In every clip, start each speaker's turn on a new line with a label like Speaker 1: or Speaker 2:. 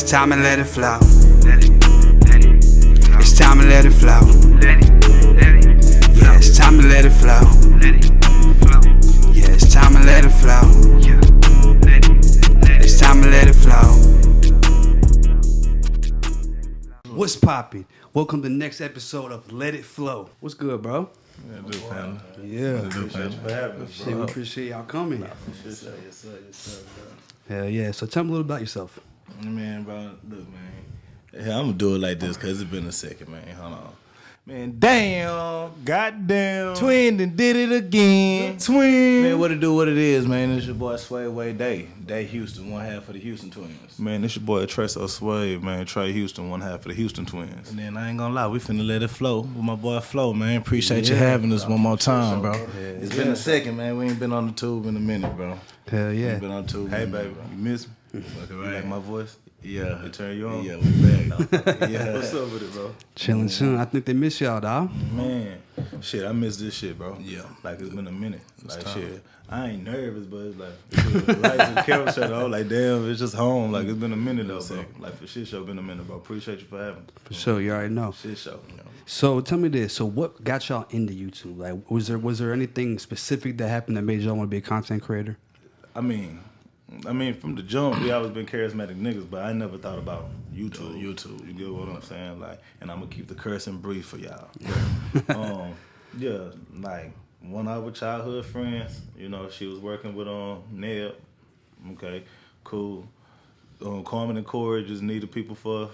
Speaker 1: It's time to let it flow. It's time to let it flow. Yeah, it's time to let it flow. Yeah, it's time to let it flow. It's time to let it flow. What's poppin'? Welcome to the next episode of Let It Flow. What's good, bro?
Speaker 2: Yeah, do family.
Speaker 1: Yeah.
Speaker 2: Appreciate you for having us, bro.
Speaker 1: We appreciate y'all coming.
Speaker 2: Yes, sir, bro.
Speaker 1: Hell yeah. So tell me a little about yourself.
Speaker 2: Man, bro, look, man. Yeah, I'm gonna do it like this because it's been a second, man. Hold on. Man, damn.
Speaker 3: Goddamn.
Speaker 2: Twin done did it again.
Speaker 3: Twin.
Speaker 2: Man, what it do, what it is, man. It's your boy Sway Day Houston, one half of the Houston Twinz.
Speaker 3: Man, this your boy Treso Sway, man. Trey Houston, one half of the Houston Twinz.
Speaker 2: And then I ain't gonna lie, we finna let it flow with my boy Phlo, man. Appreciate you having us one more time, bro. It's been a second, man. We ain't been on the tube in a minute, bro.
Speaker 1: Hell yeah.
Speaker 2: Ain't been on the tube.
Speaker 3: Hey,
Speaker 2: in a minute,
Speaker 3: baby,
Speaker 2: bro.
Speaker 3: you miss me?
Speaker 2: Fucking
Speaker 3: You
Speaker 2: right.
Speaker 3: like my voice?
Speaker 2: Yeah.
Speaker 3: They turn you on?
Speaker 2: Yeah, we back. Yeah.
Speaker 3: What's up with it, bro?
Speaker 1: Chillin'. I think they miss y'all, dawg.
Speaker 3: Man, shit, I miss this shit, bro.
Speaker 2: Yeah.
Speaker 3: Like, it's been a minute. Like,
Speaker 2: time.
Speaker 3: shit, I ain't nervous, but it's like, lights and camera shut off. Like, damn, it's just home. Like, it's been a minute, though, bro. Like, for shit show, been a minute, bro. Appreciate you for having me.
Speaker 1: For sure, you already know.
Speaker 3: Shit show. You know.
Speaker 1: So tell me this. So what got y'all into YouTube? Like, was there anything specific that happened that made y'all want to be a content creator?
Speaker 3: I mean, from the jump, we always been charismatic niggas, but I never thought about YouTube. You get what I'm saying? Like, and I'm gonna keep the cursing brief for y'all. Yeah, like one of our childhood friends, you know, she was working with Ned. Okay, cool. Carmen and Corey just needed people for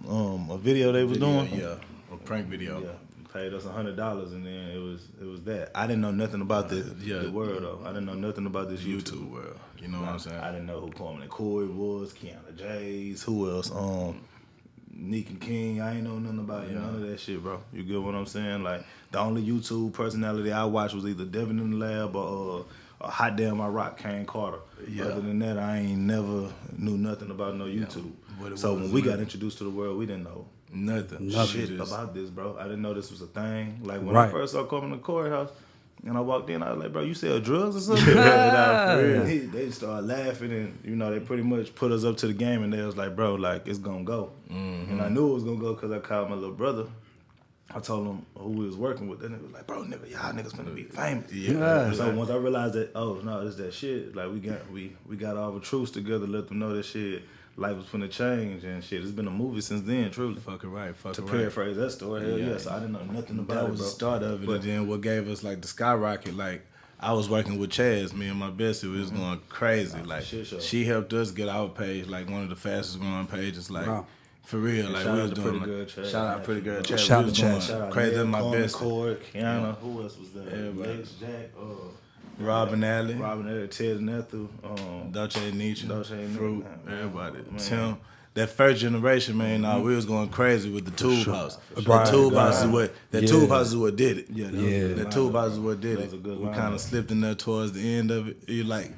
Speaker 3: a video they was doing.
Speaker 2: Yeah, a prank video.
Speaker 3: Yeah. Paid us $100 and then it was that. I didn't know nothing about the world though. I didn't know nothing about this YouTube
Speaker 2: world. You know what I'm saying?
Speaker 3: I didn't know who Carmen and Corey was, Kiana Jays, who else? Nick and King. I ain't know nothing about none of that shit, bro. You get what I'm saying? Like the only YouTube personality I watched was either Devin in the Lab or Hot Damn I Rock, Kane Carter.
Speaker 2: Yeah.
Speaker 3: Other than that, I ain't never knew nothing about no YouTube. So when we got introduced to the world, we didn't know
Speaker 2: Nothing.
Speaker 3: shit about this, bro. I didn't know this was a thing. Like when I first saw Carmen in the courthouse and I walked in, I was like, bro, you sell drugs or something? They started laughing and, you know, they pretty much put us up to the game and they was like, bro, like, it's gonna go. Mm-hmm. And I knew it was gonna go because I called my little brother. I told him who we was working with, and it was like, bro, nigga, y'all niggas gonna be famous. Yeah. So once I realized that, oh no, it's that shit. Like we got all the truths together, let them know that shit. Life was finna change and shit. It's been a movie since then, truly.
Speaker 2: Fucking right.
Speaker 3: To paraphrase that story, hell yeah. So I didn't know nothing about it,
Speaker 2: That was the start of it. But then what gave us like the skyrocket, like I was working with Chaz, me and my bestie, we was going crazy. Like she helped us get our page, like one of the fastest growing pages, like for real. Like we was doing like, shout out Pretty Girl Chaz.
Speaker 1: Shout out to Chaz.
Speaker 3: Shout out
Speaker 2: crazy than my
Speaker 3: Carmen,
Speaker 2: best.
Speaker 3: Cord, Kiana, who else was there?
Speaker 2: Everybody.
Speaker 3: Lex, Jack,
Speaker 2: Robin Alley,
Speaker 3: Ted Nethu,
Speaker 2: Dolce Nietzsche, Fruit,
Speaker 3: man.
Speaker 2: everybody.
Speaker 3: Man.
Speaker 2: Tim, that first generation, man, we was going crazy with the Tube House.
Speaker 1: Right.
Speaker 2: The Tube House is what Tube House is what did it.
Speaker 3: That
Speaker 2: Tube House is what did it. We kind of slipped in there towards the end of it. You like,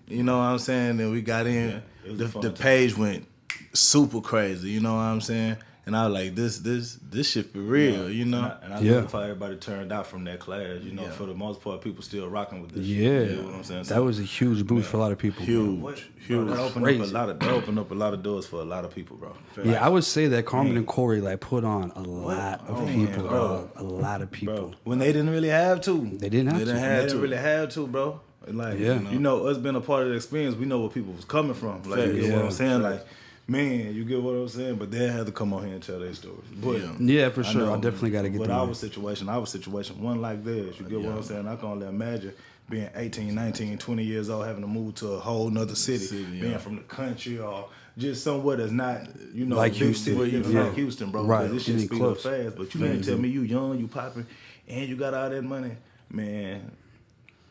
Speaker 2: you know what I'm saying? Then we got in. The page went super crazy. You know what I'm saying? And I was like, this shit for real, you know?
Speaker 3: And I love how everybody turned out from that class. You know, for the most part, people still rocking with this shit. You know what I'm saying?
Speaker 1: That was a huge boost for a lot of people.
Speaker 2: Huge.
Speaker 3: That opened up a lot of doors for a lot of people, bro.
Speaker 1: Yeah, I would say that Carmen and Corey like put on a lot of people, bro. A lot of people.
Speaker 3: Bro, when they didn't really have to.
Speaker 1: They didn't
Speaker 3: really have to, bro. Like, you know, us being a part of the experience, we know where people was coming from. Like, you get what I'm saying? Like, man, you get what I'm saying? But they had to come on here and tell their stories. But
Speaker 1: yeah, for sure. I definitely got to get
Speaker 3: them.
Speaker 1: But
Speaker 3: our situation wasn't like theirs. You get what I'm saying? I can only imagine being 18, 19, 20 years old, having to move to a whole nother city being from the country or just somewhere that's not, you know,
Speaker 1: like
Speaker 3: big
Speaker 1: Houston.
Speaker 3: City. Like Houston, bro.
Speaker 1: Right.
Speaker 3: Because this shit speed up fast. But you can't tell me you young, you popping, and you got all that money. Man.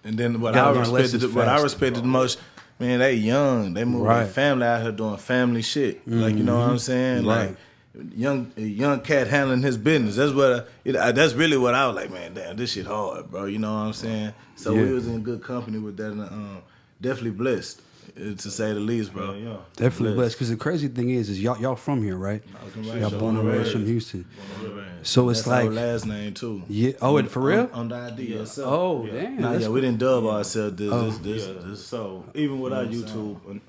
Speaker 2: And then what I respected the most, man, they young. They move their family out here doing family shit. Like, you know what I'm saying? Like, young cat handling his business. That's really what I was like, man, damn, this shit hard, bro. You know what I'm saying? So we was in good company with that and definitely blessed. to say the least, bro.
Speaker 3: Yeah.
Speaker 1: Definitely blessed. Because the crazy thing is y'all from here, right? Y'all born and raised from Houston. So it's
Speaker 2: That's
Speaker 1: like
Speaker 2: our last name too.
Speaker 1: Yeah. Oh, and for real?
Speaker 3: On the ID itself.
Speaker 1: Oh, damn.
Speaker 3: Nah,
Speaker 2: Yeah, we didn't dub ourselves this.
Speaker 3: So even without YouTube,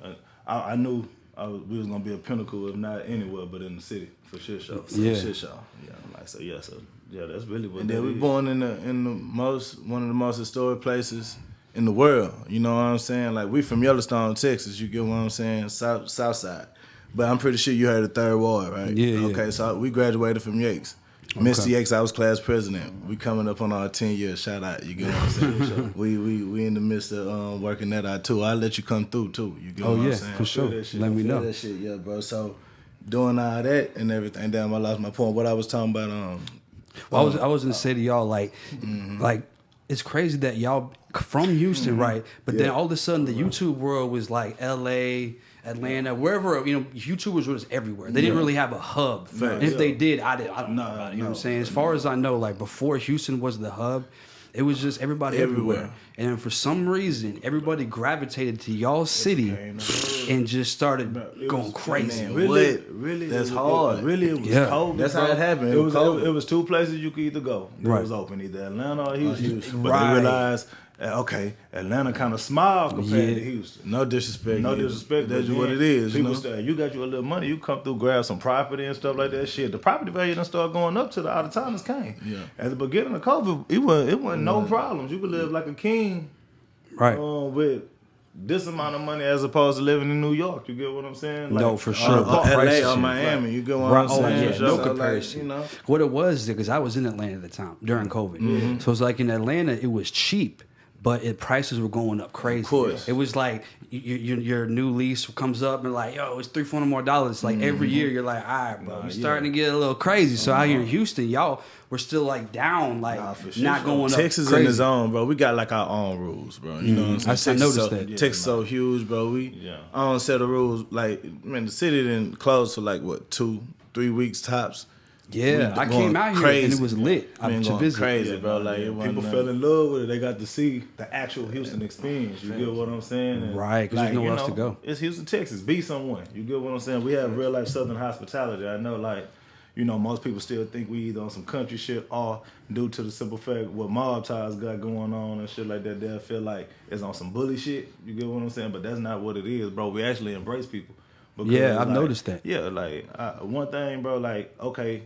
Speaker 3: I knew we was gonna be a pinnacle, if not anywhere, but in the city for shit show.
Speaker 2: Shit show.
Speaker 3: Yeah, like so. Yeah, that's really what.
Speaker 2: And then we born in one of the most historic places in the world. You know what I'm saying? Like we from Yellowstone, Texas. You get what I'm saying? South side. But I'm pretty sure you heard of Third Ward, right?
Speaker 1: Yeah.
Speaker 2: Okay, so we graduated from Yates. Mr. Yates, I was class president. We coming up on our 10 years. Shout out, you get what I'm saying? we in the midst of working that out too. I'll let you come through too. You get what I'm saying?
Speaker 1: For sure. Let me know.
Speaker 2: That shit, yeah, bro. So doing all that and everything. Damn, I lost my point. What I was talking about.
Speaker 1: Well, I was gonna say to y'all like it's crazy that y'all from Houston, right? But then all of a sudden the YouTube world was like L.A., Atlanta, wherever, YouTubers were just everywhere. They didn't really have a hub. And if they did, I don't know about it. You know what I'm saying? As far as I know, like before Houston was the hub, it was just everybody everywhere. And then for some reason, everybody gravitated to y'all city and just started going crazy.
Speaker 2: Man, really, that's hard.
Speaker 3: It was COVID.
Speaker 2: That's how it happened.
Speaker 3: It was two places you could either go. It was open, either Atlanta or Houston. But they realized, okay, Atlanta kind of small compared to Houston.
Speaker 2: No disrespect.
Speaker 3: That's
Speaker 2: what it is.
Speaker 3: People say, you got you a little money, you come through, grab some property and stuff like that. Shit, the property value done start going up to the out of towners came.
Speaker 2: Yeah.
Speaker 3: At the beginning of COVID, it wasn't no problems. You could live like a king,
Speaker 1: right?
Speaker 3: With this amount of money as opposed to living in New York. You get what I'm saying? Like,
Speaker 1: no, for sure.
Speaker 2: LA or Miami. You get what I'm saying?
Speaker 1: No comparison.
Speaker 2: Like,
Speaker 1: What it was, because I was in Atlanta at the time during COVID. So it's like in Atlanta, it was cheap. But prices were going up crazy.
Speaker 2: Of course.
Speaker 1: It was like your new lease comes up and like, yo, it's $300 more. Like every year you're like, all right, bro, you're starting to get a little crazy. So out here in Houston, y'all were still like down, like not going up.
Speaker 2: Texas
Speaker 1: crazy.
Speaker 2: In the zone, bro. We got like our own rules, bro. You know what I'm saying?
Speaker 1: I noticed that.
Speaker 2: Texas so huge, bro. We own set of rules. Like, man, the city didn't close for like what 2-3 weeks tops.
Speaker 1: Yeah, I came out here and it was lit. I'm too busy.
Speaker 2: Crazy, bro. Like
Speaker 3: people fell in love with it. They got to see the actual Houston experience. You get what I'm saying? And
Speaker 1: right, because there's nowhere else to go.
Speaker 3: It's Houston, Texas. Be someone. You get what I'm saying? We have real life Southern hospitality. I know, like, most people still think we either on some country shit or due to the simple fact what mob ties got going on and shit like that, they'll feel like it's on some bully shit. You get what I'm saying? But that's not what it is, bro. We actually embrace people.
Speaker 1: Because, I've noticed that.
Speaker 3: Yeah, like one thing, bro. Like, okay.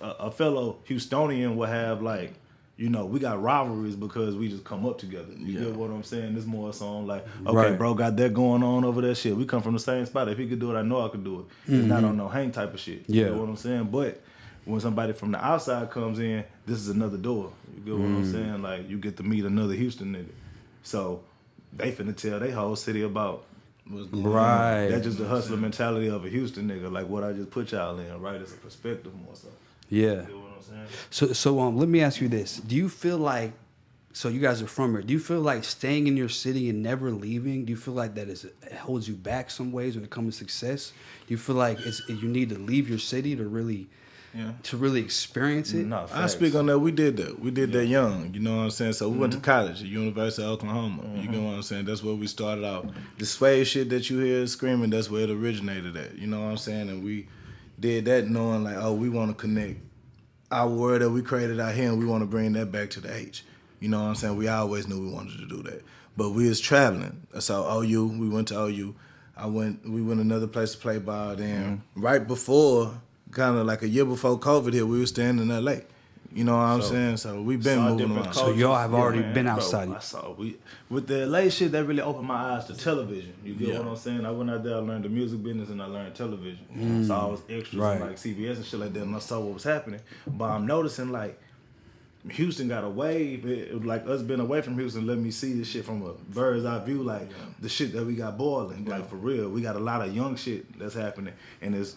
Speaker 3: A fellow Houstonian will have like, we got rivalries because we just come up together. You get what I'm saying? It's more so like, okay, bro, got that going on over there. Shit, we come from the same spot. If he could do it, I know I could do it. It's not on no hang type of shit. You get what I'm saying? But when somebody from the outside comes in, this is another door. You get what I'm saying? Like you get to meet another Houston nigga. So they finna tell they whole city about what's going on. That's just the hustler mentality of a Houston nigga. Like what I just put y'all in, right? It's a perspective more so.
Speaker 1: Yeah.
Speaker 3: You know what I'm saying?
Speaker 1: So let me ask you this. Do you feel like, so you guys are from here, do you feel like staying in your city and never leaving, do you feel like that it holds you back some ways when it comes to success? Do you feel like you need to leave your city to really experience it?
Speaker 3: No,
Speaker 2: I speak on that. We did that. We did that young. You know what I'm saying? So we went to college at University of Oklahoma. You know what I'm saying? That's where we started out. The slave shit that you hear screaming, that's where it originated at. You know what I'm saying? And we did that knowing like, we want to connect our word that we created out here and we want to bring that back to the H. You know what I'm saying? We always knew we wanted to do that. But we was traveling. So OU, we went to OU. We went another place to play ball. Then right before, kind of like a year before COVID hit, we were staying in LA. You know what I'm saying? So we've been moving around.
Speaker 1: So y'all have already been outside.
Speaker 3: Bro, I saw with the LA shit, that really opened my eyes to television. You get what I'm saying? I went out there, I learned the music business, and I learned television. So I was extras on like CBS and shit like that, and I saw what was happening. But I'm noticing like Houston got a wave. It was like us being away from Houston, let me see this shit from a bird's eye view, like the shit that we got boiling. Like for real, we got a lot of young shit that's happening, and it's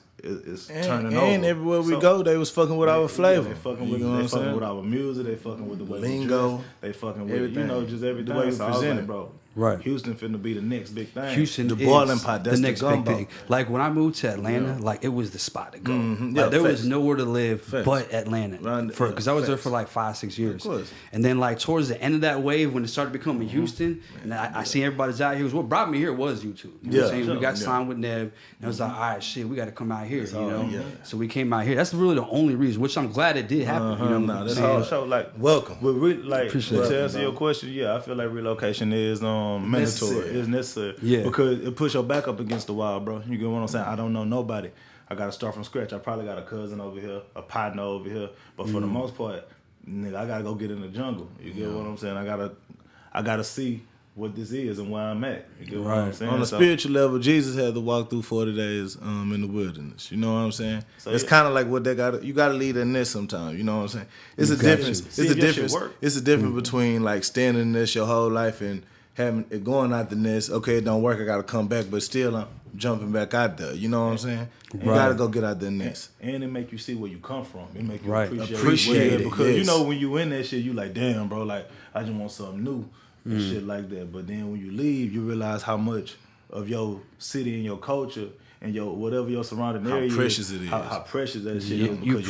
Speaker 3: turning over.
Speaker 2: And everywhere we go, they was fucking with our flavor.
Speaker 3: They fucking with our music. They fucking with the way
Speaker 2: lingo.
Speaker 3: We dress. They fucking with
Speaker 2: everything.
Speaker 3: just everything.
Speaker 2: The way we
Speaker 3: so
Speaker 2: present
Speaker 3: like,
Speaker 2: it,
Speaker 3: bro.
Speaker 1: Right.
Speaker 3: Houston finna be the next big thing.
Speaker 1: Houston
Speaker 2: the
Speaker 1: is
Speaker 2: boiling pot. That's
Speaker 1: the next big
Speaker 2: gumbo.
Speaker 1: thing. Like when I moved to Atlanta, like it was the spot to go.
Speaker 2: Yeah,
Speaker 1: Like, there was nowhere to live but Atlanta.
Speaker 2: Right,
Speaker 1: Because I was there for like 5-6 years.
Speaker 2: Of course.
Speaker 1: And then like towards the end of that wave, when it started becoming Houston, and I seen everybody's out here. What brought me here was YouTube. You know what I'm saying? We got signed with Neb, and it was like, all right, shit, we got to come out here. So we came out here. That's really the only reason, which I'm glad it did happen. You know,
Speaker 2: that's all.
Speaker 3: So like,
Speaker 2: welcome.
Speaker 3: to answer
Speaker 1: Welcome,
Speaker 3: your question, I feel like relocation is mandatory. It's necessary.
Speaker 1: Yeah.
Speaker 3: Because it puts your back up against the wall, bro. You get what I'm saying? I don't know nobody. I got to start from scratch. I probably got a cousin over here, a partner over here. But for the most part, nigga, I got to go get in the jungle. You get what I'm saying? I gotta see what this is and where I'm at. You get what I'm saying?
Speaker 2: On a spiritual level, Jesus had to walk through 40 days in the wilderness. You know what I'm saying? So it's kind of like what you got to lead in this sometimes. You know what I'm saying? It's a difference. It's a difference. It's a difference between like standing in this your whole life and having it going out the nest. Okay, it don't work. I got to come back, but still I'm jumping back out there. You know what I'm saying? You got to go get out the nest.
Speaker 3: And it make you see where you come from. It make you
Speaker 2: appreciate it.
Speaker 3: Because you know when you in that shit, you like, damn, bro, like I just want something new. And shit like that. But then when you leave, you realize how much of your city and your culture and your whatever your surrounding area
Speaker 2: precious it is.
Speaker 3: How precious that shit is because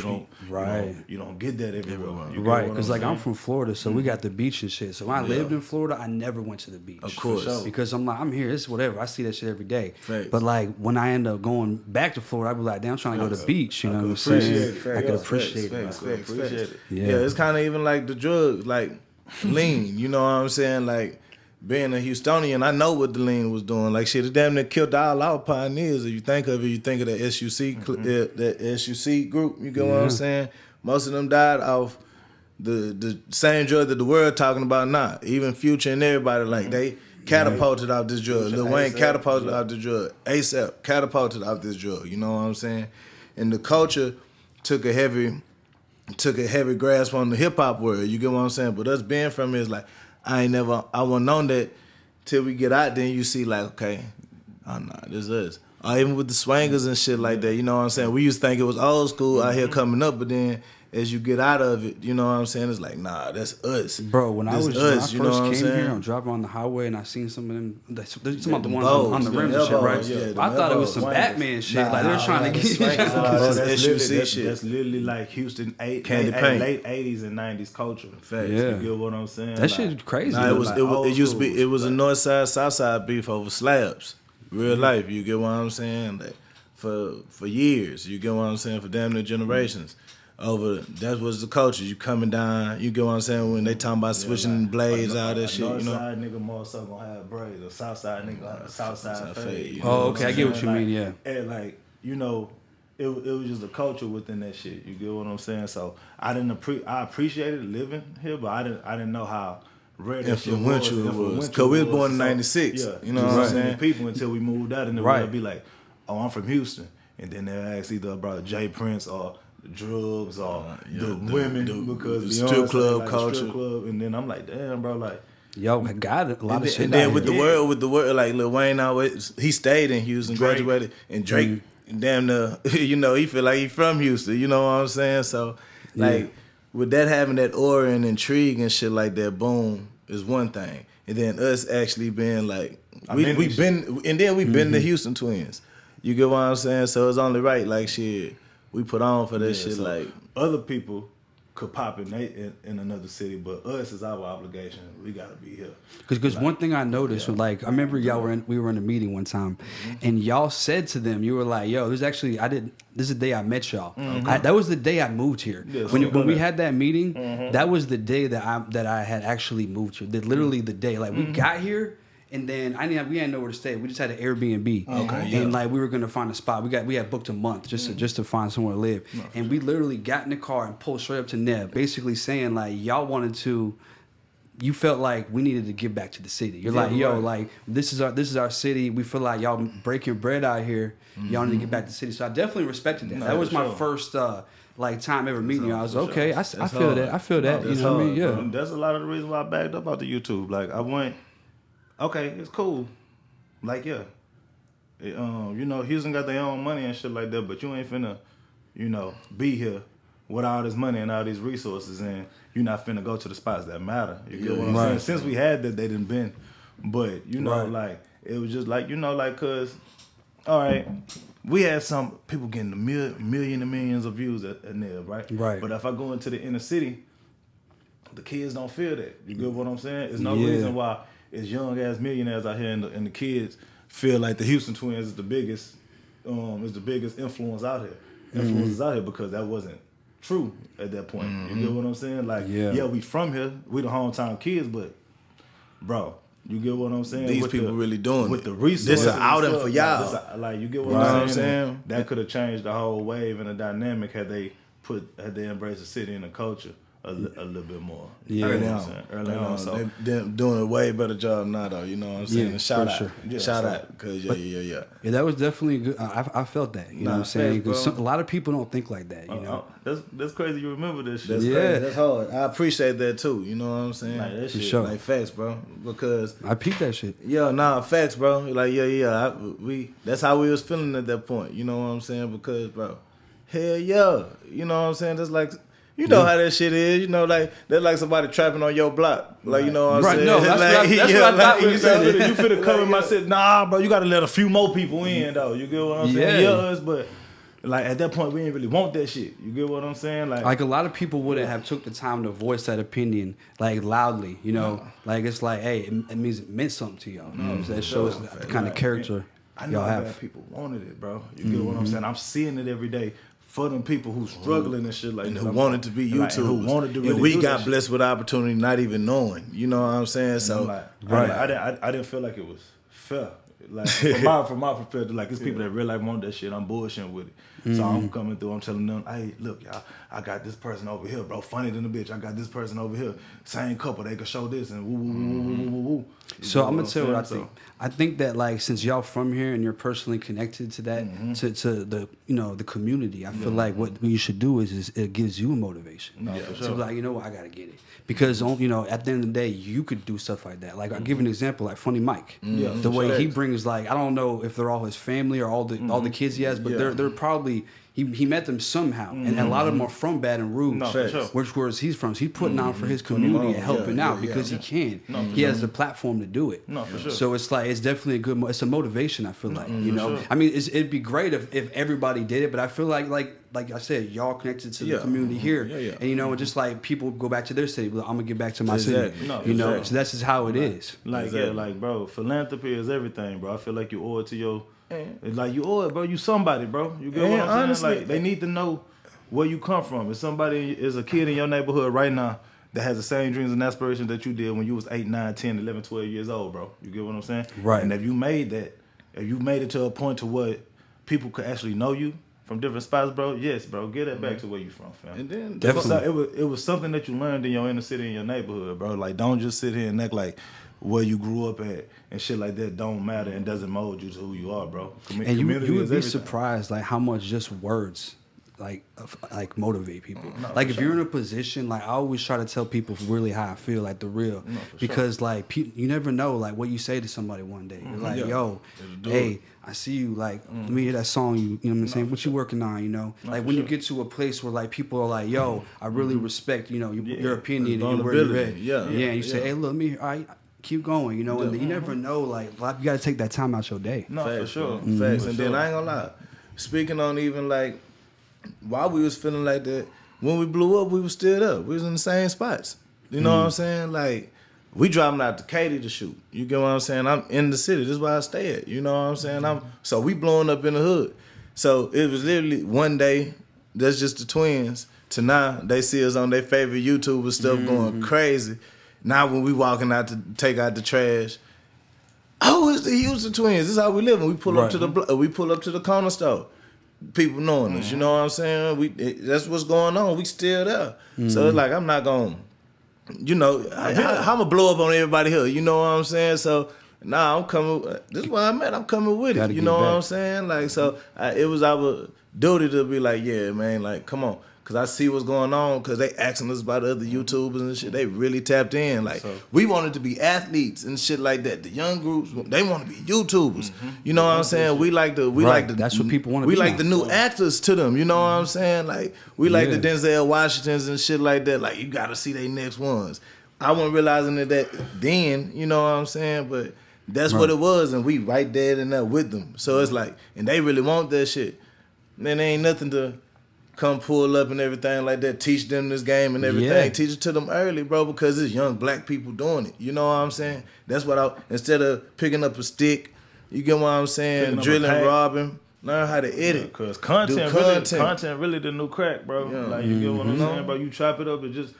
Speaker 3: you don't get that everywhere.
Speaker 1: Right, because like I'm from Florida, so we got the beach and shit. So when I lived in Florida, I never went to the beach.
Speaker 2: Of course.
Speaker 1: Because I'm like, I'm here, it's whatever. I see that shit every day.
Speaker 2: Facts.
Speaker 1: But like when I end up going back to Florida, I be like, damn, I'm trying to go to the beach. You know what I'm saying? I can appreciate it.
Speaker 2: Yeah, it's kind of even like the drugs, like lean. You know what I'm saying? Like being a Houstonian, I know what the lean was doing. Like shit, it damn near killed all our pioneers. If you think of it, you think of the SUC, that SUC group. You get what I'm saying? Most of them died off the same drug that the world talking about now. Even Future and everybody, like they catapulted off this drug. Lil Wayne catapulted off the drug. ASAP catapulted off this drug. You know what I'm saying? And the culture took a heavy grasp on the hip hop world. You get what I'm saying? But us being from it is like, I wouldn't known that till we get out there and you see like, okay, oh no, this is. Or even with the swangers and shit like that, you know what I'm saying? We used to think it was old school out here coming up, but then as you get out of it, you know what I'm saying? It's like, nah, that's us.
Speaker 1: Bro, when I first came here, I'm driving on the highway and I seen some of them. Some of the ones on the rims and shit, right? Yeah, I thought it was some Batman shit. Like they're trying to get.
Speaker 3: That's literally like Houston late 80s and 90s culture.
Speaker 2: Facts.
Speaker 1: Yeah.
Speaker 3: You get what I'm saying?
Speaker 1: That shit crazy.
Speaker 2: Nah, it used to be. It was a north side, south side beef over slabs. Real life. You get what I'm saying? Like for years. You get what I'm saying? For damn near generations. That was the culture. You coming down, you get what I'm saying, when they talking about switching blades, all that shit, you know.
Speaker 3: North side nigga more so gonna have braids. The south side nigga gonna have south side fade.
Speaker 1: Oh, okay, I get what you mean, yeah.
Speaker 3: And like, you know, it was just a culture within that shit. You get what I'm saying? So I appreciated living here, but I didn't know how rare that
Speaker 2: influential it was. Cause we was born in '96. Yeah, you know what I'm saying?
Speaker 3: People until we moved out and they'll be like, oh, I'm from Houston, and then they'll ask either brother Jay Prince or drugs or the women because
Speaker 2: the strip club culture,
Speaker 3: strip club, and then I'm like, damn, bro, like,
Speaker 1: yo, I got a lot of shit.
Speaker 2: And then with the world, like Lil Wayne always, he stayed in Houston, graduated, and Drake, damn near, you know, he feel like he from Houston. You know what I'm saying? So, like, with that having that aura and intrigue and shit like that, boom, is one thing, and then us actually being like, we've been the Houston Twinz. You get what I'm saying? So it's only right, like shit. We put on for that shit. So like
Speaker 3: other people could pop in another city, but us is our obligation. We gotta be here.
Speaker 1: Because like, one thing I noticed was like I remember we were in a meeting one time, and y'all said to them, you were like, "Yo, this is the day I met y'all. That was the day I moved here. When we had that meeting, that was the day that I had actually moved here. Literally the day like we got here." And then we had nowhere to stay. We just had an Airbnb. Okay, and like we were gonna find a spot. We had booked a month just to find somewhere to live. No, and we literally got in the car and pulled straight up to Neb, basically saying like you felt like we needed to give back to the city. You're like, yo, like this is our city. We feel like y'all breaking bread out here. Y'all need to get back to the city. So I definitely respected that. That was my first like time ever meeting you. I was okay. I feel that. I feel that. You know what I mean? Yeah.
Speaker 3: And that's a lot of the reason why I backed up out the YouTube. Like I went. Okay, it's cool. Like, yeah. You know, Houston got their own money and shit like that, but you ain't finna, you know, be here with all this money and all these resources, and you're not finna go to the spots that matter. You get what I'm saying? Since we had that, they didn't been. But, you know, like, it was just like, you know, like, cause, all right, we had some people getting millions and millions of views at Neb, right? Right. But if I go into the inner city, the kids don't feel that. You get what I'm saying? There's no reason why it's young ass millionaires out here, and the kids feel like the Houston Twinz is the biggest influence out here. Influences out here because that wasn't true at that point. You get what I'm saying? Like, yeah, we from here, we the hometown kids, but bro, You get what I'm saying?
Speaker 2: These people really doing
Speaker 3: with
Speaker 2: it.
Speaker 3: the resources.
Speaker 2: This is outing for y'all.
Speaker 3: Like you get what I'm saying? That could have changed the whole wave and the dynamic had they embraced the city and the culture a little bit more.
Speaker 2: Yeah, early on. So they're doing a way better job now, though. You know what I'm saying?
Speaker 1: Yeah,
Speaker 2: shout out,
Speaker 1: sure.
Speaker 2: shout out, because yeah.
Speaker 1: That was definitely good. I felt that. You know what I'm saying? Because a lot of people don't think like that. You know,
Speaker 3: that's crazy. You remember this shit?
Speaker 2: That's crazy. That's hard. I appreciate that too. You know what I'm saying?
Speaker 3: Like that
Speaker 1: For
Speaker 3: shit.
Speaker 1: sure.
Speaker 2: Like facts, bro. Because
Speaker 1: I peeped that shit.
Speaker 2: Facts, bro. Like that's how we was feeling at that point. You know what I'm saying? Because, bro, hell yeah. You know what I'm saying? That's like. You know how that shit is, you know, like that's like somebody trapping on your block, like you know what I'm saying.
Speaker 1: No, that's
Speaker 2: like,
Speaker 1: what I thought.
Speaker 3: You finna come in my city. Nah, bro, you gotta let a few more people in though. You get what I'm saying? Yes, but like at that point we didn't really want that shit. You get what I'm saying? Like
Speaker 1: a lot of people wouldn't have took the time to voice that opinion like loudly. You know, like it's like, hey, it means it meant something to y'all. That shows the kind of character
Speaker 3: I know
Speaker 1: y'all
Speaker 3: how
Speaker 1: have.
Speaker 3: bad people wanted it, bro. You get what I'm saying? I'm seeing it every day. For them people who's struggling and shit like that.
Speaker 2: And who wanted to be YouTubers.
Speaker 3: Who wanted to really
Speaker 2: and we
Speaker 3: do
Speaker 2: got
Speaker 3: that
Speaker 2: blessed with opportunity not even knowing. You know what I'm saying?
Speaker 3: And
Speaker 2: so
Speaker 3: I didn't feel like it was fair. Like from my perspective, like it's people that really want that shit. I'm bullshitting with it. So I'm coming through, I'm telling them, hey, look, y'all, I got this person over here, bro, funny than a bitch. I got this person over here, same couple, they could show this and woo, woo, woo, woo, woo, woo.
Speaker 1: So I'm gonna tell you what I think. I think that like since y'all from here and you're personally connected to that, to the the community, I feel like what you should do is it gives you a motivation.
Speaker 3: For sure.
Speaker 1: So like, you know what, I gotta get it. Because at the end of the day, you could do stuff like that. Like I'll give you an example, like Funny Mike. The way he brings, like, I don't know if they're all his family or all the kids he has, but they're probably he met them somehow, and a lot of them are from Baton Rouge, which where's he's from. So he's putting out for his community and helping out because he can. He has the platform to do it.
Speaker 3: No, for sure.
Speaker 1: So it's like it's definitely a good. It's a motivation. I feel like
Speaker 3: sure.
Speaker 1: I mean, it'd be great if everybody did it, but I feel like I said, y'all connected to the community here, and just like people go back to their city. But I'm gonna get back to my city. So that's just how it is.
Speaker 3: Like bro, philanthropy is everything, bro. I feel like you owe it to your. Like you owe it, bro. You somebody, bro. You get what I'm saying? Honestly, like they need to know where you come from. If somebody is a kid in your neighborhood right now that has the same dreams and aspirations that you did when you was 8, 9, 10, 11, 12 years old, bro. You get what I'm saying?
Speaker 1: Right.
Speaker 3: And if you made it to a point to where people could actually know you from different spots, bro, yes, bro, get that back to where you from, fam.
Speaker 2: And then
Speaker 1: definitely,
Speaker 3: it was something that you learned in your inner city, in your neighborhood, bro. Like, don't just sit here and act like where you grew up at and shit like that don't matter and doesn't mold you to who you are, bro.
Speaker 1: And you would be surprised, like, how much just words like motivate people. Like if you're in a position, like I always try to tell people really how I feel, like the real, because like you never know like what you say to somebody one day. You're like, yo, hey, I see you, like let me hear that song. You know what I'm saying? What you working on? Like when you get to a place where like people are like, yo, I really respect your opinion and where you're at. And you say, hey, look, all right, keep going. And you never know, like you got to take that time out your day.
Speaker 3: No,
Speaker 2: Facts,
Speaker 3: for sure.
Speaker 2: Facts. And then I ain't gonna lie, speaking on even like. While we was feeling like that, when we blew up, we was still up. We was in the same spots. You know what I'm saying? Like, we driving out to Katy to shoot. You get what I'm saying? I'm in the city. This is where I stay at. You know what I'm saying? So we blowing up in the hood. So it was literally one day, that's just the Twins, to now they see us on their favorite YouTuber stuff going crazy. Now when we walking out to take out the trash, oh, it's the Houston Twinz. This is how we live. And we pull up to the corner store. People knowing us, you know what I'm saying? That's what's going on. We still there. So it's like I'm not going, I'm gonna blow up on everybody here. You know what I'm saying? So I'm coming. This is where I'm at. I'm coming with it. You know what I'm saying? Like it was our duty to be like, yeah, man, like come on. Cause I see what's going on. Cause they asking us about other YouTubers and shit. They really tapped in. Like we wanted to be athletes and shit like that. The young groups, they want to be YouTubers. You know what I'm saying? We like the
Speaker 1: that's what people want to be.
Speaker 2: We like the new actors to them. You know what I'm saying? Like we like the Denzel Washingtons and shit like that. Like you got to see they next ones. I wasn't realizing that then. You know what I'm saying? But that's what it was, and we right there in there with them. So it's like, and they really want that shit. Man, there ain't nothing to come pull up and everything like that, teach them this game and everything. Yeah. Teach it to them early, bro, because it's young black people doing it. You know what I'm saying? That's what instead of picking up a stick, you get what I'm saying, drilling, robbing, learn how to edit.
Speaker 3: Because content really the new crack, bro. Yeah. Like, you get what I'm saying, bro? You chop it up and just,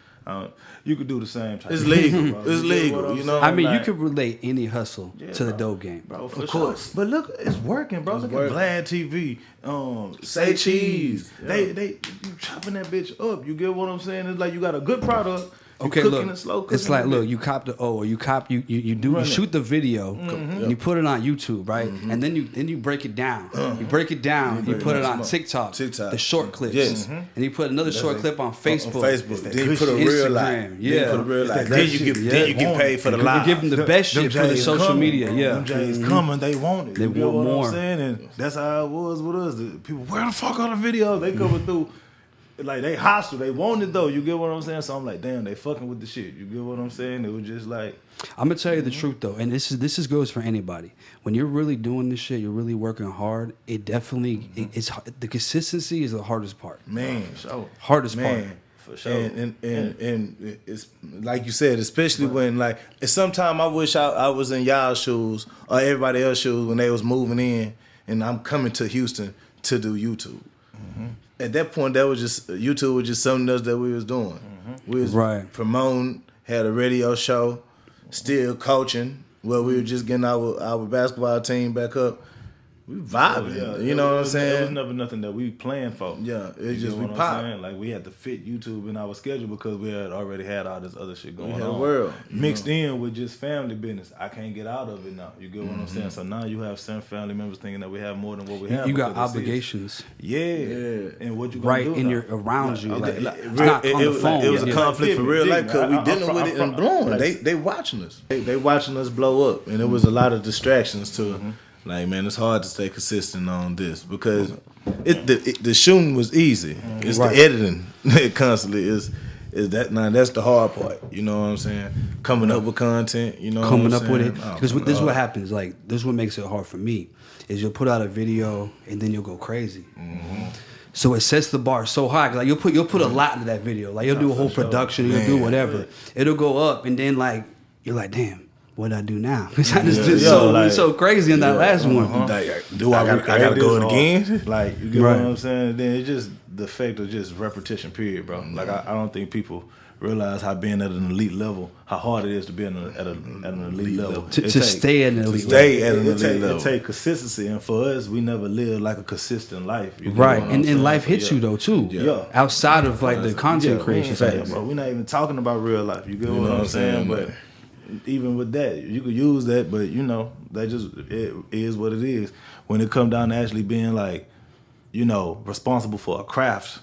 Speaker 3: You could do the same type.
Speaker 2: It's legal. Bro. It's legal. You know.
Speaker 1: I mean, you could relate any hustle to the dope game,
Speaker 3: bro. Of course. But look, it's working, bro. Look at Vlad TV. Say Cheese. They you chopping that bitch up. You get what I'm saying? It's like you got a good product.
Speaker 1: Okay, look, it's like, look, you cop the or you shoot the video and you put it on YouTube, right? And then you break it down. You break it down. You put it on TikTok, the short clips, and you put another short clip on Facebook.
Speaker 2: Then you put a real life.
Speaker 1: Yeah,
Speaker 2: put a real life. Then you get paid for the live.
Speaker 1: You give them the best shit for the social media. Yeah,
Speaker 3: them J's coming. They want it.
Speaker 1: They want more.
Speaker 3: I'm saying, and that's how it was with us. The people, where the fuck are the videos? They coming through. Like, they hostile. They want it, though. You get what I'm saying? So I'm like, damn, they fucking with the shit. You get what I'm saying? It was just like...
Speaker 1: I'm going to tell you the truth, though, and this goes for anybody. When you're really doing this shit, you're really working hard, it definitely... It's the consistency is the hardest part.
Speaker 2: Man.
Speaker 1: Hardest part.
Speaker 2: For sure. And it's like you said, especially when, like... Sometimes I wish I was in y'all's shoes or everybody else's shoes when they was moving in and I'm coming to Houston to do YouTube. At that point, that was just YouTube was just something else that we was doing. We was promoting, had a radio show, still coaching. Well, we were just getting our basketball team back up. We vibing, you know what I'm saying?
Speaker 3: It was never nothing that we planned for.
Speaker 2: Yeah, it's just we popped.
Speaker 3: Like, we had to fit YouTube in our schedule because we had already had all this other shit going on.
Speaker 2: World
Speaker 3: mixed in with just family business. I can't get out of it now. You get what I'm saying? So now you have some family members thinking that we have more than what we have.
Speaker 1: You got obligations.
Speaker 3: Yeah. And what you gonna do
Speaker 1: in
Speaker 3: now?
Speaker 1: your around you.
Speaker 2: Like,
Speaker 1: it's not on the phone.
Speaker 2: It was a conflict for real life because we dealing with it and blowing. They watching us. They watching us blow up, and it was a lot of distractions too. Like, man, it's hard to stay consistent on this because the shooting was easy. It's the editing constantly is that now that's the hard part. You know what I'm saying? Coming up with content. You know,
Speaker 1: coming up with it because this is what happens. Like, this is what makes it hard for me is you'll put out a video and then you'll go crazy. So it sets the bar so high. Like, you'll put a lot into that video. Like, you'll do a whole production. You'll do whatever. It'll go up and then like you're like, damn. What I do now? It's so crazy in that last one.
Speaker 2: Do I gotta go again?
Speaker 3: Like, you get what I'm saying? Then it's just the effect of just repetition, period, bro. Like, I don't think people realize how being at an elite level, how hard it is to be at an elite level.
Speaker 1: To stay at an elite level.
Speaker 2: Stay at an elite level.
Speaker 3: It takes consistency, and for us, we never lived like a consistent life.
Speaker 1: Right, and life hits you though too. Yeah. Outside of like the content creation phase.
Speaker 3: Bro, we're not even talking about real life. You get what I'm saying? But even with that, you could use that, but you know, that just it is what it is. When it comes down to actually being like, you know, responsible for a craft,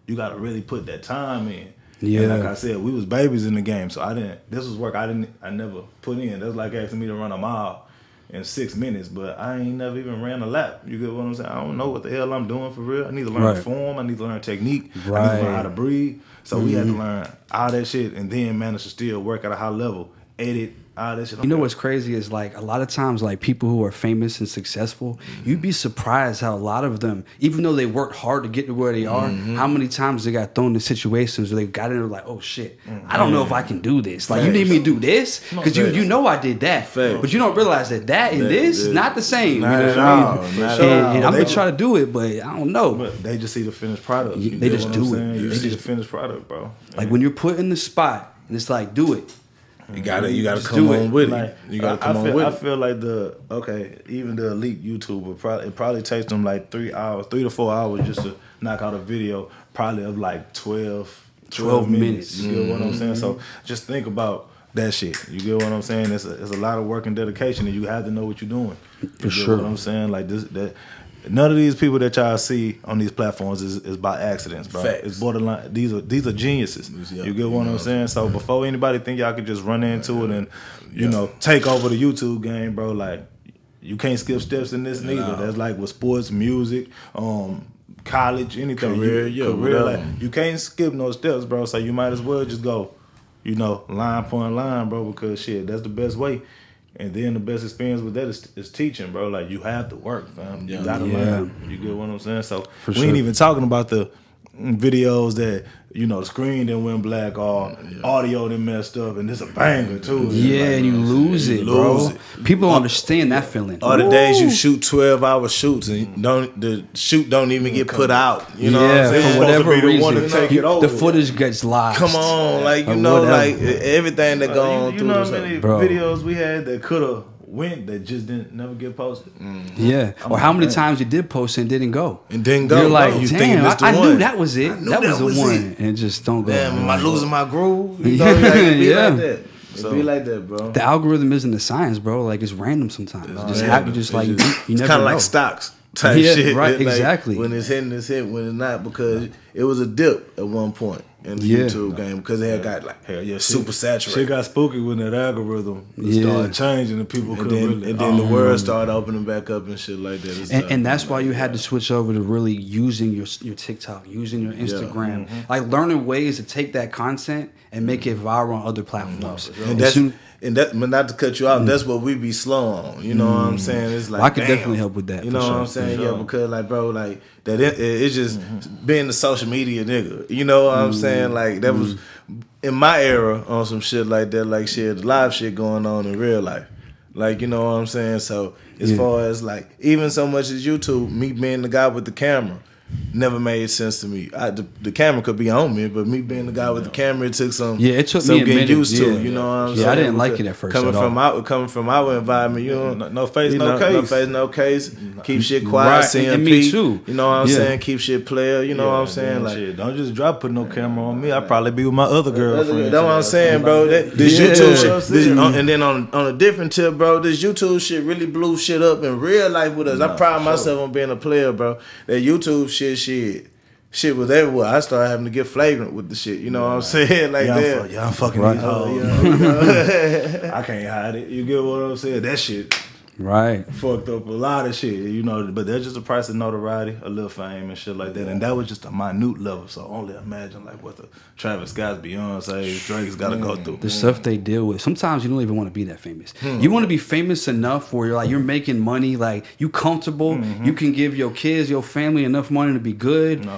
Speaker 3: you got to really put that time in. Yeah. And like I said, we was babies in the game, so this was work I never put in. That's like asking me to run a mile in 6 minutes, but I ain't never even ran a lap. You get what I'm saying? I don't know what the hell I'm doing for real. I need to learn form. I need to learn technique. I need to learn how to breathe. So we had to learn all that shit and then manage to still work at a high level. Edit, all that shit.
Speaker 1: You know what's crazy is like a lot of times like people who are famous and successful, you'd be surprised how a lot of them, even though they worked hard to get to where they are, how many times they got thrown in situations where they got in there like, oh shit, I don't know if I can do this. Like, you need me to do this? Because you know I did that. But you don't realize that and this is not the same.
Speaker 2: Not
Speaker 1: you know
Speaker 2: at all.
Speaker 1: And I'm going to try to do it, but I don't know.
Speaker 3: But they just see the finished product.
Speaker 1: They just do it.
Speaker 3: They see the finished product, bro.
Speaker 1: Like, when you're put in the spot and it's like, do it.
Speaker 2: You gotta come on with it. You gotta come on with it.
Speaker 3: I feel like even the elite YouTuber it probably takes them like 3 to 4 hours just to knock out a video, probably of like 12 minutes. You get what I'm saying? So just think about that shit. You get what I'm saying? It's a lot of work and dedication, and you have to know what you're doing. You get what I'm saying? Like this. None of these people that y'all see on these platforms is by accidents, bro.
Speaker 2: Facts.
Speaker 3: It's borderline. These are geniuses. You get what I'm saying? So before anybody think y'all could just run into it and you know take over the YouTube game, bro, like you can't skip steps in this neither. That's like with sports, music, college, anything. Career, like, you can't skip no steps, bro. So you might as well just go, you know, line upon line, bro, because shit, that's the best way. And then the best experience with that is teaching, bro. Like, you have to work, fam. You gotta learn. You get what I'm saying? So we ain't even talking about the videos that the screen didn't went black or audio didn't messed up, and it's a banger too.
Speaker 1: Yeah, and you lose it, bro. People don't understand that feeling.
Speaker 2: Or the days you shoot 12-hour shoots and the shoot don't even get put out. You know what I'm saying?
Speaker 1: For whatever reason,
Speaker 3: the
Speaker 1: footage gets lost.
Speaker 2: Come on, like like everything that go on through.
Speaker 3: How many videos we had that could have went that just didn't never get posted.
Speaker 1: Yeah, or how many times you did post and didn't go.
Speaker 2: You're
Speaker 1: like,
Speaker 2: you
Speaker 1: damn, I knew that was it. That was the one, and just don't go.
Speaker 2: Damn, am I losing my groove? You know, like that. So, be like that, bro.
Speaker 1: The algorithm isn't the science, bro. Like it's random sometimes. It just happens. Just like you never know.
Speaker 2: It's kind of like stocks type shit.
Speaker 1: Right,
Speaker 2: like,
Speaker 1: exactly.
Speaker 2: When it's hitting, it's hit. When it's not, because it was a dip at one point in the YouTube game because they had got super saturated.
Speaker 3: Shit got spooky when that algorithm started changing and people couldn't
Speaker 2: and then the world started opening back up and shit like that.
Speaker 1: And that's why you had to switch over to really using your TikTok, using your Instagram, like learning ways to take that content and make it viral on other platforms.
Speaker 2: And that, but not to cut you off, that's what we be slow on. You know what I'm saying? It's like
Speaker 1: I could definitely help with that.
Speaker 2: You know what I'm saying? Yeah, because like, bro, like that it's just being the social media nigga. You know what I'm saying? Like that was in my era on some shit like that. Like shit, live shit going on in real life. Like, you know what I'm saying? So as far as like even so much as YouTube, me being the guy with the camera never made sense to me. The camera could be on me, but me being the guy with the camera, it took some
Speaker 1: me a minute.
Speaker 2: Used to. You know what I'm saying?
Speaker 1: I didn't like it at first.
Speaker 2: Coming from our environment, you know,
Speaker 3: no face, no case.
Speaker 2: No face, no case. Keep shit quiet. CMP.
Speaker 1: And me too.
Speaker 2: You know what I'm saying? Keep shit player. You know what I'm saying? Like,
Speaker 3: shit, don't just put no camera on me. I'd probably be with my other girlfriend.
Speaker 2: That's what I'm saying, bro. This YouTube shit. And then on a different tip, bro, this YouTube shit really blew shit up in real life with us. I pride myself on being a player, bro. That YouTube shit was everywhere. I started having to get flagrant with the shit. You know what I'm saying? Like that.
Speaker 3: I'm fucking these hoes. I can't hide it. You get what I'm saying? That shit fucked up a lot of shit, you know, but that's just the price of notoriety, a little fame and shit like that. And that was just a minute level. So only imagine like what the Travis Scott's, Beyonce, Drake's gotta go through.
Speaker 1: The stuff they deal with. Sometimes you don't even want to be that famous. You want to be famous enough where you're making money, like you comfortable, you can give your kids, your family enough money to be good.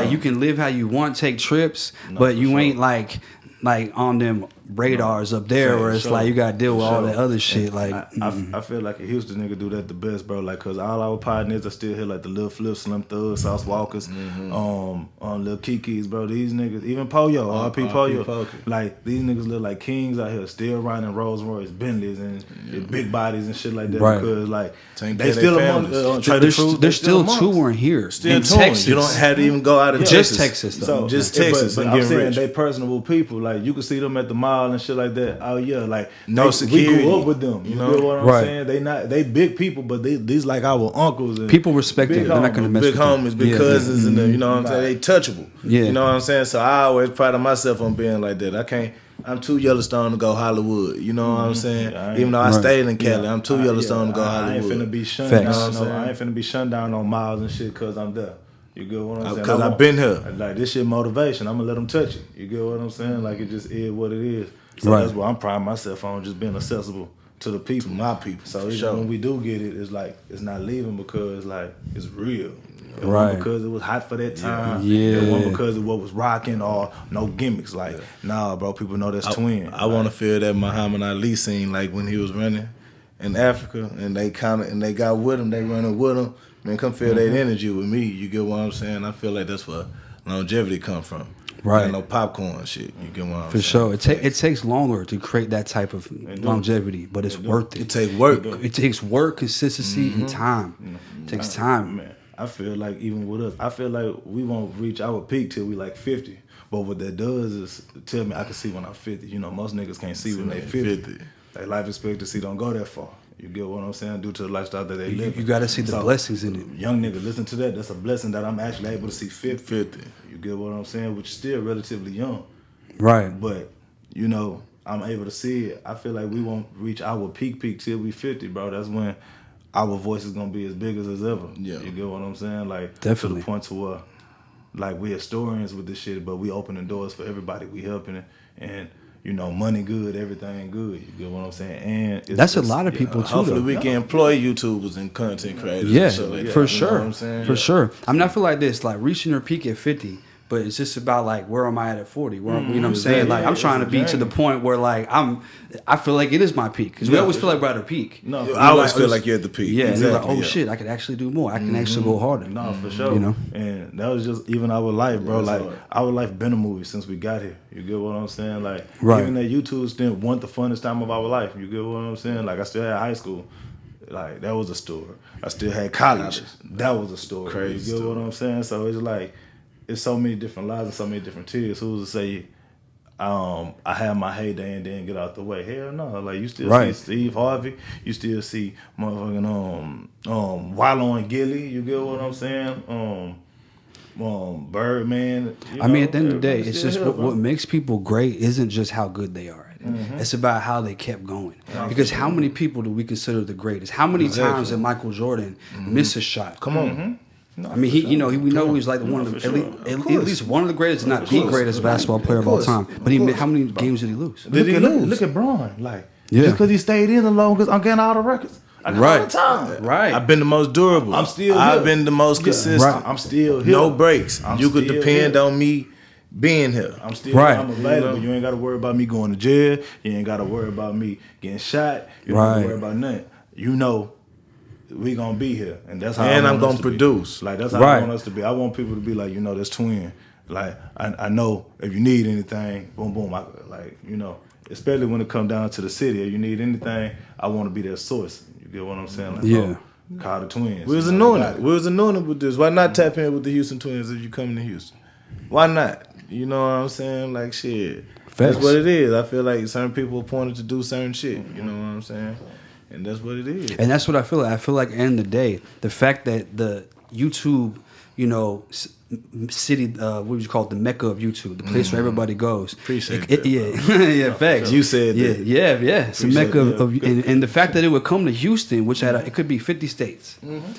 Speaker 1: You can live how you want, take trips, but you ain't like on them radars up there where it's like you gotta deal with all that other shit. Like
Speaker 3: I feel like a Houston nigga do that the best, bro. Like, cause all our partners are still here, like the Lil Flip, Slim Thug, Sauce Walkers, Lil Kiki's, bro. These niggas, even Poyo, RP Poyo, like these niggas look like kings out here, still riding Rolls Royce, Bentleys, and big bodies and shit like that. Because like they still
Speaker 1: they're still touring here,
Speaker 2: still touring. Texas. You don't have to even go out of
Speaker 1: just Texas, though.
Speaker 2: Just Texas.
Speaker 3: But I'm saying they personable people. Like you can see them at the mall and shit like that. Oh yeah, like
Speaker 2: no security.
Speaker 3: We grew up with them. You know what I'm saying? They big people, but these like our uncles. And
Speaker 1: people respect them. They're not gonna mess with them.
Speaker 2: Big homies, big cousins, and you know what I'm saying? They touchable. Yeah. You know what I'm saying? So I always pride myself on being like that. I'm too Yellowstone to go Hollywood. You know what I'm saying? Even though I stayed in Cali, I'm too Yellowstone to go Hollywood.
Speaker 3: I ain't finna be shunned down. I ain't finna be shunned down on miles and shit because I'm there. You get what I'm saying?
Speaker 2: Because I've been here.
Speaker 3: Like, this shit motivation. I'm going to let them touch it. You get what I'm saying? Like, it just is what it is. So that's what I'm priding myself on, just being accessible to the people.
Speaker 2: To my people.
Speaker 3: So when we do get it, it's like, it's not leaving because, like, it's real. It
Speaker 1: wasn't
Speaker 3: because it was hot for that time.
Speaker 1: Yeah.
Speaker 3: It wasn't because of what was rocking or no gimmicks. Like, nah, bro, people know that's twin.
Speaker 2: I want to feel that Muhammad Ali scene, like when he was running in Africa and they got with him, they running with him. Man, come feel that energy with me. You get what I'm saying? I feel like that's where longevity come from.
Speaker 1: Right.
Speaker 2: No popcorn shit. You get what I'm saying?
Speaker 1: For sure. It takes longer to create that type of longevity, but it's worth it.
Speaker 2: It takes work.
Speaker 1: It takes work, consistency, and time. It takes time.
Speaker 3: Man, I feel like even with us, I feel like we won't reach our peak till we like 50. But what that does is tell me I can see when I'm 50. You know, most niggas can't see when they 50. Their life expectancy don't go that far. You get what I'm saying? Due to the lifestyle that they live.
Speaker 1: You got to see the blessings in it.
Speaker 3: Young nigga, listen to that. That's a blessing that I'm actually able to see 50. You get what I'm saying? Which is still relatively young.
Speaker 1: Right.
Speaker 3: But, you know, I'm able to see it. I feel like we won't reach our peak till we 50, bro. That's when our voice is going to be as big as ever. Yeah. You get what I'm saying? Like,
Speaker 1: definitely.
Speaker 3: To the point to where, like, we historians with this shit, but we opening doors for everybody. We helping it. And, you know, money good, everything good. You get what I'm saying? And
Speaker 1: that's a lot of people too.
Speaker 2: Hopefully, we can employ YouTubers and content creators.
Speaker 1: Yeah,
Speaker 2: and shit like
Speaker 1: for
Speaker 2: that,
Speaker 1: sure.
Speaker 2: You know what I'm saying?
Speaker 1: For sure. I mean, I feel like this: like reaching your peak at 50 But it's just about like, where am I at 40? Where, you know what I'm saying? Like, I'm trying to be to the point where like I feel like it is my peak, because we always feel like we're at our peak.
Speaker 2: No, I always feel like you're at the peak.
Speaker 1: Yeah, and you're like, oh shit, I could actually do more. I can actually go harder.
Speaker 3: No, for sure.
Speaker 1: You know,
Speaker 3: and that was just even our life, bro. Like our life been a movie since we got here. You get what I'm saying? Like even that YouTube stint wasn't the funnest time of our life. You get what I'm saying? Like I still had high school. Like that was a story. I still had college. That was a story.
Speaker 2: Crazy.
Speaker 3: You get what I'm saying? So it's like, it's so many different lives and so many different tears. Who's to say I had my heyday and didn't get out the way? Hell no. Like you still see Steve Harvey. You still see motherfucking Wallow and Gilly. You get what I'm saying? Birdman.
Speaker 1: I mean, at the end of the day, it's just what makes people great isn't just how good they are. It's about how they kept going. Because how many people do we consider the greatest? How many times did Michael Jordan miss a shot?
Speaker 2: Come on.
Speaker 3: No,
Speaker 1: I mean, we know he's like one of the at least one of the greatest, not the greatest basketball player of all time. But how many games did he lose?
Speaker 3: Look at Braun. Like just because he stayed in the longest, I'm getting all the records. I got all the time.
Speaker 1: Right.
Speaker 2: I've been the most durable.
Speaker 3: I'm still here.
Speaker 2: I've been the most consistent.
Speaker 1: Right.
Speaker 3: I'm still here.
Speaker 2: No breaks. You could depend
Speaker 3: here.
Speaker 2: on me being here.
Speaker 3: I'm still
Speaker 1: right.
Speaker 3: I'm available. You ain't got to worry about me going to jail. You ain't got to worry about me getting shot. You don't have to worry about nothing. You know, we gonna be here, and that's how.
Speaker 2: And I'm gonna produce.
Speaker 3: Like that's how I want us to be. I want people to be like, this twin. Like I know if you need anything, boom boom. Especially when it comes down to the city, if you need anything, I want to be that source. You get what I'm saying? Like, call the Twins.
Speaker 2: We was anointed. We was anointed with this. Why not tap in with the Houston Twins if you coming to Houston? Why not? You know what I'm saying? Like shit. That's what it is. I feel like certain people appointed to do certain shit. You know what I'm saying? And that's what it is.
Speaker 1: And that's what I feel like. I feel like at the end of the day, the fact that the YouTube, city, what would you call it, the mecca of YouTube, the place where everybody goes.
Speaker 2: Appreciate it.
Speaker 1: Yeah, facts.
Speaker 2: You said that.
Speaker 1: Yeah. It's a mecca of and the fact that it would come to Houston, which had it could be 50 states.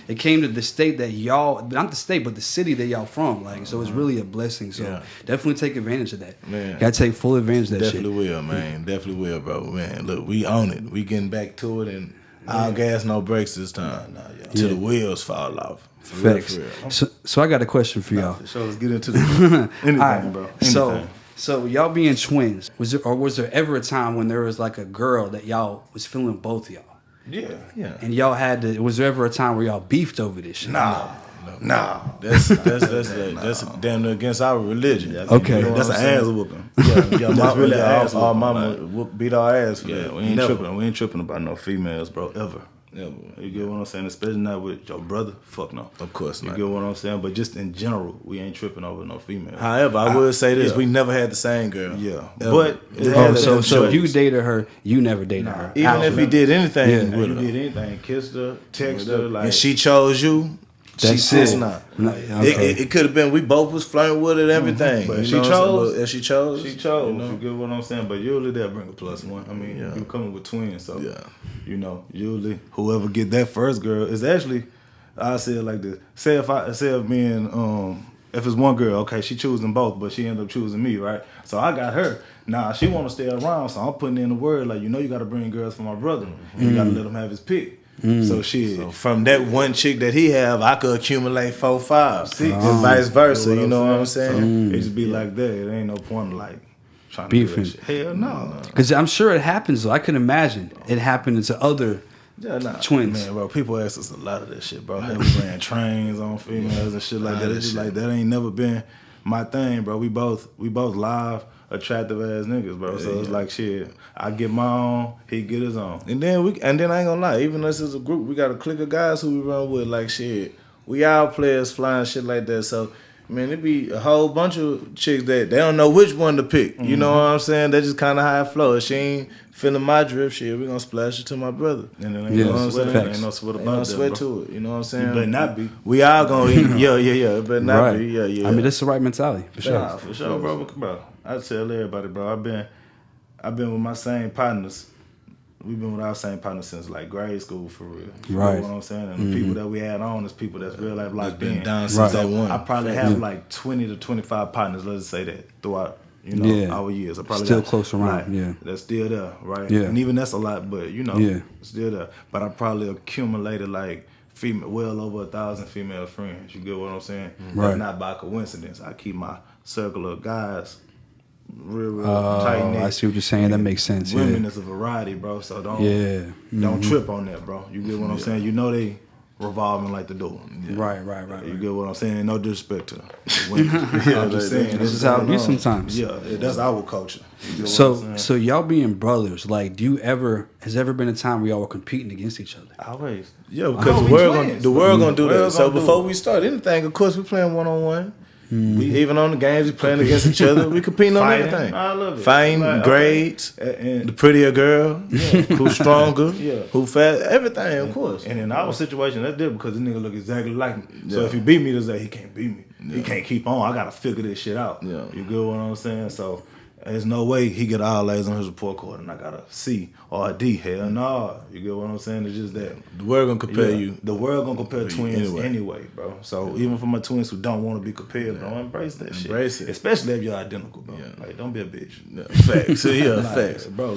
Speaker 1: It came to the state that y'all, not the state, but the city that y'all from. Like, so it's really a blessing. So definitely take advantage of that.
Speaker 2: Man,
Speaker 1: gotta take full advantage of that
Speaker 2: shit. Definitely will, man. Definitely will, bro. Man, look, we own it. We getting back to it, and all gas, no brekes this time. Till the wheels fall off.
Speaker 1: Facts. So I got a question for y'all.
Speaker 3: So let's get into this. Anything, bro. Anything.
Speaker 1: So y'all being twins, was there ever a time when there was like a girl that y'all was feeling both of y'all?
Speaker 3: Yeah.
Speaker 1: And y'all had to. Was there ever a time where y'all beefed over this shit?
Speaker 3: Nah.
Speaker 2: That's damn near against our religion.
Speaker 1: Okay.
Speaker 3: That's an ass whooping. Yeah, that's really our mama beat our ass for that. We ain't tripping. We ain't tripping about no females, bro, ever. You get what I'm saying? Especially not with your brother. Fuck no.
Speaker 2: Of course not.
Speaker 3: You get what I'm saying? But just in general, we ain't tripping over no female.
Speaker 2: However, I would say this: we never had the same girl.
Speaker 3: Yeah,
Speaker 2: ever.
Speaker 3: But
Speaker 1: so if you dated her, you never dated her.
Speaker 2: Even if he did anything with her,
Speaker 3: you did anything, kissed her, texted her, like,
Speaker 2: and she chose you.
Speaker 1: That's
Speaker 2: it. Not. Okay. It could have been we both was flirting with it, everything.
Speaker 3: But she chose.
Speaker 2: And she chose.
Speaker 3: She chose. You get what I'm saying? But usually they'll bring a plus one. I mean, you coming with twins, so usually whoever get that first girl is actually, I say it like this. Say if me and if it's one girl, okay, she choosing both, but she ended up choosing me, right? So I got her. Now she want to stay around, so I'm putting in the word like, you got to bring girls for my brother, and you got to let him have his pick. So
Speaker 2: from that one chick that he have, I could accumulate 4, 5, and vice versa. You know what I'm saying?
Speaker 3: So it just be like that. It ain't no point of like trying
Speaker 1: beefing.
Speaker 3: To do that shit. Hell no.
Speaker 1: Because I'm sure it happens though. I can imagine it happening to other twins.
Speaker 3: Man, bro, people ask us a lot of that shit, bro. Hey, we ran trains on females and shit like that. It's just like that ain't never been my thing, bro. We both live, attractive ass niggas, bro. So it's like shit. I get my own, he get his own.
Speaker 2: And then I ain't gonna lie, even us as a group, we got a clique of guys who we run with, like shit. We all players flying shit like that. So man, it be a whole bunch of chicks that they don't know which one to pick. You know what I'm saying? That's just kind of how it flows. If she ain't feeling my drip, shit, we gonna splash it to my brother.
Speaker 3: And then ain't no sweat. Ain't no sweat about that,
Speaker 2: sweat to it. You know what I'm saying?
Speaker 3: You better not be.
Speaker 2: We all gonna eat. Yeah. It better not be. Yeah.
Speaker 1: I mean, that's the right mentality for sure.
Speaker 3: Nah, for sure, bro. I tell everybody, bro. I've been with my same partners. We've been with our same partners since like grade school for real.
Speaker 1: Right.
Speaker 3: You know what I'm saying? And the people that we had on is people that's real life locked in.
Speaker 2: Down since day one.
Speaker 3: I probably have like 20 to 25 partners, let's just say that, throughout our years. I probably
Speaker 1: still close around,
Speaker 3: that's still there, right?
Speaker 1: Yeah.
Speaker 3: And even that's a lot, but still there. But I probably accumulated like well over 1,000 female friends. You get what I'm saying?
Speaker 1: Right.
Speaker 3: That's not by coincidence. I keep my circle of guys real tight knit.
Speaker 1: I see what you're saying. That makes sense.
Speaker 3: Women is a variety, bro. So don't trip on that, bro. You get what I'm saying? You know they revolving like the door.
Speaker 1: Right.
Speaker 3: You get what I'm saying? No disrespect to them. I'm just saying
Speaker 1: this is how it is sometimes.
Speaker 3: Yeah, that's our culture.
Speaker 1: So y'all being brothers, like, has ever been a time where y'all were competing against each other?
Speaker 3: Always.
Speaker 2: Yeah, because the world gonna do that. So before we start anything, of course we playing 1-on-1. We even on the games, we playing against each other. We competing on everything. I love it. Fighting, like, grades, the prettier girl, who's stronger, who fast, everything, of course.
Speaker 3: And in our situation, that's different because the nigga look exactly like me. So if he beat me today, he can't beat me. He can't keep on. I gotta figure this shit out. You get what I'm saying? So there's no way he get all A's on his report card and I got a C or a D. Hell no. You get what I'm saying? It's just that
Speaker 2: the world gonna compare you.
Speaker 3: The world gonna compare twins anyway, bro. So even for my twins who don't want to be compared, bro, embrace that shit. Embrace it. Especially if you're identical, bro. Like, don't be a bitch.
Speaker 2: Facts. Facts.
Speaker 3: Bro,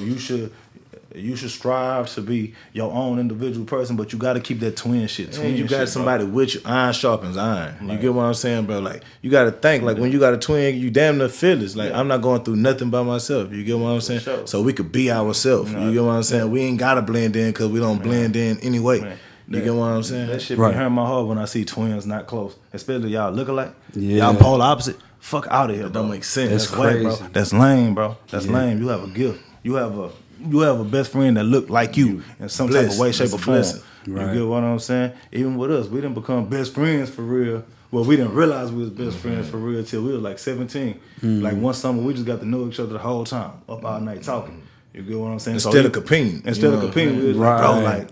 Speaker 3: you should strive to be your own individual person, but you got to keep that twin shit.
Speaker 2: You got somebody with you. Iron sharpens iron. You get what I'm saying, bro? Like, you got to think, like, when you got a twin, you damn near fearless. Like, I'm not going through nothing by myself. You get what I'm saying? Sure. So we could be ourselves. You get what I'm saying? We ain't got to blend in because we don't blend in anyway. You get what I'm saying?
Speaker 3: That shit be hurting my heart when I see twins not close, especially y'all look alike. Y'all polar opposite. Fuck out of here, bro.
Speaker 2: That don't make sense.
Speaker 1: That's crazy.
Speaker 3: Bro. That's lame, bro. That's lame. You have a gift. You have a best friend that look like you in some type of way, shape, or form. You get what I'm saying? Even with us, we didn't become best friends for real. Well, we didn't realize we was best friends for real till we was like 17. Like one summer, we just got to know each other the whole time, up all night talking. You get what I'm saying?
Speaker 2: Instead of competing.
Speaker 3: We was like, bro, like,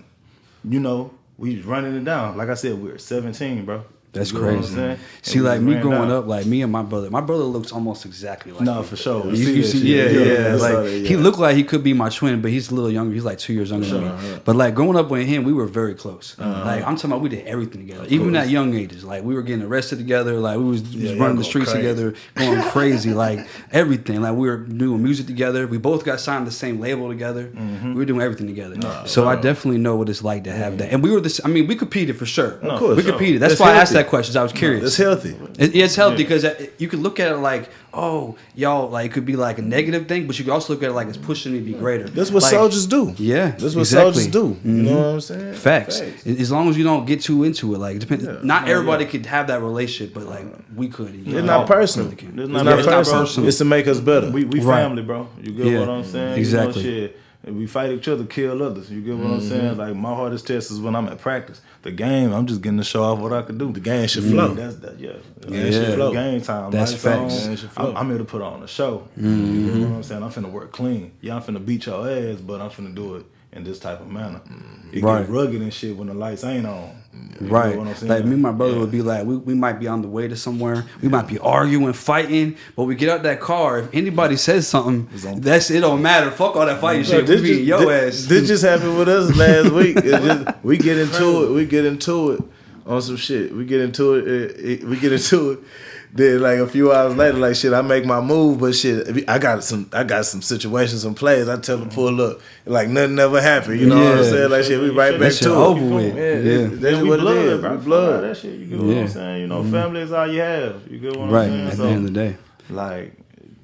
Speaker 3: you know, we was running it down. Like I said, we were 17, bro.
Speaker 1: That's crazy. See, like me growing up, like me and my brother looks almost exactly like
Speaker 3: me. For sure.
Speaker 1: You see, like he looked like he could be my twin, but he's a little younger. He's like 2 years younger than me. But like growing up with him, we were very close. Like I'm talking about, we did everything together, even at young ages. Like we were getting arrested together. Like we was running the streets together, going crazy. Like everything. Like we were doing music together. We both got signed to the same label together. We were doing everything together. So I definitely know what it's like to have that. And we were we competed for sure. Of course, we competed. That's why I asked that questions. I was curious.
Speaker 2: It's healthy.
Speaker 1: It's healthy because you can look at it like, oh, y'all, like it could be like a negative thing, but you can also look at it like it's pushing me to be greater.
Speaker 2: That's what
Speaker 1: like,
Speaker 2: soldiers do.
Speaker 1: Yeah,
Speaker 2: that's what soldiers do. You know what I'm saying?
Speaker 1: Facts. As long as you don't get too into it, like it depends. Not everybody could have that relationship, but like we could.
Speaker 2: It's not personal. It's not personal. It's to make us better.
Speaker 3: We family, bro. You get what I'm saying?
Speaker 1: Exactly.
Speaker 3: You know, shit. We fight each other, kill others. You get what I'm saying? Like my hardest test is when I'm at practice. The game, I'm just getting to show off what I can do.
Speaker 2: The game should flow.
Speaker 3: Should flow. Game time.
Speaker 1: That's facts.
Speaker 3: I'm here to put on a show. You get what I'm saying? I'm finna work clean. Yeah, I'm finna beat your ass, but I'm finna do it in this type of manner. It get rugged and shit when the lights ain't on.
Speaker 1: Right. Like me and my brother would be like, we might be on the way to somewhere. We might be arguing, fighting, but we get out that car. If anybody says something, it don't matter. Fuck all that fighting shit. We beat your ass.
Speaker 2: This just happened with us last week. We get into it on some shit. We get into it. Then like a few hours later, like shit, I make my move, but shit, I got some situations, some plays. I tell them pull up, like nothing ever happened. You know what I'm saying? Like shit, we right back to it.
Speaker 1: Over with.
Speaker 2: That's what it is.
Speaker 3: Bro. Blood. That shit. You get what I'm saying? You know, family is all you have. You get what I'm saying?
Speaker 1: Right. At the end of the day,
Speaker 3: like,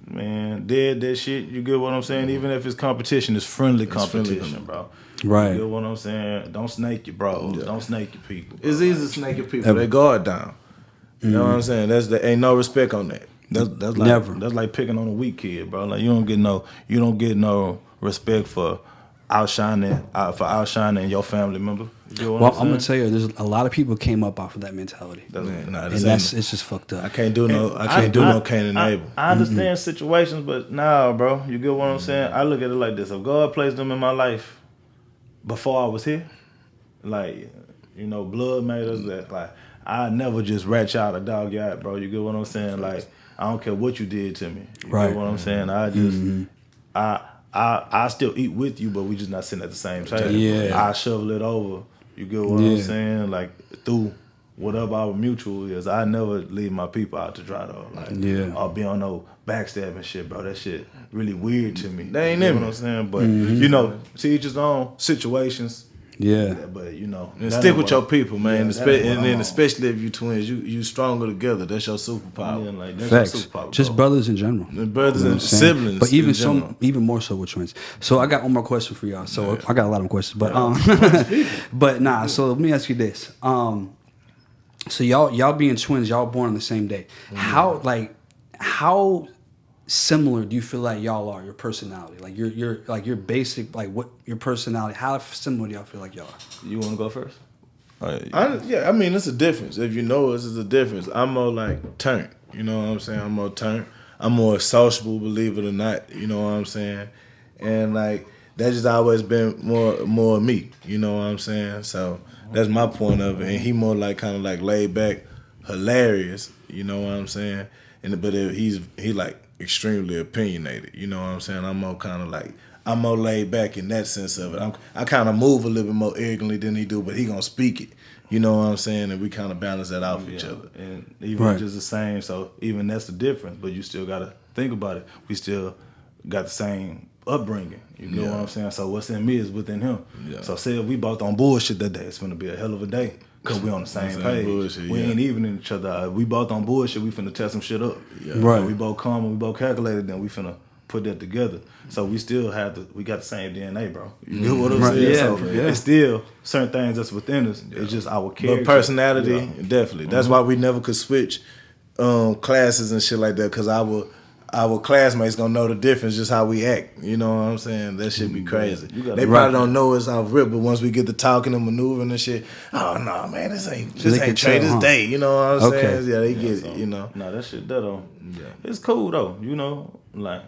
Speaker 3: man, dead that shit. You get what I'm saying? Even if it's competition, it's friendly competition, bro.
Speaker 1: Right.
Speaker 3: You get what I'm saying? Don't snake your bros. Don't snake your people.
Speaker 2: Bro. It's easy to snake your people. They guard down. You know what I'm saying? Ain't no respect on that.
Speaker 3: That's like never. That's like picking on a weak kid, bro. Like you don't get no respect for outshining your family member.
Speaker 1: Well, I'm gonna tell you, there's a lot of people came up off of that mentality, it's just fucked up.
Speaker 2: I can't do no Cain and Abel.
Speaker 3: I understand situations, but nah, bro. You get what I'm saying? I look at it like this: if God placed them in my life before I was here, like blood made us that like. I never just rat you out a dog yard, bro. You get what I'm saying? Like, I don't care what you did to me. You get what I'm saying? I just, I still eat with you, but we just not sitting at the same table.
Speaker 1: Yeah.
Speaker 3: I shovel it over. You get what I'm saying? Like, through whatever our mutual is, I never leave my people out to dry, though. Like, I'll be on no backstabbing shit, bro. That shit really weird to me.
Speaker 2: They ain't
Speaker 3: in me. You know what I'm saying? But, to each his own situations.
Speaker 1: Yeah.
Speaker 3: But
Speaker 2: and stick with your people, man. And then especially if you twins, you stronger together. That's your superpower.
Speaker 3: Yeah, like that's
Speaker 1: Facts.
Speaker 3: your superpower.
Speaker 1: Just brothers in general.
Speaker 2: Brothers and siblings,
Speaker 1: but even more so with twins. So I got one more question for y'all. So I got a lot of questions, but but nah. So let me ask you this. So y'all being twins, y'all born on the same day. How similar do you feel like y'all are? Your personality, like your basic, like what your personality. How similar do y'all feel like y'all are?
Speaker 3: You want to go first?
Speaker 2: I mean, it's a difference. If you know us, it's a difference. I'm more like turnt. You know what I'm saying? I'm more turnt. I'm more sociable, believe it or not. You know what I'm saying? And like that's just always been more me. You know what I'm saying? So that's my point of it. And he more like kind of like laid back, hilarious. You know what I'm saying? But he like extremely opinionated. You know what I'm saying? I'm more kind of like. I'm more laid back in that sense of it. I kind of move a little bit more arrogantly than he do, but he gonna speak it. You know what I'm saying? And we kind of balance that out for each other.
Speaker 3: And even just the same, so even that's the difference. But you still gotta think about it. We still got the same upbringing. You know what I'm saying? So what's in me is within him. Yeah. So say if we both on bullshit that day, it's gonna be a hell of a day. Cause we on the same page. Bullshit, we ain't even in each other. We both on bullshit. We finna test some shit up. Yeah. Right. We both calm and we both calculated. Then we finna put that together. So we still we got the same DNA, bro. You get what I'm saying?
Speaker 1: Yeah,
Speaker 3: so it's still certain things that's within us. It's just our character.
Speaker 2: But personality, definitely. That's why we never could switch classes and shit like that. Cause our classmates gonna know the difference, just how we act. You know what I'm saying? That shit be crazy. They probably don't know us off rip, but once we get to talking and maneuvering and shit, oh no, man, this ain't Trey this day. You know what I'm saying? Yeah, they get it. You know.
Speaker 3: No, that shit it's cool though. You know, like.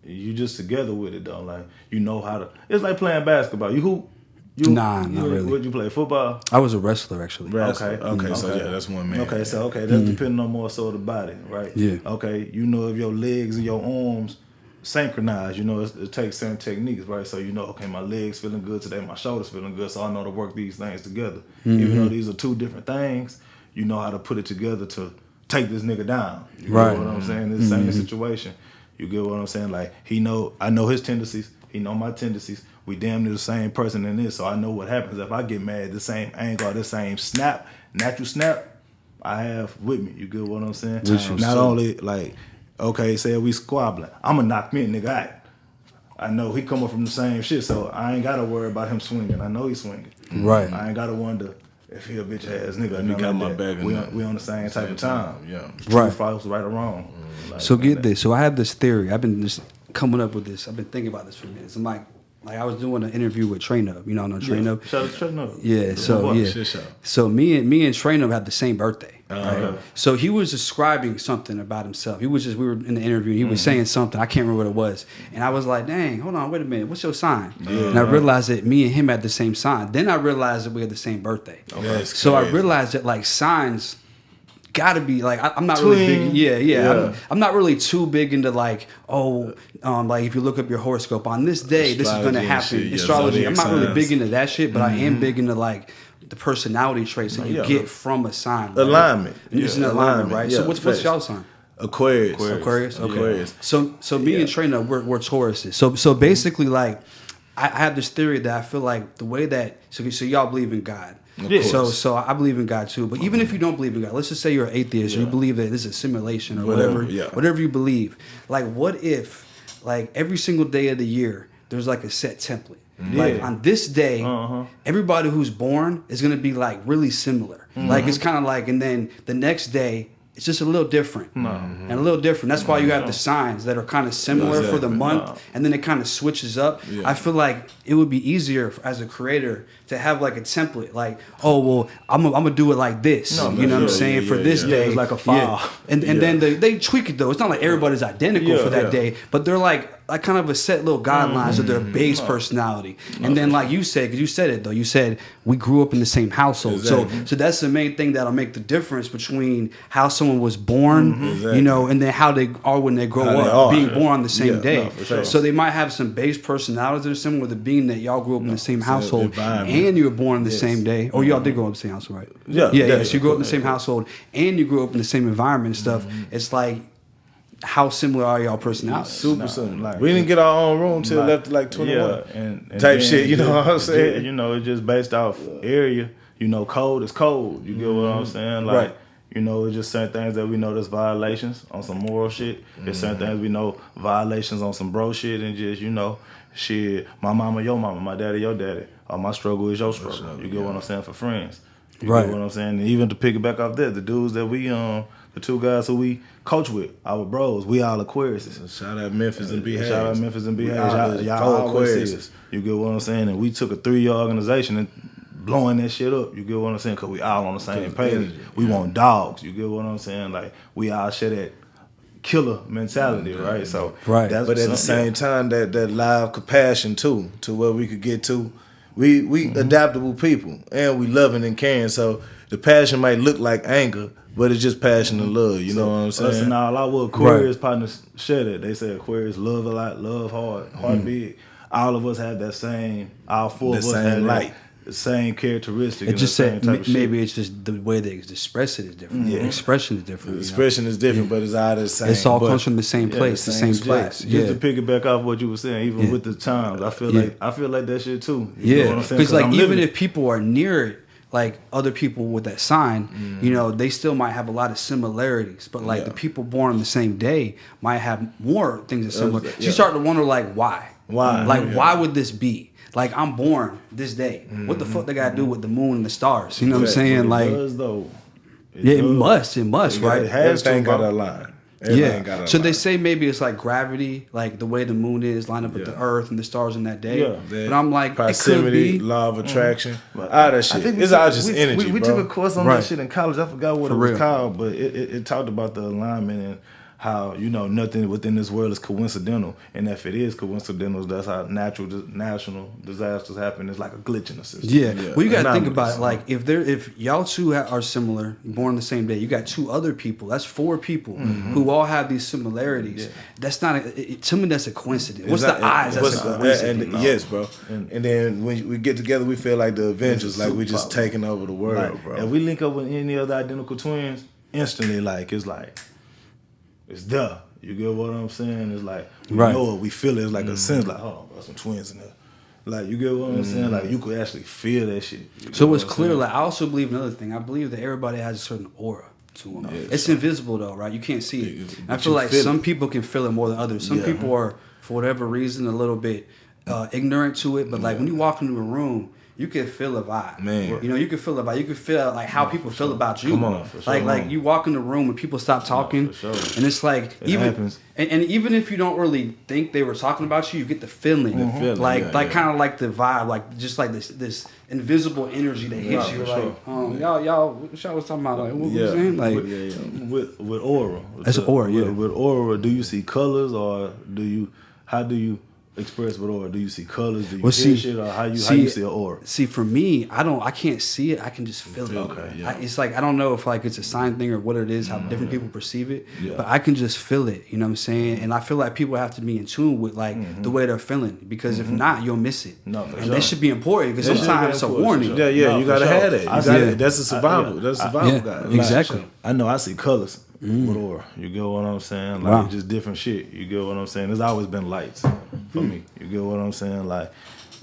Speaker 3: You just together with it though, like you know how to. It's like playing basketball. You hoop.
Speaker 1: Not really.
Speaker 3: Would you play football?
Speaker 1: I was a wrestler actually.
Speaker 2: Okay. So yeah, that's one man.
Speaker 3: Okay, so that's depending on more so the body, right?
Speaker 1: Yeah.
Speaker 3: Okay, you know if your legs and your arms synchronize, you know it takes certain techniques, right? So you know, okay, my legs feeling good today, my shoulders feeling good, so I know to work these things together. Even though these are two different things, you know how to put it together to take this nigga down. You know what I'm saying? It's the same situation. You get what I'm saying? Like I know his tendencies. He know my tendencies. We damn near the same person in this, so I know what happens if I get mad. The same angle, the same natural snap, I have with me. You get what I'm saying? Not only like, okay, say we squabbling, I'ma knock me a nigga out. I know he coming from the same shit, so I ain't gotta worry about him swinging. I know he's swinging.
Speaker 1: Right.
Speaker 3: I ain't gotta wonder if he a bitch ass nigga.
Speaker 2: You got my back.
Speaker 3: We on the same type of time.
Speaker 2: Yeah.
Speaker 3: Right. False, right or wrong.
Speaker 1: So get this. So I have this theory. I've been just coming up with this. I've been thinking about this for minutes. I'm like I was doing an interview with Trey Nub. You know, I know Trey Nub.
Speaker 3: Shout out to Trey Nub.
Speaker 1: Yeah. So me and Trey Nub had the same birthday. Right? So he was describing something about himself. We were in the interview. He was saying something. I can't remember what it was. And I was like, dang, hold on, wait a minute. What's your sign? And I realized that me and him had the same sign. Then I realized that we had the same birthday. Okay. So I realized that like signs gotta be like I'm not really big. I'm not really too big into like like if you look up your horoscope on this day, this is gonna happen. Astrology. I'm not really big into that shit, but I am big into like the personality traits that you get from a sign. Right?
Speaker 2: Alignment.
Speaker 1: It's an alignment, right? So what's y'all sign?
Speaker 2: Aquarius.
Speaker 1: Okay.
Speaker 2: Aquarius.
Speaker 1: So me and Trina, we're Tauruses. So basically, like I have this theory that I feel like the way that so y'all believe in God. So I believe in God too. But even if you don't believe in God, let's just say you're an atheist, you believe that this is a simulation or whatever you believe. Like what if like every single day of the year there's like a set template? Like on this day, everybody who's born is gonna be like really similar. Like it's kind of like, and then the next day it's just a little different and a little different. That's why you have the signs that are kind of similar for the month, and then it kind of switches up. I feel like it would be easier as a creator to have like a template, like, oh well, I'm gonna do it like this. You know what I'm saying? For this day,
Speaker 3: it's like a file.
Speaker 1: And then they tweak it though. It's not like everybody's identical for that day, but they're like kind of a set little guidelines of their base personality. And then like you said, because you said it though, you said we grew up in the same household. So that's the main thing that'll make the difference between how someone was born, you know, and then how they are when they grow up, being born on the same day. So they might have some base personalities that are similar with the being that y'all grew up in the same household and you were born in the same day. Or y'all did grow up in the same household, right? Yeah. So you grew up in the same household and you grew up in the same environment and stuff. It's like how similar are y'all personalities?
Speaker 2: Super similar. Like, we didn't get our own room till after like 21.
Speaker 3: Yeah, and
Speaker 2: type
Speaker 3: then,
Speaker 2: shit. You know what I'm saying?
Speaker 3: You know, it's just based off area. You know, cold is cold. You get what I'm saying? Like,
Speaker 1: right.
Speaker 3: you know, it's just certain things that we know that's violations on some moral shit. There's certain things we know violations on some bro shit, and just, you know, shit, my mama, your mama, my daddy, your daddy. My struggle is your struggle. You get what I'm saying? For friends. You get what I'm saying? And even to pick it back off that, the dudes that we, the two guys who we coach with, our bros, we all Aquariuses.
Speaker 2: So shout out Memphis and B. Hayes.
Speaker 3: Shout out Memphis and B. Hayes. Y'all always see us. You get what I'm saying? And we took a 3-year organization and blowing that shit up. You get what I'm saying? Because we all on the same page. We want dogs. You get what I'm saying? Like, we all share that killer mentality, right? So,
Speaker 2: but at the same time, that live compassion too, to where we could get to. We adaptable people, and we loving and caring. So the passion might look like anger, but it's just passion and love. You know what I'm saying?
Speaker 3: Us and all our Aquarius partners share that. They say Aquarius love a lot, love hard, heart big. All of us have that same. All four of us have light. The same characteristic.
Speaker 1: It just said maybe it's just the way they express it is different. Yeah. Expression is different.
Speaker 2: Expression is different, but it's all the same.
Speaker 1: It's all comes from the same place, the same place.
Speaker 3: Just to piggyback off what you were saying, even with the times, I feel like that shit too.
Speaker 1: You know what I'm saying? Because like even if people are near it, like other people with that sign, you know, they still might have a lot of similarities. But like the people born on the same day might have more things that similar. So you start to wonder like why?
Speaker 2: Why?
Speaker 1: Like why would this be? Like, I'm born this day. What the fuck they got to do with the moon and the stars? You know what I'm saying? Like,
Speaker 3: it does, though.
Speaker 1: It must, right?
Speaker 2: Everything got a line.
Speaker 1: Yeah. So they say maybe it's like gravity, like the way the moon is lined up with the earth and the stars in that day. Yeah. But I'm like,
Speaker 2: proximity,
Speaker 1: it could be.
Speaker 2: Law of attraction, all that shit. It's all just energy,
Speaker 3: we
Speaker 2: bro.
Speaker 3: took a course on that shit in college. I forgot what it was called, but it talked about the alignment and how, you know, nothing within this world is coincidental. And if it is coincidental, that's how national disasters happen. It's like a glitch in the system.
Speaker 1: Yeah. Well, you got to think about it. Like, if y'all two are similar, born the same day, you got 2 other people. That's 4 people who all have these similarities. Yeah. That's not, to me, that's a coincidence. What's the odds that's a coincidence?
Speaker 2: Yes, bro. And then when we get together, we feel like the Avengers, like we just taking over the world, bro.
Speaker 3: If we link up with any other identical twins, instantly, like, it's like, it's there. You get what I'm saying? It's like, we know it, we feel it. It's like a sense, like, oh, there's some twins in there. Like, you get what I'm saying? Like, you could actually feel that shit.
Speaker 1: So it's clear, like, I also believe another thing. I believe that everybody has a certain aura to them. It's invisible, though, right? You can't see it. I feel like some people can feel it more than others. Some people are, for whatever reason, a little bit ignorant to it. But, like, when you walk into a room, you can feel a vibe. Man. You know, you can feel a vibe. You can feel like how people feel about you.
Speaker 2: Come on, for sure.
Speaker 1: Like you walk in the room and people stop talking. And it's like
Speaker 3: it happens.
Speaker 1: And even if you don't really think they were talking about you, you get the feeling. Like kind of like the vibe, like just like this invisible energy that hits you. Like, y'all what y'all was talking about? Like, what was saying? Like
Speaker 3: with aura.
Speaker 1: That's aura,
Speaker 3: With aura, do you see colors or how do you express with aura? Do you see colors? Do you hear shit? Or how you see an aura?
Speaker 1: See, for me, I can't see it. I can just feel it. Okay. It's like, I don't know if like it's a sign thing or what it is, how different people perceive it. Yeah. But I can just feel it. You know what I'm saying? And I feel like people have to be in tune with like the way they're feeling, because if not, you'll miss it. That should be important, because sometimes it's a warning.
Speaker 2: You gotta have that. That's a survival. That's a survival guide.
Speaker 1: Exactly.
Speaker 3: I know I see colors with aura. You get what I'm saying? Like just different shit. You get what I'm saying? There's always been lights for me. You get what I'm saying? Like,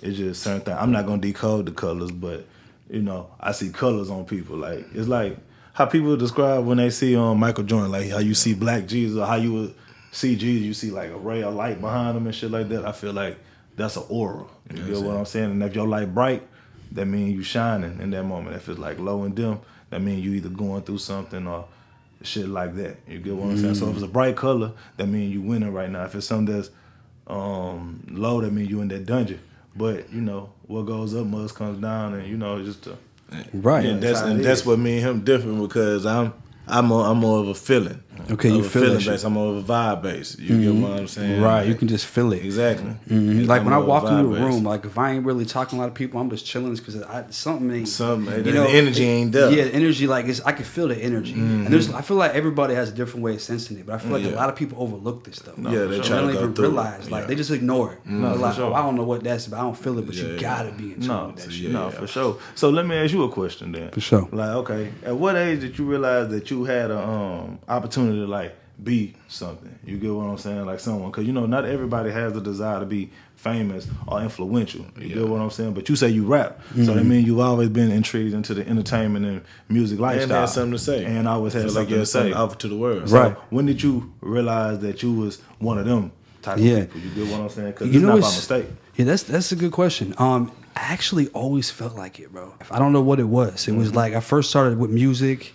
Speaker 3: it's just certain things. I'm not gonna decode the colors, but you know, I see colors on people. Like, it's like how people describe when they see Michael Jordan, like how you see black Jesus, or how you would see Jesus, you see like a ray of light behind him and shit like that. I feel like that's an aura. You get what I'm saying? And if your light bright, that means you shining in that moment. If it's like low and dim, that means you either going through something or shit like that. You get what I'm saying? So if it's a bright color, that means you winning right now. If it's something that's low, that means you in that dungeon. But you know, what goes up must comes down, and you know, just
Speaker 1: right.
Speaker 2: And that's what me and him different, because I'm more of a feeling.
Speaker 1: Okay, you feel it.
Speaker 2: Based. I'm more of a vibe base. You get what I'm saying?
Speaker 1: Right, you can just feel it.
Speaker 2: Exactly.
Speaker 1: Like when I walk into a room, like if I ain't really talking to a lot of people, I'm just chilling because something ain't.
Speaker 2: You know, the energy ain't there.
Speaker 1: Yeah, the energy, like I can feel the energy, and I feel like everybody has a different way of sensing it, but I feel like a lot of people overlook this stuff.
Speaker 2: They try to
Speaker 1: don't
Speaker 2: go
Speaker 1: even
Speaker 2: through
Speaker 1: realize, like they just ignore it. Like, I don't know what that's about. I don't feel it, but you gotta be in tune with that shit.
Speaker 3: No, for sure. So let me ask you a question then.
Speaker 1: For sure.
Speaker 3: Like, okay, at what age did you realize that you had a opportunity to like be something. You get what I'm saying? Like someone, because you know, not everybody has the desire to be famous or influential. You get what I'm saying? But you say you rap, so that means you've always been intrigued into the entertainment and music lifestyle.
Speaker 2: And had something to say.
Speaker 3: And always had something
Speaker 2: like
Speaker 3: to say.
Speaker 2: Offer to the world.
Speaker 3: So when did you realize that you was one of them type of people? You get what I'm saying? Because it's not by mistake.
Speaker 1: Yeah, that's a good question. I actually always felt like it, bro. I don't know what it was. It was like I first started with music,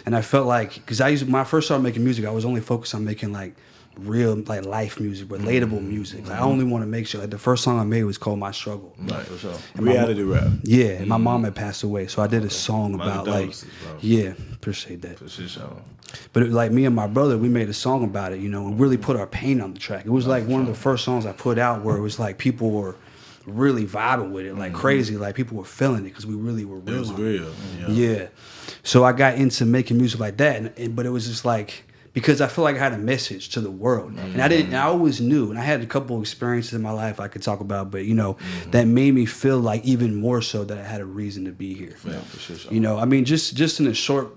Speaker 1: and I felt like, because when I first started making music, I was only focused on making like real like life music, relatable music. Like, I only want to make sure. Like the first song I made was called "My Struggle."
Speaker 2: Right, for sure. Reality rap.
Speaker 1: Yeah, and my mom had passed away, so I did a song about like, yeah, appreciate that.
Speaker 2: For sure.
Speaker 1: But it was like me and my brother, we made a song about it, you know, and really put our pain on the track. It was like one of the first songs I put out where it was like people were really vibing with it, like crazy, like people were feeling it because we really were real.
Speaker 2: It was real.
Speaker 1: Yeah. So I got into making music like that, but it was just like, because I feel like I had a message to the world, and I always knew, and I had a couple experiences in my life I could talk about, but you know, that made me feel like even more so that I had a reason to be here.
Speaker 2: Yeah, for sure.
Speaker 1: You know, I mean, just in a short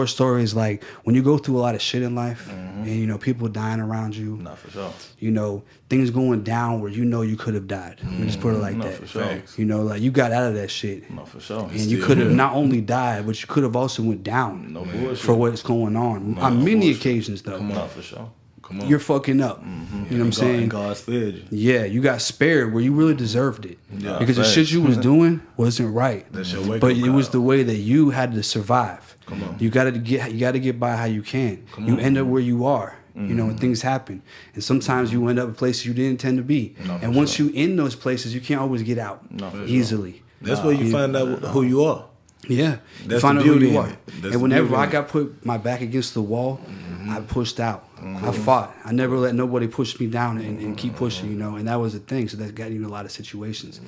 Speaker 1: story is like when you go through a lot of shit in life, and you know, people dying around you.
Speaker 3: Not for sure.
Speaker 1: You know, things going down where you know you could have died. Let me just put it like that.
Speaker 3: For sure.
Speaker 1: You know, like you got out of that shit.
Speaker 3: No, for sure.
Speaker 1: And you could have not only died, but you could have also went down for what's going on. On many occasions, though.
Speaker 3: No, for sure.
Speaker 2: Come on.
Speaker 1: You're fucking up. You know what I'm saying?
Speaker 3: And God spared you.
Speaker 1: Yeah, you got spared where you really deserved it.
Speaker 3: Yeah,
Speaker 1: because the shit you was doing wasn't right.
Speaker 2: That's your wake-up
Speaker 1: but it was
Speaker 2: call.
Speaker 1: the way that you had to survive.
Speaker 2: Come on.
Speaker 1: You gotta get by how you can. You end up where you are. You know, when things happen. And sometimes you end up in places you didn't intend to be. And once you in those places, you can't always get out easily.
Speaker 2: That's where you find out who you are.
Speaker 1: Yeah.
Speaker 2: That's
Speaker 1: you find
Speaker 2: the
Speaker 1: out who
Speaker 2: beauty
Speaker 1: you
Speaker 2: in
Speaker 1: are.
Speaker 2: it. That's
Speaker 1: And
Speaker 2: the
Speaker 1: whenever
Speaker 2: beauty
Speaker 1: I
Speaker 2: in
Speaker 1: got put my back against the wall, I pushed out. I fought. I never let nobody push me down and keep pushing, you know, and that was the thing. So that got you in a lot of situations.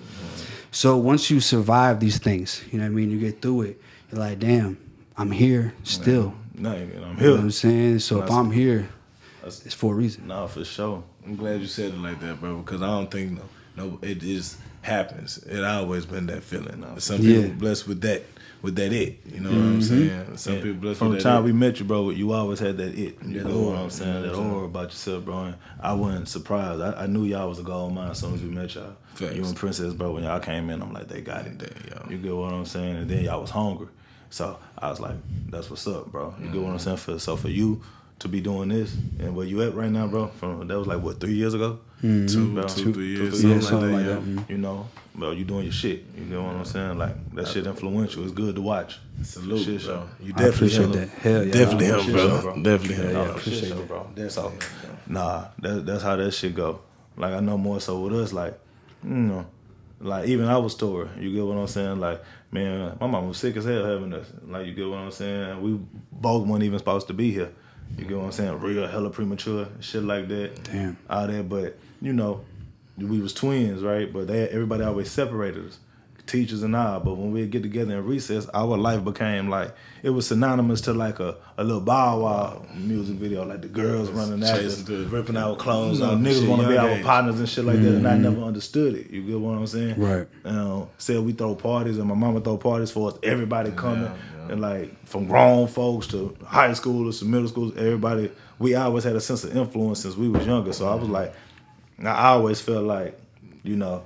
Speaker 1: So once you survive these things, you know what I mean, you get through it, you're like, damn, I'm here still.
Speaker 3: No, I'm
Speaker 1: You
Speaker 3: here.
Speaker 1: know what I'm saying? So if I'm here, it's for a reason.
Speaker 3: No, for sure.
Speaker 2: I'm glad you said it like that, bro, because I don't think it just happens. It always been that feeling. Some people blessed with that it. You know what I'm saying? Some people blessed
Speaker 3: from
Speaker 2: with
Speaker 3: the
Speaker 2: that
Speaker 3: time
Speaker 2: it.
Speaker 3: we met you, bro, you always had that it. You know what I'm saying? That aura about yourself, bro. And I wasn't surprised. I knew y'all was a gold mine as soon as we met y'all.
Speaker 2: Facts.
Speaker 3: You and Princess, bro, when y'all came in, I'm like, they got it. You get what I'm saying? And then y'all was hungry. So I was like, that's what's up, bro. You get what I'm saying? So for you to be doing this and where you at right now, bro, that was like, what, 3 years ago?
Speaker 2: 2, 3 years, something like that.
Speaker 3: You know, bro, you doing your shit. You get what I'm saying? Like, that shit influential. It's good to watch.
Speaker 2: Salute,
Speaker 3: shit,
Speaker 2: bro. You
Speaker 1: I appreciate that. Hell yeah.
Speaker 2: Definitely him,
Speaker 3: shit,
Speaker 2: bro. Definitely him.
Speaker 3: No, appreciate that, bro. So, that's how that shit go. Like, I know more so with us, like, you know, like, even our story, you get what I'm saying? Like, man, my mom was sick as hell having us. Like, you get what I'm saying? We both weren't even supposed to be here. You get what I'm saying? Real hella premature, shit like that.
Speaker 1: Damn.
Speaker 3: Out there, but, you know, we was twins, right? But everybody always separated us, teachers and all. But when we get together in recess, our life became like, it was synonymous to like a little Bow Wow music video, like the girls running out there,
Speaker 2: ripping our clothes
Speaker 3: you know,
Speaker 2: off.
Speaker 3: niggas want to be our
Speaker 2: age.
Speaker 3: partners and shit like that, and I never understood it. You get what I'm saying?
Speaker 1: Right.
Speaker 3: Said we throw parties, and my mama throw parties for us. Everybody coming, and like from grown folks to high schoolers to middle schoolers, everybody. We always had a sense of influence since we was younger. So I was like, I always felt like, you know,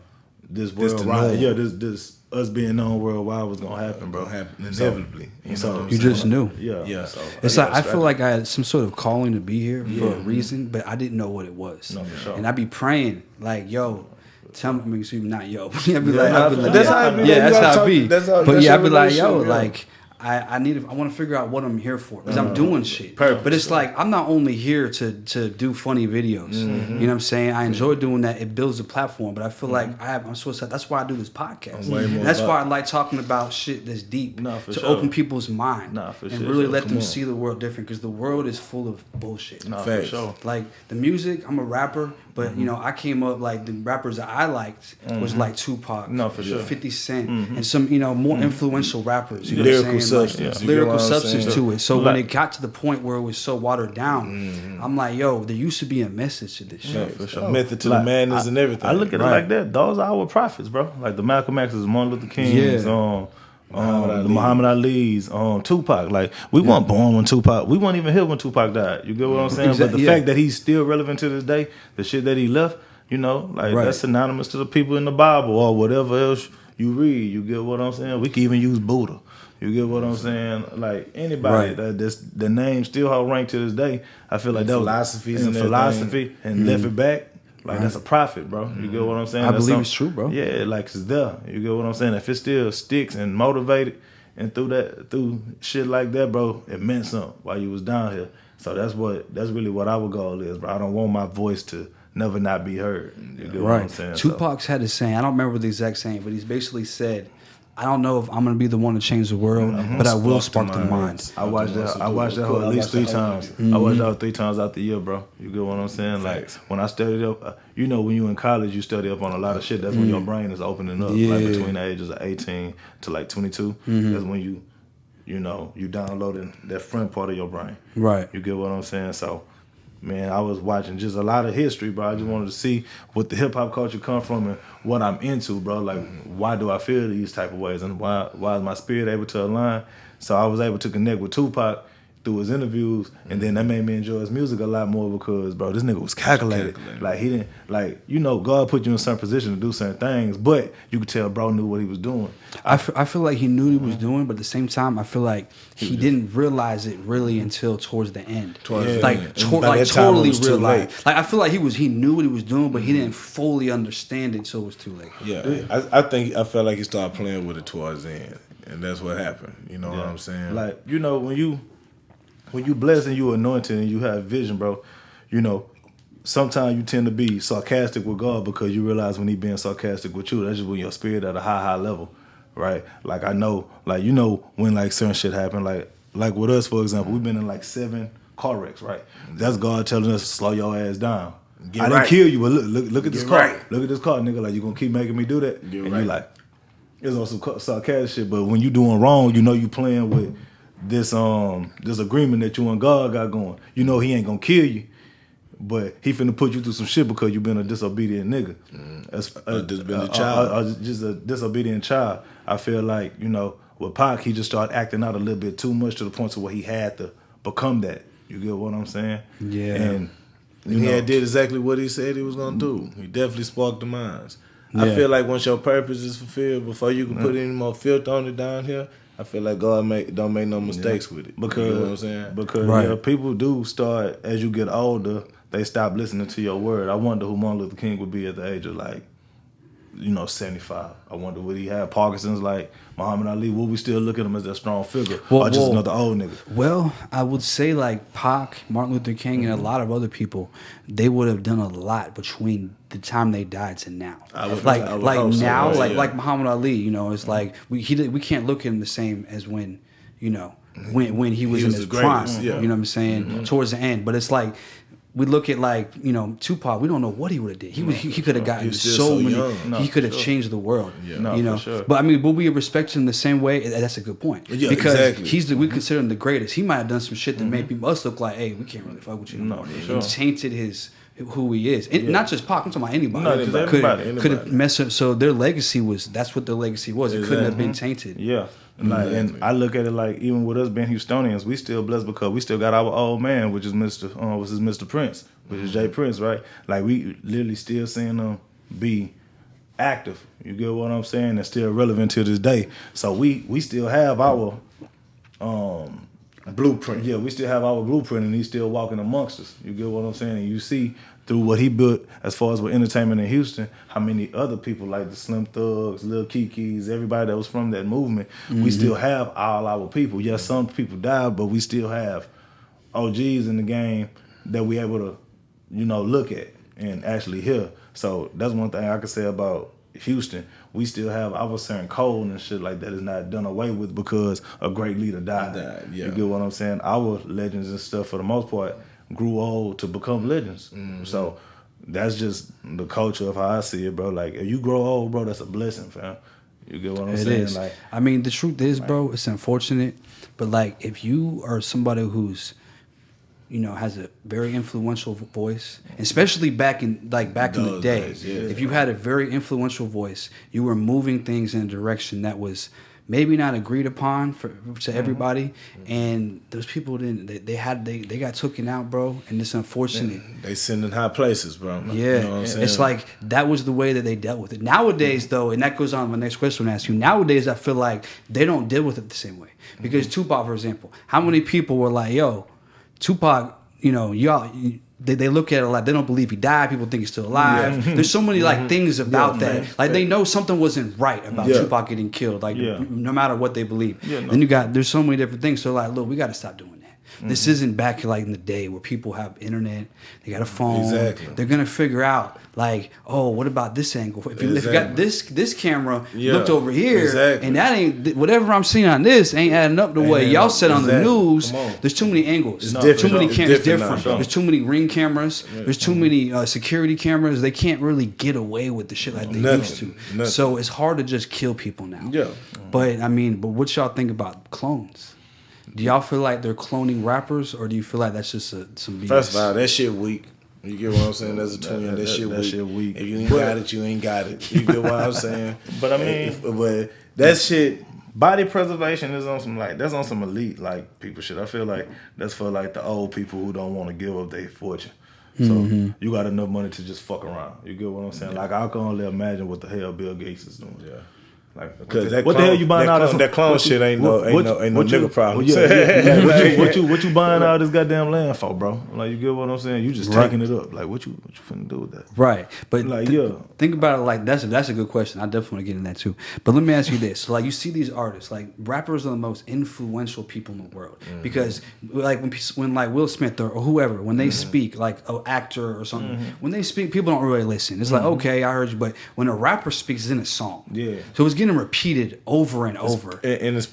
Speaker 3: this worldwide, this us being known worldwide was gonna happen, bro.
Speaker 2: Inevitably.
Speaker 1: You just knew.
Speaker 3: Yeah. So,
Speaker 1: It's like I feel like I had some sort of calling to be here for a reason, but I didn't know what it was.
Speaker 3: No, for sure.
Speaker 1: And I'd be praying like, "Yo, tell me." I mean, excuse me, not yo. I'd be
Speaker 3: that's how it be.
Speaker 1: That's how it be.
Speaker 2: That's
Speaker 1: I'd be like, "Yo,
Speaker 2: yeah.
Speaker 1: like." I want to figure out what I'm here for because I'm doing shit.
Speaker 3: Perfect.
Speaker 1: But it's like I'm not only here to do funny videos. You know what I'm saying? I enjoy doing that. It builds a platform. But I feel like I'm so excited. That's why I do this podcast. And that's why I like talking about shit that's deep to open people's mind and really let them see the world different because the world is full of bullshit.
Speaker 3: For sure.
Speaker 1: Like the music, I'm a rapper, but you know I came up like the rappers that I liked was like Tupac,
Speaker 3: for sure.
Speaker 1: 50 Cent, and some more influential rappers. You know
Speaker 2: Lyrical
Speaker 1: what I'm saying?
Speaker 2: substance.
Speaker 1: Like, lyrical substance
Speaker 2: saying?
Speaker 1: to it. So when it got to the point where it was so watered down, I'm like, yo, there used to be a message to this shit.
Speaker 2: For sure. Method to the madness and everything.
Speaker 3: I look at it like that. Those are our prophets, bro. Like the Malcolm X's, Martin Luther King's, Muhammad Ali's, Tupac. Like we weren't born when Tupac. We weren't even here when Tupac died. You get what I'm saying? But the fact that he's still relevant to this day, the shit that he left, you know, like that's synonymous to the people in the Bible or whatever else you read. You get what I'm saying? We can even use Buddha. You get what I'm saying? Like anybody that's the name still hold rank to this day. I feel like that
Speaker 2: philosophies
Speaker 3: was philosophy and left it back. Like that's a prophet, bro. You get what I'm saying?
Speaker 1: I believe it's true, bro.
Speaker 3: Yeah, like it's there. You get what I'm saying? If it still sticks and motivated and through shit like that, bro, it meant something while you was down here. So that's really what our goal is, bro. I don't want my voice to never not be heard. You get what I'm saying?
Speaker 1: Tupac's had a saying. I don't remember the exact saying, but he's basically said, I don't know if I'm gonna be the one to change the world, but I will spark the minds.
Speaker 3: I watched that whole at least 3 times. I watched that 3 times out the year, bro. You get what I'm saying? Like when I studied up, you know, when you in college, you study up on a lot of shit. That's when your brain is opening up. Like between the ages of 18 to like 22. That's when you know, you downloading that front part of your brain. Right. You get what I'm saying? So, man, I was watching just a lot of history, bro. I just wanted to see what the hip hop culture come from and what I'm into, bro. Like, why do I feel these type of ways, and why is my spirit able to align? So I was able to connect with Tupac through his interviews, and then that made me enjoy his music a lot more because, bro, this nigga was calculated. Like he didn't, like, you know, God put you in certain position to do certain things, but you could tell bro knew what he was doing.
Speaker 1: I feel like he knew what he was doing, but at the same time, I feel like he didn't realize it really until towards the end. Totally realized. Like I feel like he knew what he was doing, but he didn't fully understand it until it was too late.
Speaker 2: Yeah, I felt like he started playing with it towards the end, and that's what happened. You know what I'm saying?
Speaker 3: Like, you know, when you blessed and you anointed and you have vision, bro, you know, sometimes you tend to be sarcastic with God because you realize when he being sarcastic with you, that's just when your spirit at a high level, right? Like I know, like, you know, when like certain shit happen, like with us, for example, we've been in like 7 car wrecks, right? That's God telling us to slow your ass down. I didn't kill you, but look at this car. Right. Look at this car, nigga. Like, you gonna keep making me do that? And you like, it's on some sarcastic shit, but when you doing wrong, you know you playing with this agreement that you and God got going. You know he ain't gonna kill you, but he finna put you through some shit because you been a disobedient nigga. Just a disobedient child. I feel like, you know, with Pac, he just started acting out a little bit too much to the point to where he had to become that. You get what I'm saying?
Speaker 2: Yeah. And he did exactly what he said he was gonna do. He definitely sparked the minds. Yeah. I feel like once your purpose is fulfilled, before you can put any more filth on it down here, I feel like God don't make no mistakes with it. Because, you know what I'm saying? Because people do start, as you get older, they stop listening to your word. I wonder who Martin Luther King would be at the age of, like, you know, 75. I wonder would he have Parkinson's like Muhammad Ali? Will we still look at him as that strong figure, or just another old nigga?
Speaker 1: Well, I would say like Pac, Martin Luther King, and a lot of other people, they would have done a lot between the time they died to now. Like Muhammad Ali, you know, it's like we can't look at him the same as when, you know, when he was in his prime. You know what I'm saying? Towards the end, but it's like, we look at, like, you know, Tupac. We don't know what he would have did. He could have gotten so many. He could have changed the world. Yeah. No, you know. Sure. But I mean, will we respect him in the same way? That's a good point. Yeah, because we consider him the greatest. He might have done some shit that made us look like, hey, we can't really fuck with you. No, sure. It tainted who he is, and not just Pac. I'm talking about anybody. Could have messed up. So their legacy that's what their legacy was. It couldn't have been tainted.
Speaker 3: Yeah. Like, and I look at it like, even with us being Houstonians, we still blessed because we still got our old man, which is Mr. Prince, which is Jay Prince, right? Like, we literally still seeing him be active. You get what I'm saying? And still relevant to this day. So we still have our
Speaker 2: blueprint.
Speaker 3: Yeah, we still have our blueprint, and he's still walking amongst us. You get what I'm saying? And you see through what he built as far as with entertainment in Houston, how many other people like the Slim Thugs, Lil Kikis, everybody that was from that movement, we still have all our people. Yes, some people died, but we still have OGs in the game that we able to, you know, look at and actually hear. So that's one thing I can say about Houston. We still have our certain code and shit like that is not done away with because a great leader died. You get what I'm saying? Our legends and stuff, for the most part, grew old to become legends. So that's just the culture of how I see it, bro. Like, if you grow old, bro, that's a blessing, fam. You get what I'm saying? It is.
Speaker 1: Like, I mean, the truth is, bro, it's unfortunate, but like, if you are somebody who's, you know, has a very influential voice, especially back in the day, if you had a very influential voice, you were moving things in a direction that was maybe not agreed upon to everybody, and those people didn't. They got taken out, bro, and it's unfortunate.
Speaker 2: They send in high places, bro.
Speaker 1: Yeah,
Speaker 2: you know what I'm saying?
Speaker 1: It's like that was the way that they dealt with it. Nowadays, though, and that goes on to my next question I ask you. Nowadays, I feel like they don't deal with it the same way because Tupac, for example, how many people were like, "Yo, Tupac, you know, y'all." They look at it like they don't believe he died. People think he's still alive. There's so many like things about that. Like they know something wasn't right about Tupac getting killed. Like no matter what they believe. Then there's so many different things. So like, look, we got to stop doing that. This isn't back like in the day where people have internet. They got a phone.
Speaker 2: Exactly.
Speaker 1: They're gonna figure out like, oh, what about this angle? If you got this camera looked over here, and that ain't whatever I'm seeing on this ain't adding up the way y'all said on the news. There's too many angles. There's too many cameras. Different. There's too many ring cameras. There's too many security cameras. They can't really get away with the shit like they used to. So it's hard to just kill people now.
Speaker 2: Yeah.
Speaker 1: But what y'all think about clones? Do y'all feel like they're cloning rappers, or do you feel like that's just some BS?
Speaker 2: First of all, that shit weak. You get what I'm saying? That's a twin. That shit weak. If you ain't got it, you ain't got it. You get what I'm saying?
Speaker 3: But I mean,
Speaker 2: but that shit.
Speaker 3: Body preservation is on some that's on some elite like people shit. I feel like that's for like the old people who don't want to give up their fortune. So you got enough money to just fuck around. You get what I'm saying? Like I can only imagine what the hell Bill Gates is doing. Yeah. Like,
Speaker 2: because
Speaker 3: what the hell you buying out?
Speaker 2: That clone shit ain't no nigga problem.
Speaker 3: What you buying out this goddamn land for, bro? Like you get what I'm saying? You just taking it up. Like what you finna do with that?
Speaker 1: Right, but
Speaker 3: like
Speaker 1: think about it like that's a good question. I definitely want to get in that too. But let me ask you this: so like you see these artists, like rappers are the most influential people in the world because like when like Will Smith or whoever when they speak, like an actor or something, when they speak, people don't really listen. It's like okay, I heard you, but when a rapper speaks, it's in a song.
Speaker 2: Yeah,
Speaker 1: so it's getting repeated over and over,
Speaker 2: and it's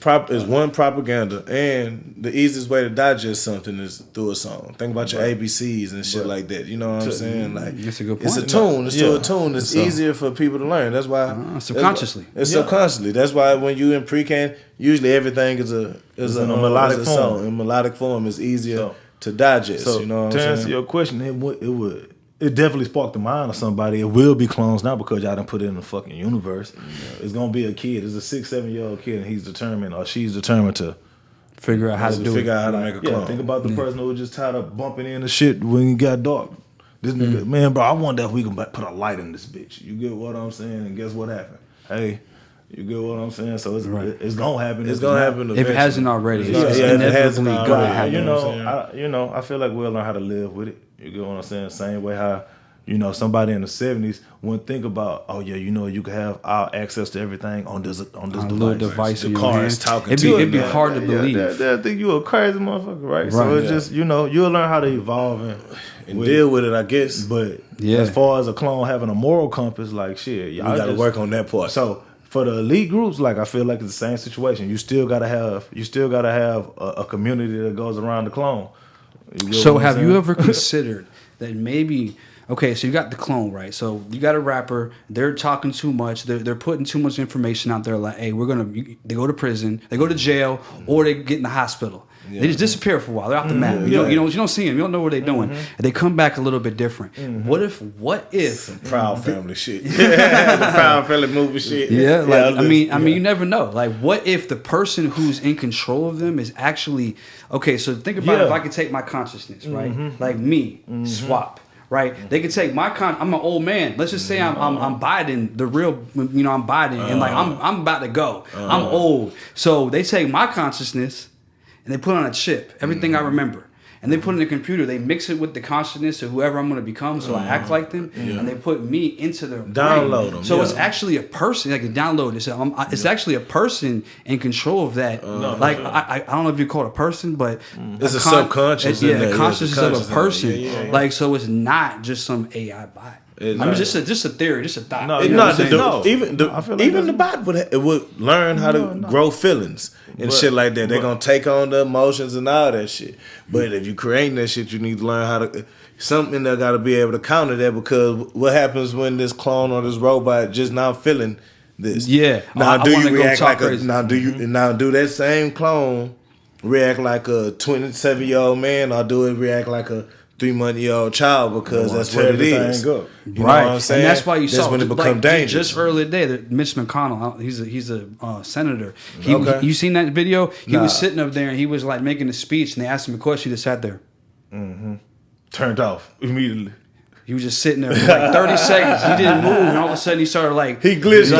Speaker 2: one propaganda, and the easiest way to digest something is through a song. Think about your ABCs and shit like that. You know what I'm saying? Like
Speaker 1: that's a good point.
Speaker 2: It's a tune. It's still a tune. It's easier for people to learn. That's why
Speaker 1: subconsciously.
Speaker 2: Subconsciously. That's why when you in pre-can, usually everything is a melodic form. Song. In melodic form is easier to digest.
Speaker 3: So
Speaker 2: you know what
Speaker 3: I'm saying? To
Speaker 2: answer
Speaker 3: your question, it definitely sparked the mind of somebody. It will be clones now because y'all done put it in the fucking universe. It's gonna be a kid. It's a 6-7-year-old kid, and he's determined or she's determined to
Speaker 1: figure out how to do it.
Speaker 2: Figure out how to make a clone.
Speaker 3: Think about the person who was just tired of bumping into shit when it got dark. This nigga, man, bro, I wonder if we can put a light in this bitch. You get what I'm saying? And guess what happened? Hey, you get what I'm saying? So it's gonna happen.
Speaker 2: It's gonna happen
Speaker 1: if it hasn't already.
Speaker 2: It's inevitably gonna happen.
Speaker 3: I feel like we'll learn how to live with it. You get what I'm saying? Same way how. Somebody in the 70s wouldn't think about, you could have our access to everything on this
Speaker 1: little device.
Speaker 2: The car is talking
Speaker 1: to you. It'd be hard to believe.
Speaker 3: They think you a crazy motherfucker, right? So it's just, you'll learn how to evolve
Speaker 2: and deal with it, I guess.
Speaker 3: But as far as a clone having a moral compass, like shit,
Speaker 2: y'all got to work on that part.
Speaker 3: So for the elite groups, like I feel like it's the same situation. You still gotta have a community that goes around the clone.
Speaker 1: So have you ever considered that maybe? Okay, so you got the clone, right? So you got a rapper. They're talking too much. They're putting too much information out there. Like, hey, they go to prison, they go to jail, or they get in the hospital. Yeah. They just disappear for a while. They're off the map. You don't see them. You don't know what they're doing. And they come back a little bit different. What if
Speaker 2: some Proud Family shit? The Proud Family movie shit.
Speaker 1: Yeah, I mean, you never know. Like, what if the person who's in control of them is actually okay? So think about if I could take my consciousness, right? Like me, swap. Right, they could take my I'm an old man. Let's just say I'm Biden, the real, I'm Biden, and like I'm about to go. I'm old, so they take my consciousness and they put on a chip everything I remember, and they put it in a computer. They mix it with the consciousness of whoever I'm going to become, so I act like them, and they put me into their
Speaker 2: download them.
Speaker 1: So it's actually a person, like a download. It's actually a person in control of that. I don't know if you call it a person, but
Speaker 2: it's a subconscious.
Speaker 1: The consciousness of a person. Like, so it's not just some AI bot. Just a theory, just a thought.
Speaker 2: No, even the bot would learn how to grow feelings and shit like that. They're gonna take on the emotions and all that shit. But if you creating that shit, you need to learn how to something that got to be able to counter that, because what happens when this clone or this robot just not feeling this?
Speaker 1: Yeah.
Speaker 2: Now do you react like do that same clone react like a 27-year-old man, or do it react like a 3-month-old child because that's what it is. You know what I'm saying?
Speaker 1: And that's why you saw
Speaker 2: when it become dangerous.
Speaker 1: Just earlier today, that Mitch McConnell, he's a senator. You seen that video? He was sitting up there and he was like making a speech, and they asked him a question. He just sat there,
Speaker 3: turned off immediately.
Speaker 1: He was just sitting there for like 30 seconds. He didn't move, and all of a sudden he started like
Speaker 2: he glitched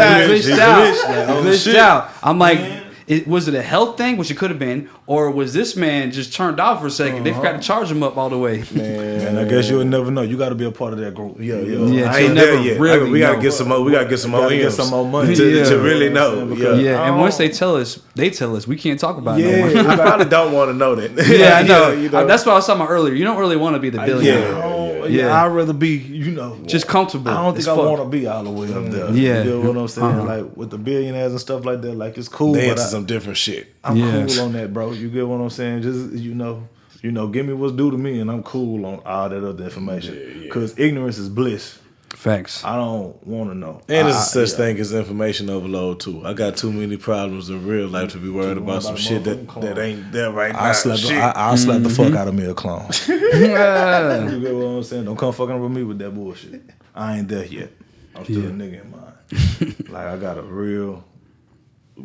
Speaker 1: out. I'm like. Was it a health thing, which it could have been, or was this man just turned off for a second? They forgot to charge him up all the way.
Speaker 3: Man, I guess you would never know. You got to be a part of that group.
Speaker 2: Yeah. I ain't there yet. We got to get some more. We got to get some more.
Speaker 3: Get some more money
Speaker 2: to really know.
Speaker 1: And once they tell us we can't talk about it no more.
Speaker 2: I probably don't want to know that.
Speaker 1: I know. That's what I was talking about earlier. You don't really want to be the billionaire.
Speaker 3: I'd rather be,
Speaker 1: just comfortable.
Speaker 3: I don't think I want to be all the way up there.
Speaker 1: Yeah.
Speaker 3: You know what I'm saying? Like with the billionaires and stuff like that, like it's cool.
Speaker 2: They into some different shit.
Speaker 3: I'm cool on that, bro. You get what I'm saying? Just give me what's due to me, and I'm cool on all that other information. Because ignorance is bliss.
Speaker 1: Facts.
Speaker 3: I don't want to know.
Speaker 2: And there's such thing as information overload too. I got too many problems in real life to be worried about some shit that ain't there right now.
Speaker 3: I'll slap the fuck out of me a clone. You get what I'm saying? Don't come fucking with me with that bullshit. I ain't there yet. I'm still a nigga in mind. Like I got a real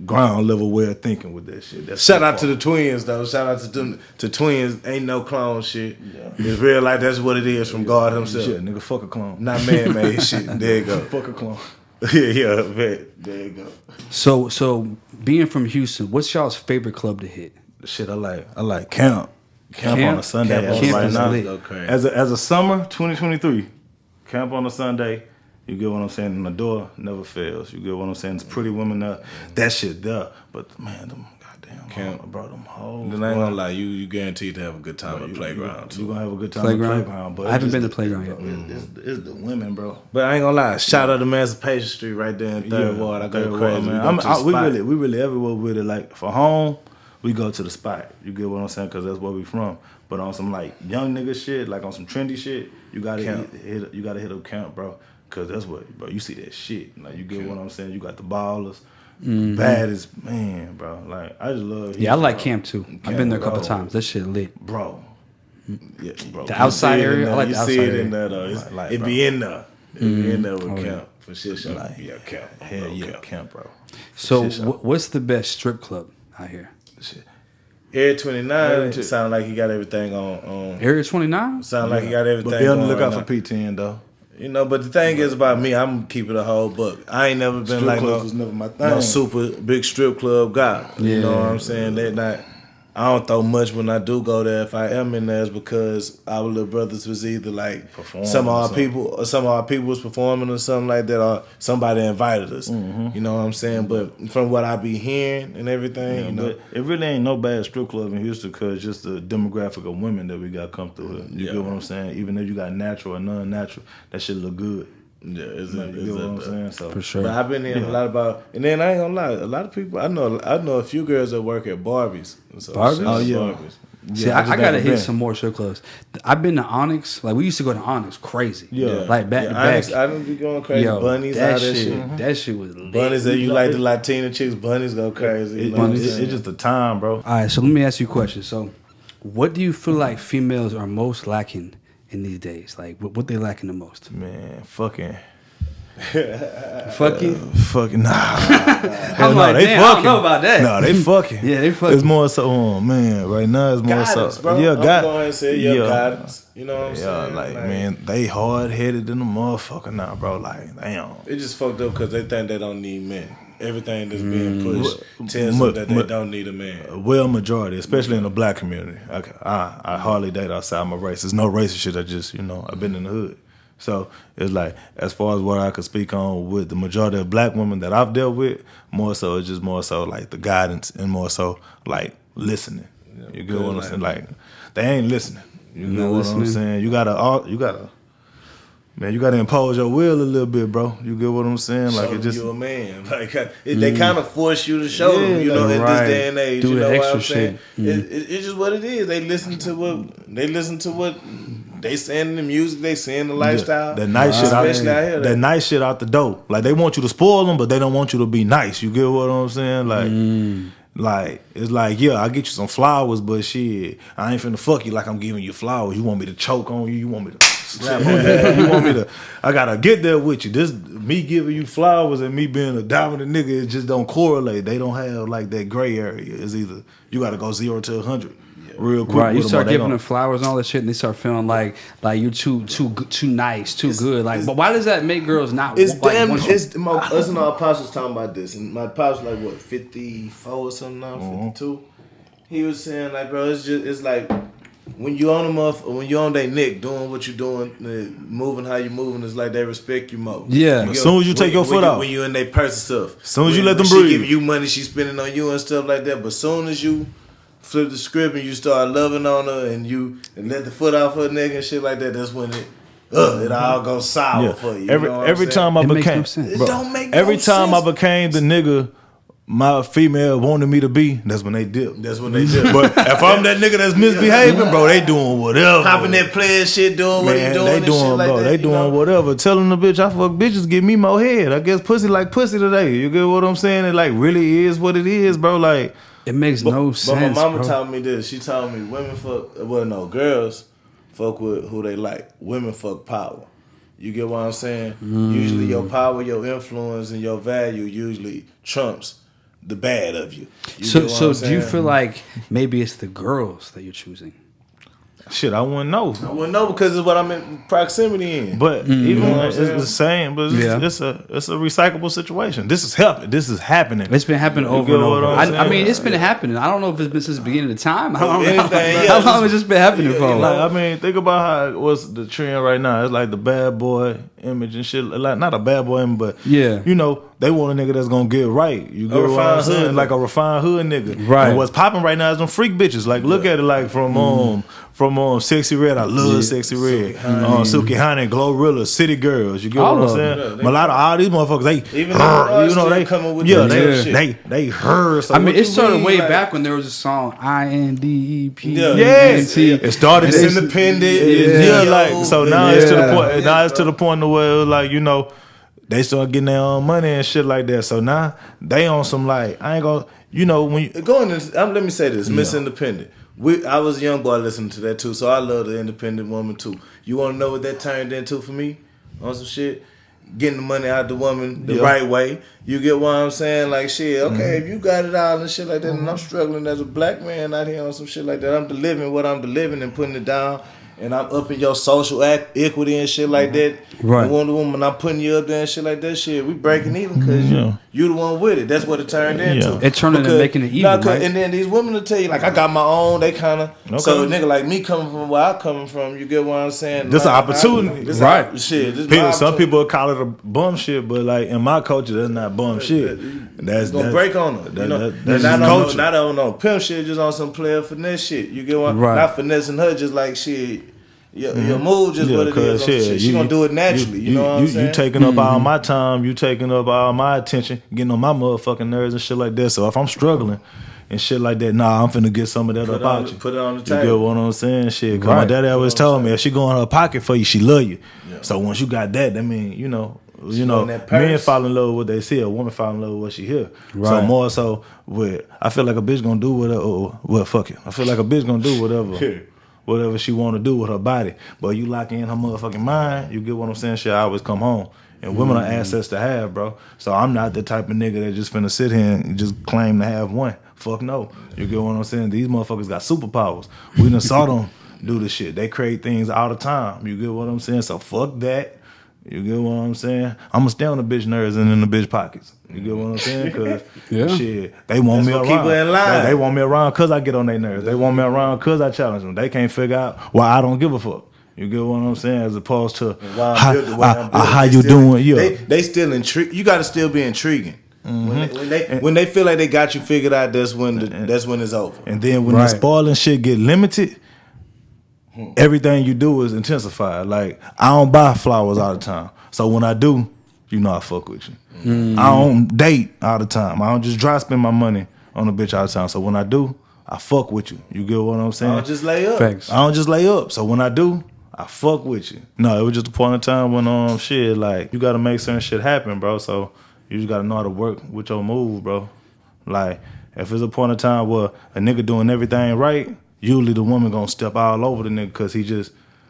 Speaker 3: ground level way of thinking with that shit.
Speaker 2: Shout out to the Twins though. Shout out to Twins. Ain't no clone shit. It's real life. That's what it is from God himself.
Speaker 3: Shit, nigga, fuck a clone.
Speaker 2: Not man-made shit. There you go.
Speaker 3: Fuck a clone.
Speaker 2: Yeah, bet. There you go.
Speaker 1: So being from Houston, what's y'all's favorite club to hit?
Speaker 3: Shit, I like camp. Camp on a Sunday.
Speaker 1: Camp is lit.
Speaker 3: As a summer 2023, camp on a Sunday. You get what I'm saying? And the door never fails. You get what I'm saying? It's pretty women there. That shit there. But man, them goddamn camp, bro, them hoes.
Speaker 2: Then I ain't gonna lie, you guaranteed to have a good time at the playground too.
Speaker 3: You gonna have a good time at the playground. But
Speaker 1: I haven't been to the playground yet.
Speaker 3: It's the women, bro.
Speaker 2: But I ain't gonna lie, shout out to Emancipation Street right there in 3rd Ward. I go crazy.
Speaker 3: Man. We really everywhere with it. Like for home, we go to the spot. You get what I'm saying? Because that's where we from. But on some like young nigga shit, like on some trendy shit, you gotta hit up camp, bro. Cause that's what, bro. You see that shit. Like you get what I'm saying. You got the ballers, baddest man, bro. Like I just love.
Speaker 1: Houston, I like camp too. I've been there a couple times. That shit lit,
Speaker 3: bro. Yeah, bro.
Speaker 1: The outside area. I like the outside area. You see it
Speaker 2: in there though. It be in there. It be in there with camp for shit. Camp.
Speaker 3: Hell yeah, camp, bro.
Speaker 1: So what's the best strip club out here?
Speaker 3: Shit.
Speaker 2: Area 29 sound like he got everything on.
Speaker 1: Area 29
Speaker 2: sound like he got everything.
Speaker 3: But be on the lookout for P10 though.
Speaker 2: But the thing is about me, I'm keeping a whole buck. I ain't never been like no super big strip club guy. You know what I'm saying? I don't throw much when I do go there. If I am in there, it's because our little brothers was either like some of our people was performing or something like that, or somebody invited us. You know what I'm saying? But from what I be hearing and everything,
Speaker 3: but it really ain't no bad strip club in Houston because just the demographic of women that we got come through here. You get what I'm saying? Even if you got natural or non-natural, that shit look good.
Speaker 2: Yeah,
Speaker 3: you know what I'm saying? So,
Speaker 1: for sure.
Speaker 2: But I've been hearing a lot about, and then I ain't gonna lie, a lot of people I know a few girls that work at Barbies. So
Speaker 1: Barbies?
Speaker 3: Oh yeah.
Speaker 2: Barbies.
Speaker 1: See, I gotta hit some more strip clubs. I've been to Onyx. Like we used to go to Onyx, crazy. Like back to
Speaker 2: Onyx,
Speaker 1: back.
Speaker 2: I don't be going crazy. Bunnies,
Speaker 1: that
Speaker 2: all
Speaker 1: shit. That shit was lit.
Speaker 2: Bunnies that you like the Latina chicks. Bunnies go crazy.
Speaker 3: It's just the time, bro.
Speaker 1: All right, so let me ask you a question. So, what do you feel like females are most lacking in these days? Like what they lacking the most?
Speaker 3: Man, fucking.
Speaker 1: Fucking
Speaker 3: nah.
Speaker 1: I'm like,
Speaker 3: they
Speaker 1: damn,
Speaker 3: fucking.
Speaker 1: I don't know about that.
Speaker 3: No, they fucking.
Speaker 1: Yeah, they fucking.
Speaker 3: It's more so, man. Right now, it's more
Speaker 2: guidance,
Speaker 3: so.
Speaker 2: bro.
Speaker 3: Yeah,
Speaker 2: I'm going to say guidance. You know what I'm saying?
Speaker 3: Like man, they hard headed than a motherfucker now, bro. Like, damn.
Speaker 2: It just fucked up because they think they don't need men. Everything that's being pushed tells them that they don't need a man.
Speaker 3: Well, majority, especially in the black community. I hardly date outside my race. There's no racist shit. I've been in the hood. So it's like, as far as what I could speak on with the majority of black women that I've dealt with, it's just more so like the guidance and more so like listening. You get what I'm saying? Like they ain't listening. You know what I'm saying? You gotta impose your will a little bit, bro. You get what I'm saying? Like it just
Speaker 2: you a man. Like they kind of force you to show them. You know, in this day and age. You know what I'm saying? It's just what it is. They listen to what they saying in the music. They saying the lifestyle.
Speaker 3: That nice shit out there. That nice shit out the door. Like they want you to spoil them, but they don't want you to be nice. You get what I'm saying? Like Like, it's like, yeah, I'll get you some flowers, but shit, I ain't finna fuck you like I'm giving you flowers. You want me to choke on you? You want me to slap on you? You want me to, I gotta get there with you. This, me giving you flowers and me being a dominant nigga, it just don't correlate. They don't have like that gray area. It's either, you gotta go 0 to 100 real quick.
Speaker 1: Right, you start giving them flowers and all that shit, and they start feeling like you too nice, too good. Like, but why does that make girls not?
Speaker 2: It's damn. Us and our pops was talking about this, and my pops like what 54 or something now, 52. He was saying like, bro, it's like when you on when you on their neck doing what you doing, moving how you moving, it's like they respect you more.
Speaker 3: Yeah. As soon as you take your foot off,
Speaker 2: when you in their purse and stuff.
Speaker 3: As soon as you let them breathe,
Speaker 2: she give you money, she spending on you and stuff like that. But as soon as you flip the script and you start loving on her and let the foot off her neck and shit like that, that's when it all goes sour for you.
Speaker 3: Every time I became,
Speaker 2: it don't make
Speaker 3: every
Speaker 2: no
Speaker 3: time
Speaker 2: sense.
Speaker 3: I became the nigga my female wanted me to be, that's when they dip.
Speaker 2: That's when they dip.
Speaker 3: But if I'm that nigga that's misbehaving, bro, they doing whatever.
Speaker 2: Popping that player shit, doing what he doing.
Speaker 3: They doing,
Speaker 2: shit like
Speaker 3: bro.
Speaker 2: that,
Speaker 3: They doing whatever. Telling the bitch I fuck bitches, give me more head. I guess pussy like pussy today. You get what I'm saying? It like really is what it is, bro. Like.
Speaker 1: It makes no sense.
Speaker 2: But my mama told me this. She told me girls fuck with who they like. Women fuck power. You get what I'm saying? Usually your power, your influence, and your value usually trumps the bad of you.
Speaker 3: So
Speaker 1: do you feel like maybe it's the girls that you're choosing?
Speaker 3: Shit, I wouldn't know.
Speaker 2: I wouldn't know because it's what I'm in proximity in.
Speaker 3: But even it's the same. But it's a recyclable situation. This is happening.
Speaker 1: It's been happening over and over. I mean, it's been happening. I don't know if it's been since the beginning of time. I don't know how long it's just been happening for.
Speaker 3: Like, I mean, think about how what's the trend right now. It's like the bad boy image and shit. Like not a bad boy image, but you know, they want a nigga that's gonna get right. You get what I'm saying? Like a refined hood nigga.
Speaker 1: Right.
Speaker 3: And what's popping right now is them freak bitches. Like look at it like from Sexy Red. I love Sexy Red. Silky Honey, Glorilla, City Girls. You get what I'm saying? A lot of all these motherfuckers, they
Speaker 2: coming with
Speaker 3: they heard. So
Speaker 1: I mean, it started way back when there was a song INDEP.
Speaker 3: Yes, it started.
Speaker 2: It's independent.
Speaker 3: Like so now it's to the point. Now it's to the point where like you know they start getting their own money and shit like that. So now they on some like I ain't gonna when you
Speaker 2: let me say this, Miss Independent. I was a young boy listening to that too, so I love the independent woman too. You want to know what that turned into for me on some shit? Getting the money out the woman the right way. You get what I'm saying? Like shit, okay, if you got it all and shit like that, and I'm struggling as a black man out here on some shit like that, I'm delivering what I'm delivering and putting it down. And I'm up in your social equity and shit like that.
Speaker 1: Right.
Speaker 2: And Wonder Woman, I'm putting you up there and shit like that. Shit, we breaking even because you the one with it. That's what it turned into.
Speaker 1: It turned into making it even, right?
Speaker 2: And then these women will tell you, like, I got my own. They kind of so a nigga like me coming from where I coming from. You get what I'm saying?
Speaker 3: This like, an opportunity,
Speaker 2: right? Shit.
Speaker 3: Some people call it a bum shit, but like in my culture, that's not bum shit. That's
Speaker 2: gonna break on them. That's culture. Not on pimp shit, just on some player finesse shit. You get what? Not finessing her, just like shit. Your mood just what it is. Shit. She gonna do it naturally. You know what I'm saying?
Speaker 3: You taking up all my time. You taking up all my attention. Getting on my motherfucking nerves and shit like that. So if I'm struggling and shit like that, I'm finna get some of that up out you.
Speaker 2: Put it on the table.
Speaker 3: You get what I'm saying? Shit. Cause my daddy always told me if she go in her pocket for you, she love you. Yeah. So once you got that mean men fall in love with what they see. A woman fall in love with what she hear. Right. So more so I feel like a bitch gonna do whatever. Fuck it. I feel like a bitch gonna do whatever. Whatever she want to do with her body. But you lock in her motherfucking mind, you get what I'm saying? She'll always come home. And women are assets to have, bro. So I'm not the type of nigga that just finna sit here and just claim to have one. Fuck no. You get what I'm saying? These motherfuckers got superpowers. We done saw them do the shit. They create things all the time. You get what I'm saying? So fuck that. You get what I'm saying? I'm gonna stay on the bitch nerves and in the bitch pockets. You get what I'm saying? Cause shit, they want me around.
Speaker 2: Keep her in line.
Speaker 3: They want me around cause I get on their nerves. They want me around cause I challenge them. They can't figure out why I don't give a fuck. You get what I'm saying? As opposed to how you doing? Yeah,
Speaker 2: they still intrigued. You got to still be intriguing. When they feel like they got you figured out, that's when it's over.
Speaker 3: And then when the spoiling shit get limited, everything you do is intensified. Like I don't buy flowers all the time, so when I do, I fuck with you. I don't date all the time. I don't just dry spend my money on a bitch all the time. So when I do, I fuck with you. You get what I'm saying?
Speaker 2: I don't just lay up.
Speaker 1: Facts.
Speaker 3: I don't just lay up. So when I do, I fuck with you. No, it was just a point in time when shit like you gotta make certain shit happen, bro. So you just gotta know how to work with your move, bro. Like if it's a point of time where a nigga doing everything right, usually the woman gonna step all over the nigga because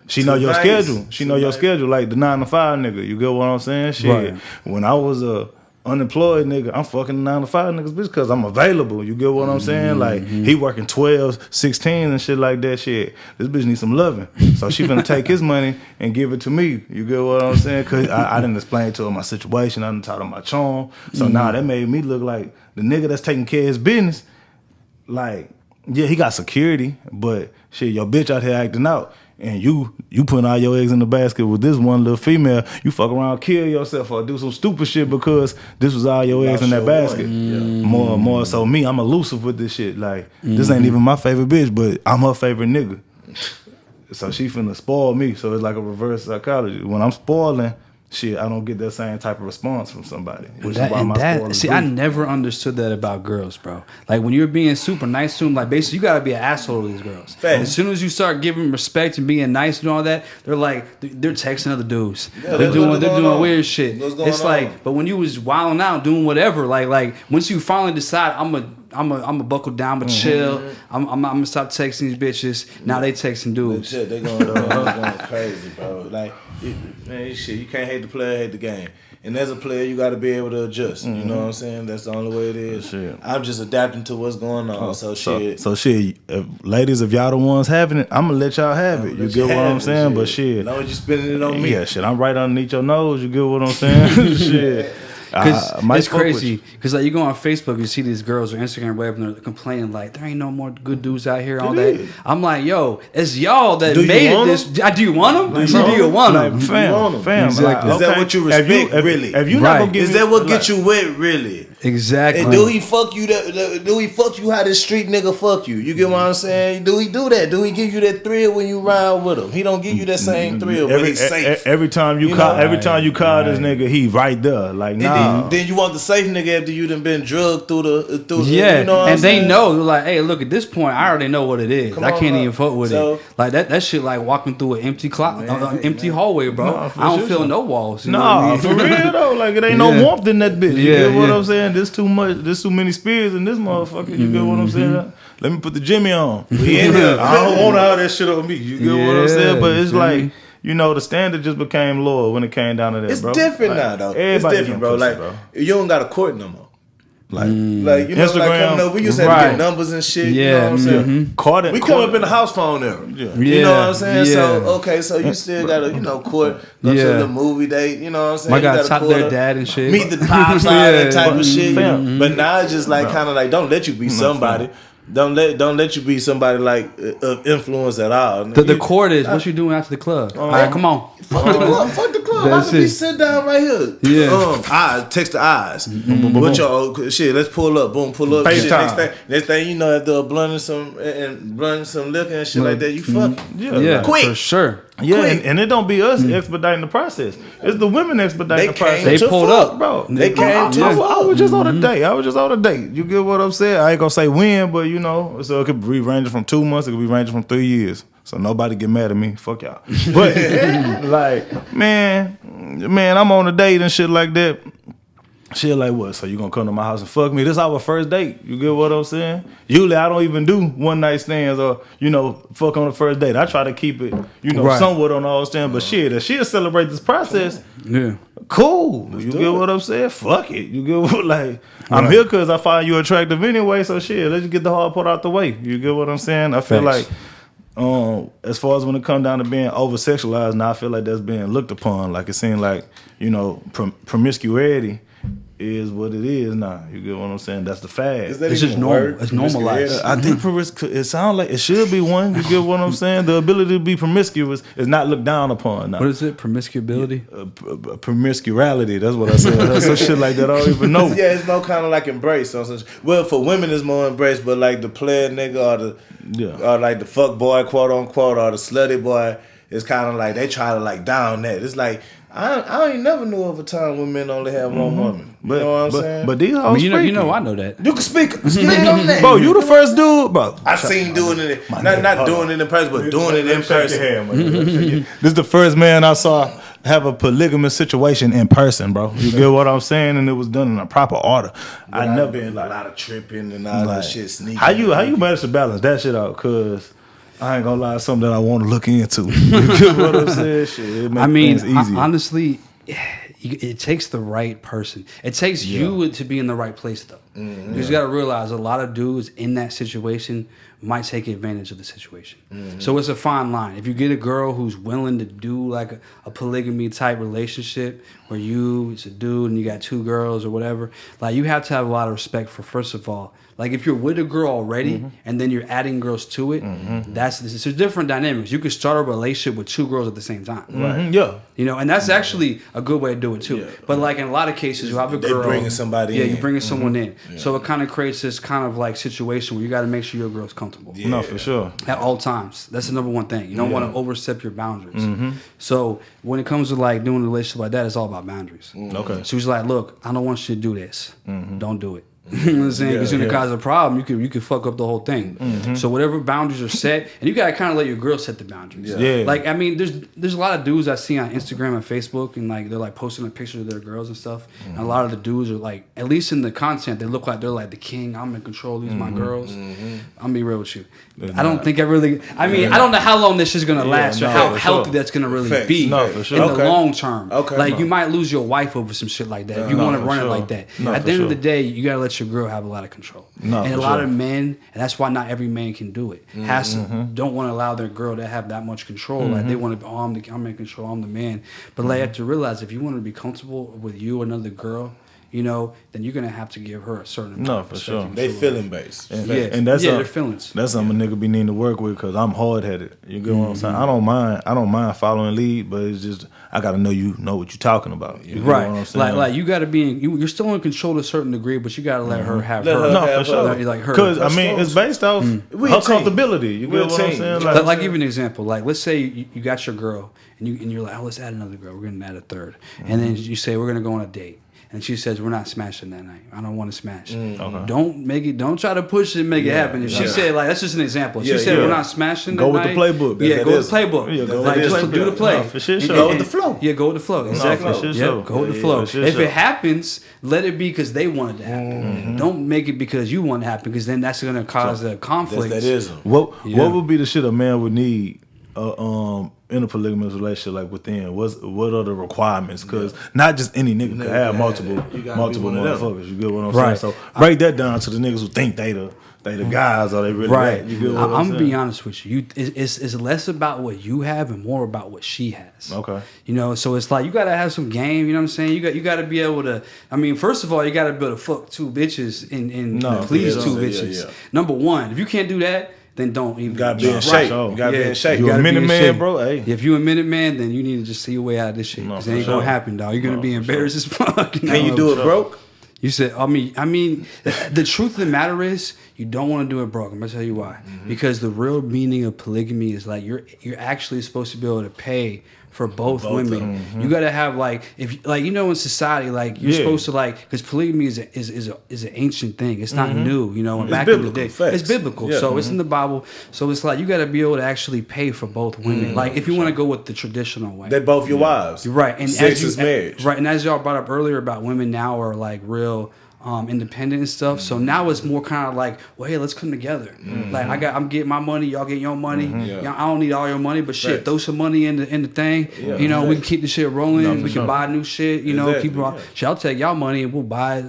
Speaker 3: she know your schedule. She know your schedule, like the 9 to 5 nigga. You get what I'm saying? Shit. Right. When I was a unemployed nigga, I'm fucking 9 to 5 niggas bitch because I'm available. You get what I'm saying? Like he working 12, 16 and shit like that shit. This bitch needs some loving. So she finna take his money and give it to me. You get what I'm saying? Cause I didn't explain to her my situation. I didn't taught her my charm. So now that made me look like the nigga that's taking care of his business. Like, yeah, he got security, but shit, your bitch out here acting out. And you putting all your eggs in the basket with this one little female, you fuck around, kill yourself or do some stupid shit because this was all your eggs in that basket. More so me, I'm elusive with this shit. Like, this ain't even my favorite bitch, but I'm her favorite nigga. So she finna spoil me. So it's like a reverse psychology. When I'm spoiling, shit, I don't get that same type of response from somebody.
Speaker 1: I never understood that about girls, bro. Like when you're being super nice to them, like basically you gotta be an asshole to these girls. As soon as you start giving respect and being nice and all that, they're texting other dudes. Yeah, they're doing weird shit. It's like, but when you was wilding out doing whatever, like once you finally decide I'm a buckle down, but chill. I'm gonna stop texting these bitches. Now they texting dudes.
Speaker 2: Shit, they going crazy, bro. Like, man, shit, you can't hate the player, hate the game. And as a player, you got to be able to adjust. You know what I'm saying? That's the only way it is. Shit. I'm just adapting to what's going on. So shit,
Speaker 3: ladies, if y'all the ones having it, I'm gonna let y'all have it. You get what I'm saying? But shit,
Speaker 2: no, you spending it on me.
Speaker 3: Yeah, shit, I'm right underneath your nose. You get what I'm saying? Shit.
Speaker 1: Because it's crazy. Because like you go on Facebook, you see these girls or Instagram, whatever, and they're complaining like there ain't no more good dudes out here. All that. I'm like, yo, it's y'all that made this. Do you want them? Do you want them?
Speaker 3: Fam.
Speaker 2: Exactly. Is that what you respect? Really?
Speaker 3: If you not gonna give
Speaker 2: is that what get you wet? Really?
Speaker 1: Exactly.
Speaker 2: And do he fuck you? Do he fuck you how this street nigga fuck you? You get what I'm saying? Do he do that? Do he give you that thrill when you ride with him? He don't give you that same thrill when he's safe.
Speaker 3: Every time you call this nigga, he right there. Like nah.
Speaker 2: Then you want the safe nigga after you done been drugged through the
Speaker 1: yeah.
Speaker 2: You know what
Speaker 1: and
Speaker 2: I'm saying?
Speaker 1: They know like, hey, look at this point, I already know what it is. I can't even fuck with it. Like that shit like walking through an empty empty hallway, bro.
Speaker 3: Nah,
Speaker 1: I don't feel no walls.
Speaker 3: Nah, for real though. Like it ain't no warmth in that bitch. You get what I'm saying? There's too much. There's too many spears in this motherfucker. You get what I'm saying? Let me put the Jimmy on. We in here. I don't want all that shit on me. You get what I'm saying? But it's like, you know, the standard just became lower when it came down to that,
Speaker 2: it's
Speaker 3: bro.
Speaker 2: It's different now, though. It's different, bro. Like, you don't got a court no more. Like you know, Instagram, like coming up, we used to have to get numbers and shit. You know what I'm saying? We come up in the house phone era. You know what I'm saying? So you still gotta, court, go to the movie date. You know what I'm saying?
Speaker 1: I gotta talk to their dad and shit.
Speaker 2: Meet the pops, all that type of shit. But now it's just like kind of like, don't let you be somebody. Don't let you be somebody like of influence at all.
Speaker 1: The court is what you doing after the club. All right, come on.
Speaker 2: Fuck the club. I can be sit down right here.
Speaker 1: Yeah.
Speaker 2: Text the eyes. What your shit? Let's pull up. Boom, pull up. Shit, next thing you know, after blunting some liquor and shit like that, you fuck.
Speaker 1: Yeah,
Speaker 2: quick
Speaker 1: for sure.
Speaker 3: Yeah, and it don't be us expediting the process. It's the women expediting the process.
Speaker 1: They pulled up,
Speaker 3: bro.
Speaker 2: They came to.
Speaker 3: I was just on a date. You get what I'm saying? I ain't gonna say when, but so it could be ranging from 2 months. It could be ranging from 3 years. So nobody get mad at me. Fuck y'all. But like, man, I'm on a date and shit like that. Shit like what? So you gonna come to my house and fuck me? This our first date. You get what I'm saying? Usually I don't even do one night stands or fuck on the first date. I try to keep it somewhat on all stands. But shit, if she'll celebrate this process, cool. You get what I'm saying? Fuck it. You get what I'm here because I find you attractive anyway. So shit, let's just get the hard part out the way. You get what I'm saying? I feel like as far as when it comes down to being over sexualized, now I feel like that's being looked upon. Like it seems like promiscuity is what it is now. You get what I'm saying? That's the fad.
Speaker 1: It's just normal. It's normalized.
Speaker 3: I think it sounds like it should be one. You get what I'm saying? The ability to be promiscuous is not looked down upon now.
Speaker 1: What is it? Promiscuability?
Speaker 3: Promiscuity. That's what I said. Some shit like that. I don't even know.
Speaker 2: Yeah, it's more kind of like embrace. Well, for women it's more embrace, but like the player nigga or like the fuck boy, quote unquote, or the slutty boy, it's kind of like they try to like down that. It's like I ain't never knew of a time when men only have one woman. You know what I'm saying?
Speaker 3: But these hoes
Speaker 1: I know that.
Speaker 2: You can speak on that.
Speaker 3: Bro, you the first dude, bro.
Speaker 2: I seen doing it, not doing it in person, but doing it in person.
Speaker 3: This is the first man I saw have a polygamous situation in person, bro. You get what I'm saying? And it was done in a proper order. I never been like
Speaker 2: a lot of tripping and all that shit sneaking.
Speaker 3: How you manage to balance that shit out? Cause I ain't gonna lie, it's something that I want to look into. You get what I'm saying? Shit, it makes things easier.
Speaker 1: Honestly, it takes the right person. It takes you to be in the right place, though. You just got to realize a lot of dudes in that situation might take advantage of the situation. So it's a fine line. If you get a girl who's willing to do like a polygamy type relationship where it's a dude and you got 2 girls or whatever, like you have to have a lot of respect for, first of all, like if you're with a girl already and then you're adding girls to it, it's a different dynamics. You could start a relationship with 2 girls at the same time.
Speaker 3: Right. Yeah.
Speaker 1: You know, and that's actually a good way to do it too. Yeah. But like in a lot of cases, you have a girl.
Speaker 2: They bringing somebody in.
Speaker 1: Yeah, you're bringing someone in. Yeah. So it kind of creates this kind of like situation where you got to make sure your girl's comfortable.
Speaker 3: Yeah. No, for sure.
Speaker 1: At all times. That's the number one thing. You don't want to overstep your boundaries. So when it comes to like doing a relationship like that, it's all about boundaries.
Speaker 3: Okay. So
Speaker 1: he's like, look, I don't want you to do this. Don't do it. You know what I'm saying? Because it's going to cause a problem. You could fuck up the whole thing. So whatever boundaries are set, and you got to kind of let your girl set the boundaries.
Speaker 3: Yeah.
Speaker 1: Like, I mean, there's a lot of dudes I see on Instagram and Facebook, and like they're like posting a picture of their girls and stuff. And a lot of the dudes are like, at least in the content, they look like they're like the king. I'm in control. These are my girls. I'm gonna be real with you. I don't think I don't know how long this is gonna last or how healthy that's gonna really be in the long term. Like you might lose your wife over some shit like that if you want to run it like that. At the end of the day, you gotta let your girl have a lot of control. And a lot of men, and that's why not every man can do it. Don't want to allow their girl to have that much control. Like they want to, I'm in control, I'm the man. But like, you have to realize if you want to be comfortable with you, another girl, you know, then you're gonna have to give her a certain amount of
Speaker 2: for sure. They feeling based.
Speaker 3: And that's
Speaker 1: their feelings.
Speaker 3: That's something a nigga be needing to work with because I'm hard headed. You get what I'm saying? I don't mind following lead, but it's just I gotta know what you're talking about. You
Speaker 1: right.
Speaker 3: What I'm saying?
Speaker 1: Like you gotta be you're still in control to a certain degree, but you gotta let her have her.
Speaker 3: No, for sure.
Speaker 1: Like her.
Speaker 3: Because I mean it's based off her comfortability. You get what I'm saying?
Speaker 1: Like give an example. Like let's say you got your girl and you're like, oh, let's add another girl. We're gonna add a third. And then you say we're gonna go on a date. And she says, we're not smashing that night. I don't want to smash. Okay. Don't try to push it and make it happen. If she said, like, that's just an example. If she said, we're not smashing that night.
Speaker 3: Go with the playbook.
Speaker 1: Yeah, go with the playbook. Like, just do the play.
Speaker 3: For sure.
Speaker 2: Go with the flow.
Speaker 1: Yeah, go with the flow. Exactly. Go with the flow. If it happens, let it be because they want it to happen. Don't make it because you want it to happen because then that's going to cause a conflict.
Speaker 2: That is.
Speaker 3: What would be the shit a man would need in a polygamous relationship, like within, what are the requirements? Because not just any nigga can have multiple motherfuckers. You get what I'm saying? So break that down to the niggas who think they the guys or they really that. You get what I'm
Speaker 1: gonna be honest with you. It's less about what you have and more about what she has.
Speaker 3: Okay.
Speaker 1: You know, so it's like you gotta have some game. You know what I'm saying? You gotta be able to. I mean, first of all, you gotta be able to fuck 2 bitches and please 2 bitches. Yeah. Number one, if you can't do that, then don't even.
Speaker 2: You gotta be in shape. You gotta be in shape.
Speaker 3: You a minute man, bro. Hey.
Speaker 1: If you a minute man, then you need to just see your way out of this shit. Because it ain't gonna happen, dog. You're gonna be embarrassed as fuck.
Speaker 2: Can you do it broke?
Speaker 1: You said, I mean, the truth of the matter is, you don't want to do it broke. I'm gonna tell you why. Because the real meaning of polygamy is like you're actually supposed to be able to pay for both women. You gotta have like in society like you're supposed to like because polygamy is an ancient thing. It's not new, you know. And back in the day, it's biblical. Yeah. So it's in the Bible. So it's like you gotta be able to actually pay for both women. Like if you want to go with the traditional way,
Speaker 2: they're both your wives.
Speaker 1: You're right. And
Speaker 2: sex is marriage.
Speaker 1: Right. And as y'all brought up earlier about women now are like real independent and stuff. So now it's more kind of like, well, hey, let's come together. Like I'm getting my money, y'all get your money. Y'all, I don't need all your money, but shit, throw some money in the thing. You know, we can keep the shit rolling. We can buy new shit. You know, keep shit. I'll take y'all money and we'll buy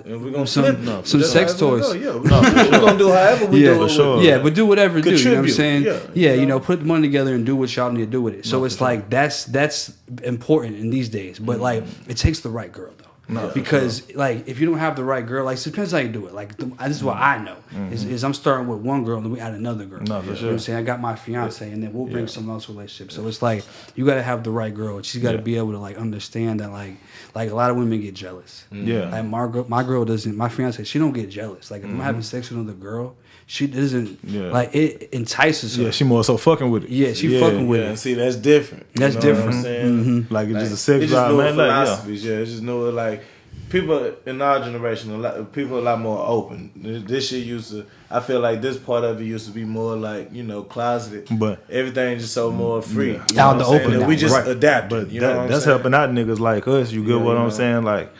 Speaker 1: some sex toys.
Speaker 2: We're gonna do however we do it.
Speaker 3: Sure.
Speaker 1: Yeah, but do whatever do. You know what I'm saying? Yeah, you know, put the money together and do what y'all need to do with it. So it's like that's important in these days. But like, it takes the right girl though. Because like if you don't have the right girl, like it depends how you do it. Like this is what I know is I'm starting with one girl and then we add another girl.
Speaker 3: No, for sure.
Speaker 1: You know what I'm saying? I got my fiance and then we'll bring someone else relationship. So it's like you got to have the right girl. She's got to be able to like understand that like a lot of women get jealous.
Speaker 3: Yeah.
Speaker 1: Like my girl doesn't. My fiance, she don't get jealous. Like if I'm having sex with another girl, she doesn't like it entices her.
Speaker 3: Yeah, she more so fucking with it.
Speaker 1: Yeah, she fucking with it.
Speaker 2: See, that's different.
Speaker 1: That's different.
Speaker 2: What I'm saying?
Speaker 3: Like it's just a sex drive, man.
Speaker 2: Philosophies, it's just know like
Speaker 3: people in our generation, people are a lot more open. This shit used to. I feel like this part of it used to be more like closeted, but everything just so more free.
Speaker 2: Yeah.
Speaker 3: You know
Speaker 1: Out in the open.
Speaker 3: we just
Speaker 2: right.
Speaker 3: adapt.
Speaker 2: But
Speaker 3: you know what I'm
Speaker 2: that's
Speaker 3: saying?
Speaker 2: helping out niggas like us. You get what I'm saying? Like,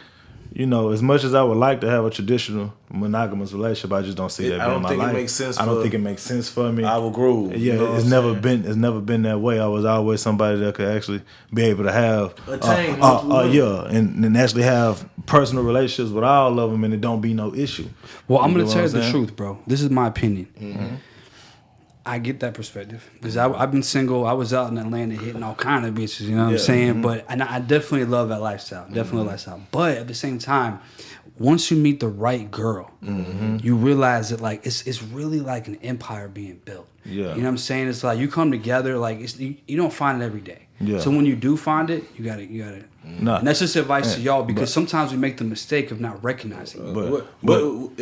Speaker 2: as much as I would like to have a traditional monogamous relationship, I just don't see that being my life.
Speaker 3: I don't think it makes sense for
Speaker 2: me.
Speaker 3: Our groove.
Speaker 2: Yeah, it's never been that way. I was always somebody that could actually be able to have and actually have personal relationships with all of them, and it don't be no issue.
Speaker 1: Well, I'm gonna tell you the truth, bro. This is my opinion. Mm-hmm. I get that perspective because I've been single. I was out in Atlanta hitting all kind of bitches. You know what I'm saying? Mm-hmm. But I definitely love that lifestyle. But at the same time, once you meet the right girl, you realize that like it's really like an empire being built. Yeah. You know what I'm saying? It's like you come together. Like you don't find it every day. Yeah. So when you do find it, you gotta. No. And that's just advice to y'all because sometimes we make the mistake of not recognizing it.
Speaker 3: But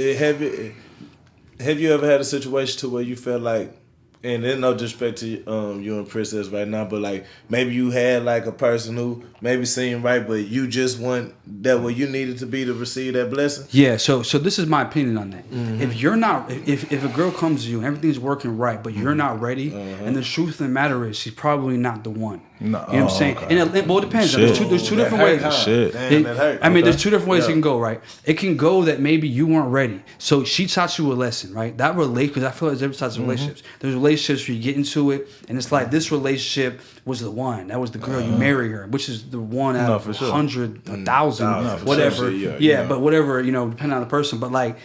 Speaker 3: have you ever had a situation to where you felt like, and there's no disrespect to you and Princess right now, but like maybe you had like a person who maybe seemed right, but you just weren't that where you needed to be to receive that blessing?
Speaker 1: Yeah, so this is my opinion on that. Mm-hmm. If you're not, if a girl comes to you and everything's working right, but you're not ready, and the truth of the matter is she's probably not the one. No, you know what I'm saying? Okay. And it depends. There's two different ways. There's two different ways it can go, right? It can go that maybe you weren't ready. So she taught you a lesson, right? That relate, because I feel like there's different types of relationships. There's relationships where you get into it, and it's like this relationship was the one. That was the girl. You marry her, which is the one out of 100, 1,000, whatever. But whatever, depending on the person. But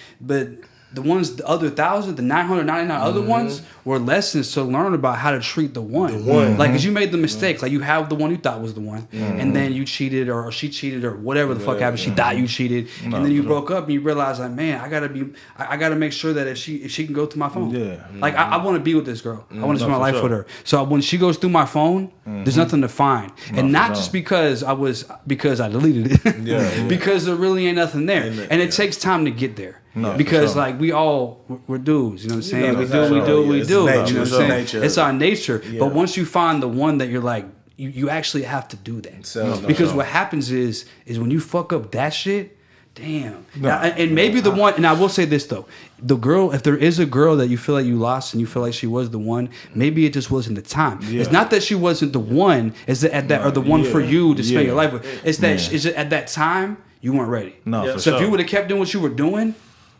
Speaker 1: the ones, the other 1,000, the 999 other ones were lessons to learn about how to treat the one. Like, because you made the mistake. Like, you have the one you thought was the one, and then you cheated, or she cheated, or whatever the fuck happened. She thought you cheated, and then you broke up, and you realize, like, man, I gotta make sure that if she can go through my phone. Like, I want to be with this girl. I want to spend my life with her. So when she goes through my phone, there's nothing to find, and not just because I deleted it, because there really ain't nothing there, and it takes time to get there. Because like we're dudes, you know what I'm saying? We do what we do. You know what I'm saying? It's our nature. But once you find the one that you're like, you actually have to do that. Because what happens is when you fuck up that shit, damn. And maybe the one, and I will say this though, the girl, if there is a girl that you feel like you lost and you feel like she was the one, maybe it just wasn't the time. It's not that she wasn't the one, it's that or the one for you to spend your life with. It's that at that time you weren't ready. So if you would have kept doing what you were doing,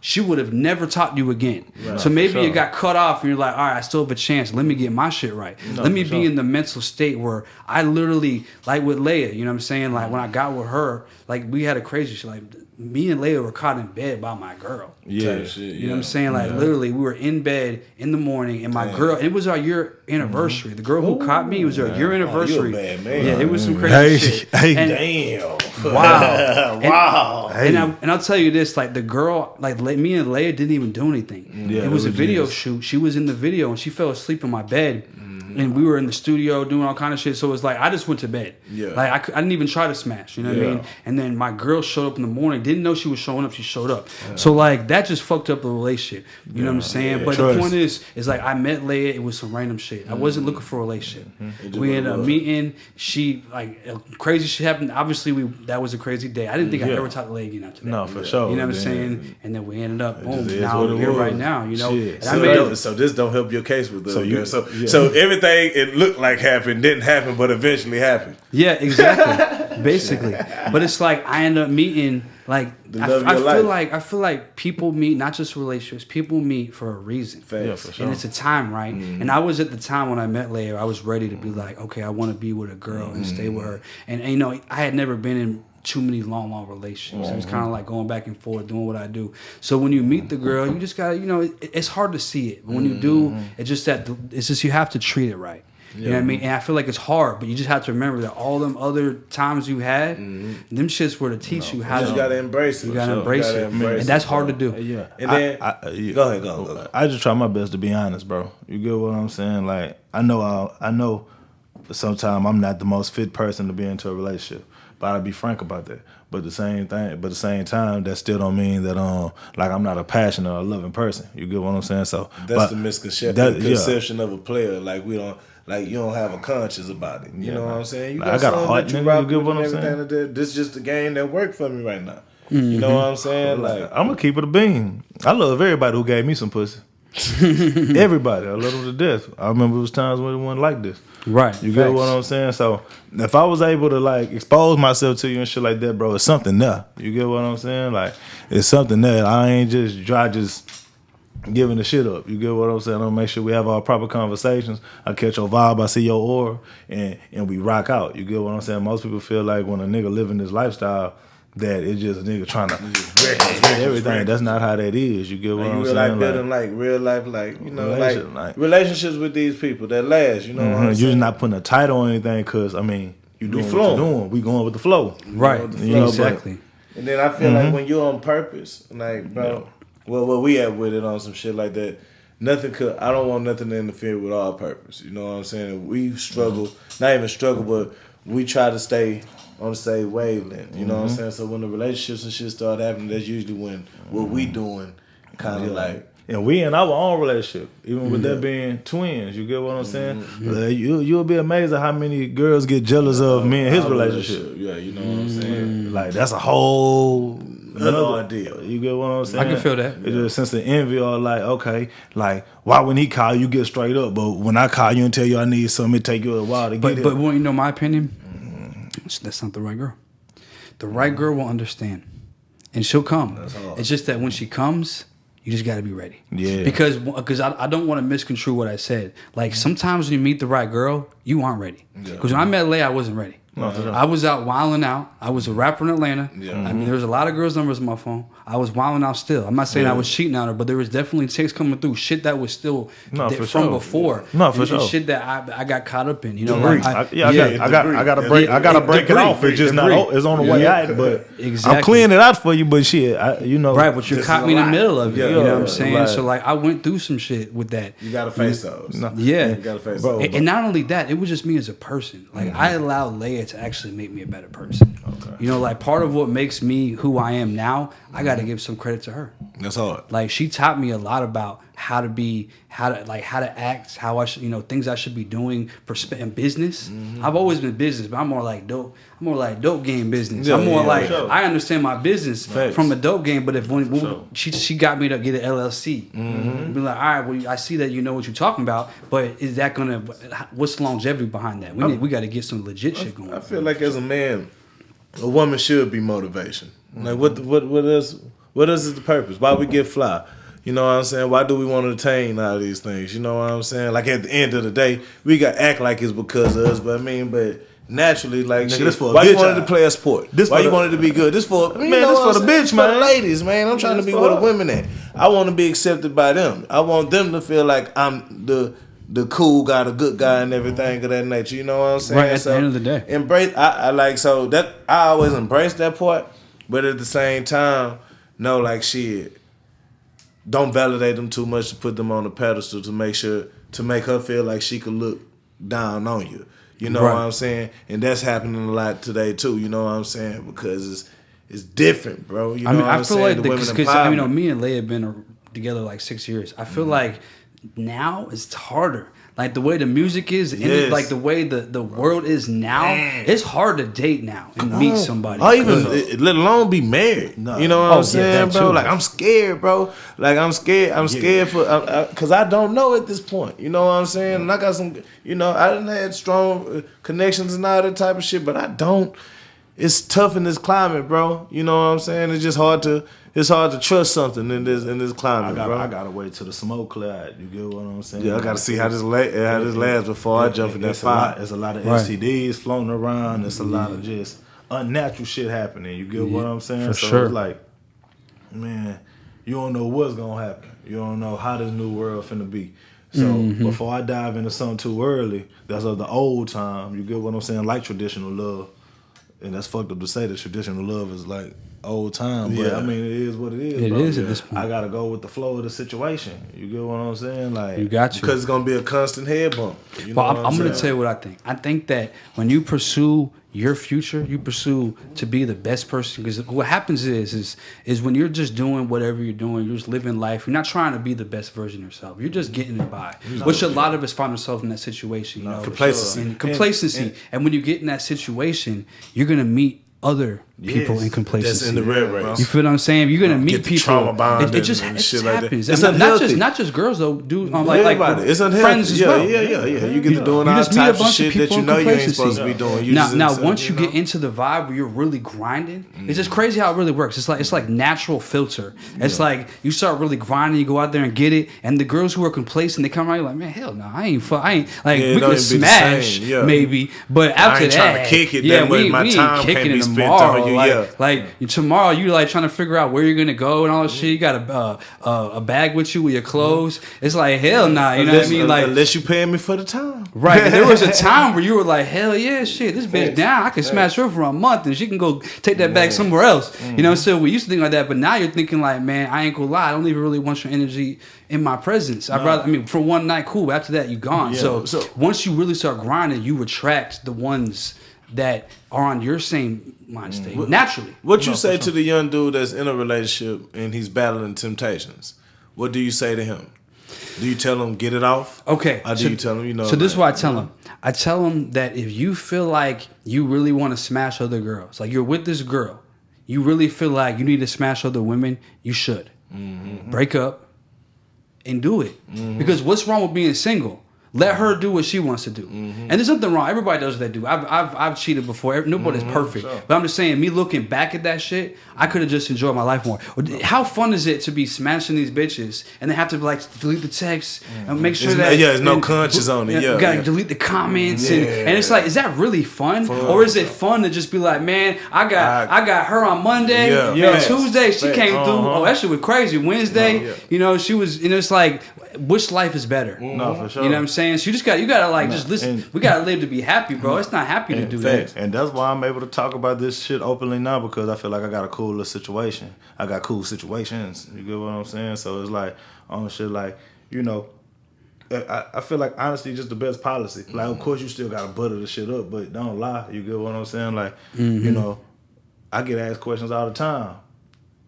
Speaker 1: she would have never talked to you again. So maybe you got cut off and you're like, all right, I still have a chance. Let me get my shit right. Let me be in the mental state where I literally, like with Leia, you know what I'm saying? Like when I got with her, like we had a crazy shit. Like me and Leia were caught in bed by my girl. You know what I'm saying? Like literally we were in bed in the morning and my girl, it was our year anniversary. The girl who caught me, it was our year anniversary.
Speaker 3: You're a bad man.
Speaker 1: Yeah, it was some crazy shit.
Speaker 3: Damn.
Speaker 1: Wow. Wow. And I'll tell you this, like the girl, like me and Leia didn't even do anything. It was a video shoot. She was in the video and she fell asleep in my bed. And we were in the studio doing all kind of shit. So it was like, I just went to bed. Like I didn't even try to smash, you know what I mean? And then my girl showed up in the morning. Didn't know she was showing up. She showed up. So like that just fucked up the relationship. You know what I'm saying? But the point is like I met Leia. It was some random shit. I wasn't looking for a relationship. We ended up meeting. She like crazy shit happened. Obviously that was a crazy day. I didn't think I'd ever talk to Leia again after that.
Speaker 2: No, for sure.
Speaker 1: You know what I'm saying? And then we ended up boom. Now we're here right now. You know.
Speaker 3: So this don't help your case with the girl. So everything it looked like happened didn't happen, but eventually happened.
Speaker 1: Yeah, exactly. Basically, but it's like I end up meeting like I feel like people meet not just relationships. People meet for a reason.
Speaker 3: Yeah, for sure.
Speaker 1: And it's a time, right? And I was at the time when I met Leia, I was ready to be like, okay, I want to be with a girl and stay with her. And you know, I had never been in too many long relationships. It was kind of like going back and forth, doing what I do. So when you meet the girl, you just gotta, you know, it's hard to see it. But when you do, it's just you have to treat it right. You know what I mean? And I feel like it's hard, but you just have to remember that all them other times you had, them shits were to teach you how to.
Speaker 3: You gotta embrace it.
Speaker 1: You gotta embrace it. And that's hard to do.
Speaker 2: Yeah.
Speaker 3: And then go ahead.
Speaker 2: I just try my best to be honest, bro. You get what I'm saying? Like I know sometimes I'm not the most fit person to be into a relationship. But I'll be frank about that. But the same time, that still don't mean that like I'm not a passionate or loving person. You get what I'm saying? So
Speaker 3: that's the misconception of a player. Like we don't, like you don't have a conscience about it. You know what I'm saying? You got
Speaker 2: I got a heart, nigga. You get what I'm saying?
Speaker 3: This is just the game that worked for me right now.
Speaker 2: You know what I'm saying? Like,
Speaker 3: I'm gonna keep it a bean. I love everybody who gave me some pussy. Everybody, I love them to death. I remember it was times when it wasn't like this.
Speaker 1: Right.
Speaker 3: You get what I'm saying? So if I was able to like expose myself to you and shit like that, bro, it's something there. You get what I'm saying? Like, it's something there. I ain't just giving the shit up. You get what I'm saying? I'm gonna make sure we have our proper conversations. I catch your vibe, I see your aura, and we rock out. You get what I'm saying? Most people feel like when a nigga living this lifestyle, that it's just a nigga trying to wreck everything. That's not how that is. You get what I'm saying?
Speaker 2: Like building like real life, like, you know, like relationships with these people that last. You know what I'm saying?
Speaker 3: You're just not putting a title on anything because, I mean, you doing what you're doing. We going with the flow.
Speaker 1: Right.
Speaker 3: You know,
Speaker 1: exactly.
Speaker 2: And then I feel like when you're on purpose, like, bro, well, where we at with it on some shit like that, I don't want nothing to interfere with our purpose. You know what I'm saying? We struggle, not even struggle, but we try to stay on the same wavelength. You know what I'm saying? So when the relationships and shit start happening, that's usually when what we doing kind of like.
Speaker 3: And we in our own relationship, even with that being twins. You get what I'm saying? You'll be amazed at how many girls get jealous of me and his relationship.
Speaker 2: Yeah, you know what I'm saying?
Speaker 3: Like, that's a whole
Speaker 2: another idea.
Speaker 3: You get what I'm saying?
Speaker 1: I can feel that.
Speaker 3: It's just a sense of envy, or like, okay, like, why when he call you get straight up, but when I call you and tell you I need something, it take you a while to get it.
Speaker 1: But you know my opinion? That's not the right girl. The right girl will understand, and she'll come. It's just that when she comes, you just got to be ready.
Speaker 3: Yeah.
Speaker 1: Because I don't want to misconstrue what I said. Like, sometimes when you meet the right girl, you aren't ready. Because when I met Leia, I wasn't ready. I was out wilding out. I was a rapper in Atlanta. I mean, there was a lot of girls' numbers on my phone. I was wilding out still. I'm not saying I was cheating on her, but there was definitely chicks coming through. Shit that was still from before.
Speaker 3: No, for sure.
Speaker 1: Shit that I got caught up in. You know,
Speaker 3: I gotta break it off. It's just not. It's on the way out, but I'm clearing it out for you. But shit, you know,
Speaker 1: right? But you caught me in the middle of it. You know what I'm saying?
Speaker 3: Right.
Speaker 1: So like, I went through some shit with that.
Speaker 2: You gotta face those.
Speaker 1: Yeah,
Speaker 2: you gotta face those.
Speaker 1: And not only that, it was just me as a person. Like, I allowed Leia to actually make me a better person. Okay. You know, like, part of what makes me who I am now, I got to give some credit to her.
Speaker 2: That's hard.
Speaker 1: Like, she taught me a lot about how to act, how I should, you know, things I should be doing in business. I've always been business, but I'm more like dope game business. I'm more I understand my business from a dope game, but she got me to get an LLC. Be like, all right, well, I see that you know what you're talking about, but is that what's the longevity behind that? We got to get some legit shit going.
Speaker 2: I feel like as a man, a woman should be motivation. Like, what is the purpose? Why we get fly? You know what I'm saying? Why do we want to attain all these things? You know what I'm saying? Like, at the end of the day, we got to act like it's because of us. But naturally, like, why you wanted to play a sport? Why you wanted to be good? This for the bitch, man. For the ladies, man. I'm trying to be where the women at. I want to be accepted by them. I want them to feel like I'm the cool guy, the good guy, and everything of that nature. You know what I'm saying?
Speaker 1: Right, at the end of the day.
Speaker 2: Embrace. I always embrace that part, but at the same time, no, like, shit. Don't validate them too much to put them on the pedestal to make her feel like she could look down on you. You know what I'm saying? And that's happening a lot today too. You know what I'm saying? Because it's different, bro. You know what I'm saying?
Speaker 1: I feel like because me and Leia have been together like 6 years. I feel like now it's harder. Like, the way the music is, and like the way the world is now, it's hard to date now and meet somebody.
Speaker 2: Or even, let alone be married. No. You know what I'm saying, bro? Too. Like, I'm scared, bro. Like, I'm scared because I don't know at this point. You know what I'm saying? And I got some, you know, I done had strong connections and all that type of shit, but I don't. It's tough in this climate, bro. You know what I'm saying? It's just hard to trust something in this climate, bro.
Speaker 3: I gotta wait till the smoke clear. You get what I'm saying?
Speaker 2: Yeah, I gotta see how this lasts before I jump in that fire.
Speaker 3: There's a lot of STDs floating around. There's a lot of just unnatural shit happening. You get what I'm saying?
Speaker 1: For sure.
Speaker 3: It's like, man, you don't know what's gonna happen. You don't know how this new world finna be. So before I dive into something too early, that's of the old time. You get what I'm saying? Like traditional love. And that's fucked up to say that traditional love is like old time, but I mean, it is what it is.
Speaker 1: It is at this point.
Speaker 3: I gotta go with the flow of the situation. You get what I'm saying? Like,
Speaker 1: you got to,
Speaker 2: because it's gonna be a constant head bump. You know
Speaker 1: I'm gonna tell you what I think. I think that when you pursue your future, you pursue to be the best person. Because what happens is when you're just doing whatever you're doing, you're just living life. You're not trying to be the best version of yourself. You're just getting it by. Which a lot of us find ourselves in that situation. Complacency. And when you get in that situation, you're gonna meet other people in complacency.
Speaker 2: That's in the red race.
Speaker 1: You feel what I'm saying? You're gonna meet people.
Speaker 2: Trauma bond
Speaker 1: it just
Speaker 2: shit
Speaker 1: happens.
Speaker 2: Like that. It's
Speaker 1: not just girls though. Dude,
Speaker 2: like it's unhealthy. Friends as well. Yeah. You get to doing all types of shit that you know you ain't supposed to be doing.
Speaker 1: Now once you get into the vibe where you're really grinding, it's just crazy how it really works. It's like natural filter. It's like you start really grinding, you go out there and get it, and the girls who are complacent, they come around, you're like, man, hell no, I ain't like we could smash maybe, but after that,
Speaker 2: trying to kick it. Yeah, we ain't
Speaker 1: kicking it tomorrow. Like tomorrow, you like trying to figure out where you're gonna go and all that shit. You got a bag with you with your clothes. It's like hell nah, you know what I mean? Like
Speaker 2: unless you paying me for the time,
Speaker 1: right? And there was a time where you were like, hell yeah, shit, this bitch down. I can smash her for a month and she can go take that bag somewhere else. You know, so we used to think like that, but now you're thinking like, man, I ain't gonna lie, I don't even really want your energy in my presence. I'd rather, I mean, for one night, cool. But after that, you gone. So once you really start grinding, you attract the ones that are on your same mind state naturally.
Speaker 2: What you say to the young dude that's in a relationship and he's battling temptations? What do you say to him? Do you tell him get it off?
Speaker 1: Okay.
Speaker 2: Or do you tell him, you know?
Speaker 1: So this is what I tell him. I tell him that if you feel like you really want to smash other girls, like you're with this girl, you really feel like you need to smash other women, you should. Break up and do it. Because what's wrong with being single? Let her do what she wants to do. And there's nothing wrong. Everybody does what they do. I've cheated before. Nobody's perfect. Sure. But I'm just saying, me looking back at that shit, I could have just enjoyed my life more. How fun is it to be smashing these bitches and they have to like delete the text and make sure
Speaker 2: there's no conscience on it.
Speaker 1: You gotta delete the comments and it's like, is that really fun? Or is it fun to just be like, man, I got her on Monday and Tuesday she came through. Oh, that shit was crazy. Wednesday, you know, she was. You know, it's like, which life is better?
Speaker 3: No, for sure.
Speaker 1: You know what I'm saying? So you gotta like just listen. We gotta live to be happy, bro. It's not happy to do that.
Speaker 3: And that's why I'm able to talk about this shit openly now, because I feel like I got a cooler situation. I got cool situations. You get what I'm saying? So it's like on shit like, you know, I feel like honesty is just the best policy. Like, of course you still gotta butter the shit up, but don't lie. You get what I'm saying? Like, you know, I get asked questions all the time.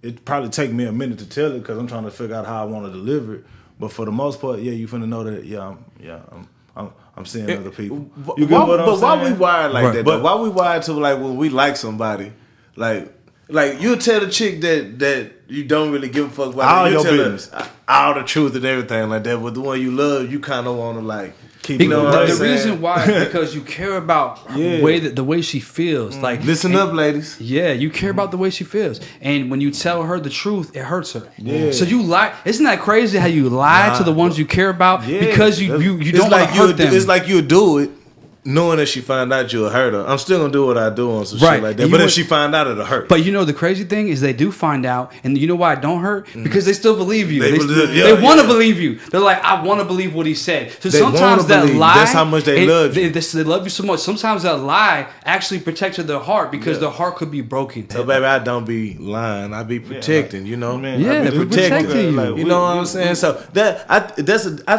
Speaker 3: It probably take me a minute to tell it because I'm trying to figure out how I want to deliver it. But for the most part, you finna know that I'm seeing other people. You get what I'm saying?
Speaker 2: Why we wired like that? But why we wired to like when we like somebody, like you tell the chick that you don't really give a fuck about
Speaker 3: all
Speaker 2: you
Speaker 3: your
Speaker 2: tell
Speaker 3: business,
Speaker 2: her all the truth and everything like that. But the one you love, you kind of want to like keep.
Speaker 1: The reason why is because you care about the way she feels. Like,
Speaker 2: listen up, ladies.
Speaker 1: Yeah, you care about the way she feels, and when you tell her the truth, it hurts her. Yeah. So you lie. Isn't that crazy how you lie to the ones you care about because you don't want to hurt them?
Speaker 2: It's like you do it knowing that she find out you'll hurt her. I'm still gonna do what I do on some shit like that. But if she find out, it'll hurt.
Speaker 1: But you know the crazy thing is they do find out, and you know why it don't hurt? Because they still believe you. They want to believe you. They're like, I want to believe what he said. So sometimes that lie,
Speaker 2: that's how much they love you.
Speaker 1: They love you so much. Sometimes that lie actually protected their heart because their heart could be broken.
Speaker 2: So baby, I don't be lying. I be protecting. You know,
Speaker 1: protecting you.
Speaker 2: You know what I'm saying? So I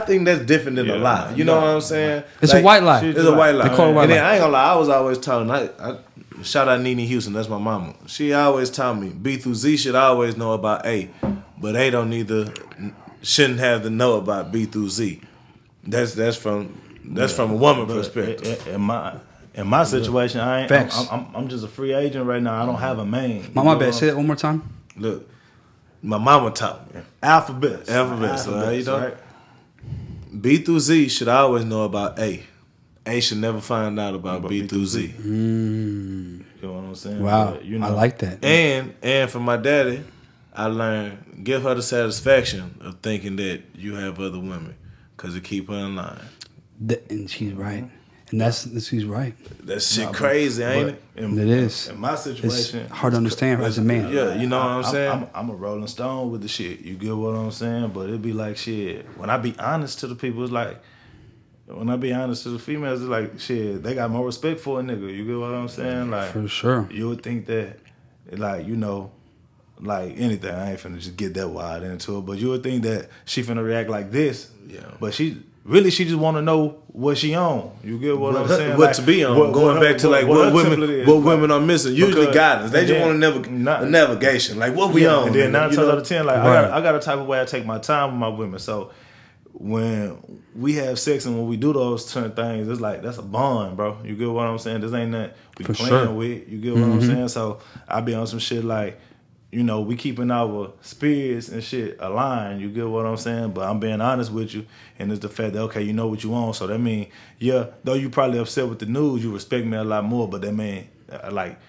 Speaker 2: think that's different than a lie. You know what I'm saying?
Speaker 1: It's a white lie.
Speaker 2: It's a white lie.
Speaker 1: They call it white
Speaker 2: and then
Speaker 1: lie.
Speaker 2: I ain't gonna lie, I was always talking. I shout out Nene Houston, that's my mama. She always taught me B through Z should always know about A, but A shouldn't have to know about B through Z. That's from a woman perspective.
Speaker 3: In my situation, I'm just a free agent right now. I don't have a main.
Speaker 1: My bad. Say that one more time.
Speaker 2: Look, my mama taught me
Speaker 3: alphabets.
Speaker 2: So how you know? Right? B through Z should always know about A. A should never find out about B through Z.
Speaker 3: You know what I'm saying?
Speaker 1: Wow,
Speaker 3: but, you know,
Speaker 1: I like that.
Speaker 2: And from my daddy, I learned give her the satisfaction of thinking that you have other women, because it keep her in line.
Speaker 1: And she's right, and she's right.
Speaker 2: That shit crazy, ain't it?
Speaker 1: It is.
Speaker 3: In my situation,
Speaker 1: it's hard to understand as a man.
Speaker 2: Yeah, you know what I'm saying?
Speaker 3: I'm a Rolling Stone with the shit. You get what I'm saying? But it'd be like shit. When I be honest to the people, it's like. When I be honest to the females, it's like, shit, they got more respect for a nigga. You get what I'm saying? Like,
Speaker 1: for sure.
Speaker 3: You would think that, like, you know, like anything, I ain't finna just get that wide into it, but you would think that she finna react like this. Yeah. But she just want to know what she on. You get what I'm saying?
Speaker 2: What like, to be on. Going back to like what women are missing. Usually guidance. They just want a navigation. Like what we on.
Speaker 3: And then 9 times out of 10, like I got a type of way I take my time with my women. So when we have sex and when we do those certain things, it's like that's a bond, bro. You get what I'm saying? This ain't nothing we playing with. You get what I'm saying? So I be on some shit like, you know, we keeping our spirits and shit aligned. You get what I'm saying? But I'm being honest with you, and it's the fact that okay, you know what you want. So that mean, yeah, though you probably upset with the news, you respect me a lot more. But that mean, like,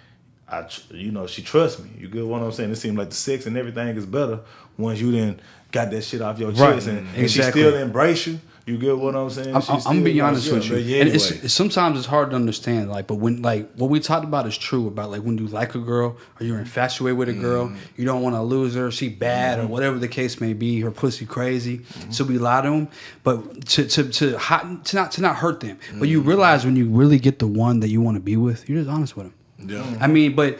Speaker 3: you know, she trusts me. You get what I'm saying? It seems like the sex and everything is better once you then got that shit off your chest, and she still embrace you. You get what I'm saying?
Speaker 1: I'm gonna be honest with you.
Speaker 3: Yeah, anyway.
Speaker 1: And sometimes it's hard to understand. Like, but when like what we talked about is true about like when you like a girl or you're infatuated with a girl, you don't want to lose her. She bad or whatever the case may be. Her pussy crazy. So we lie to them, but to not hurt them. But you realize when you really get the one that you want to be with, you're just honest with them.
Speaker 2: Yeah.
Speaker 1: I mean, but.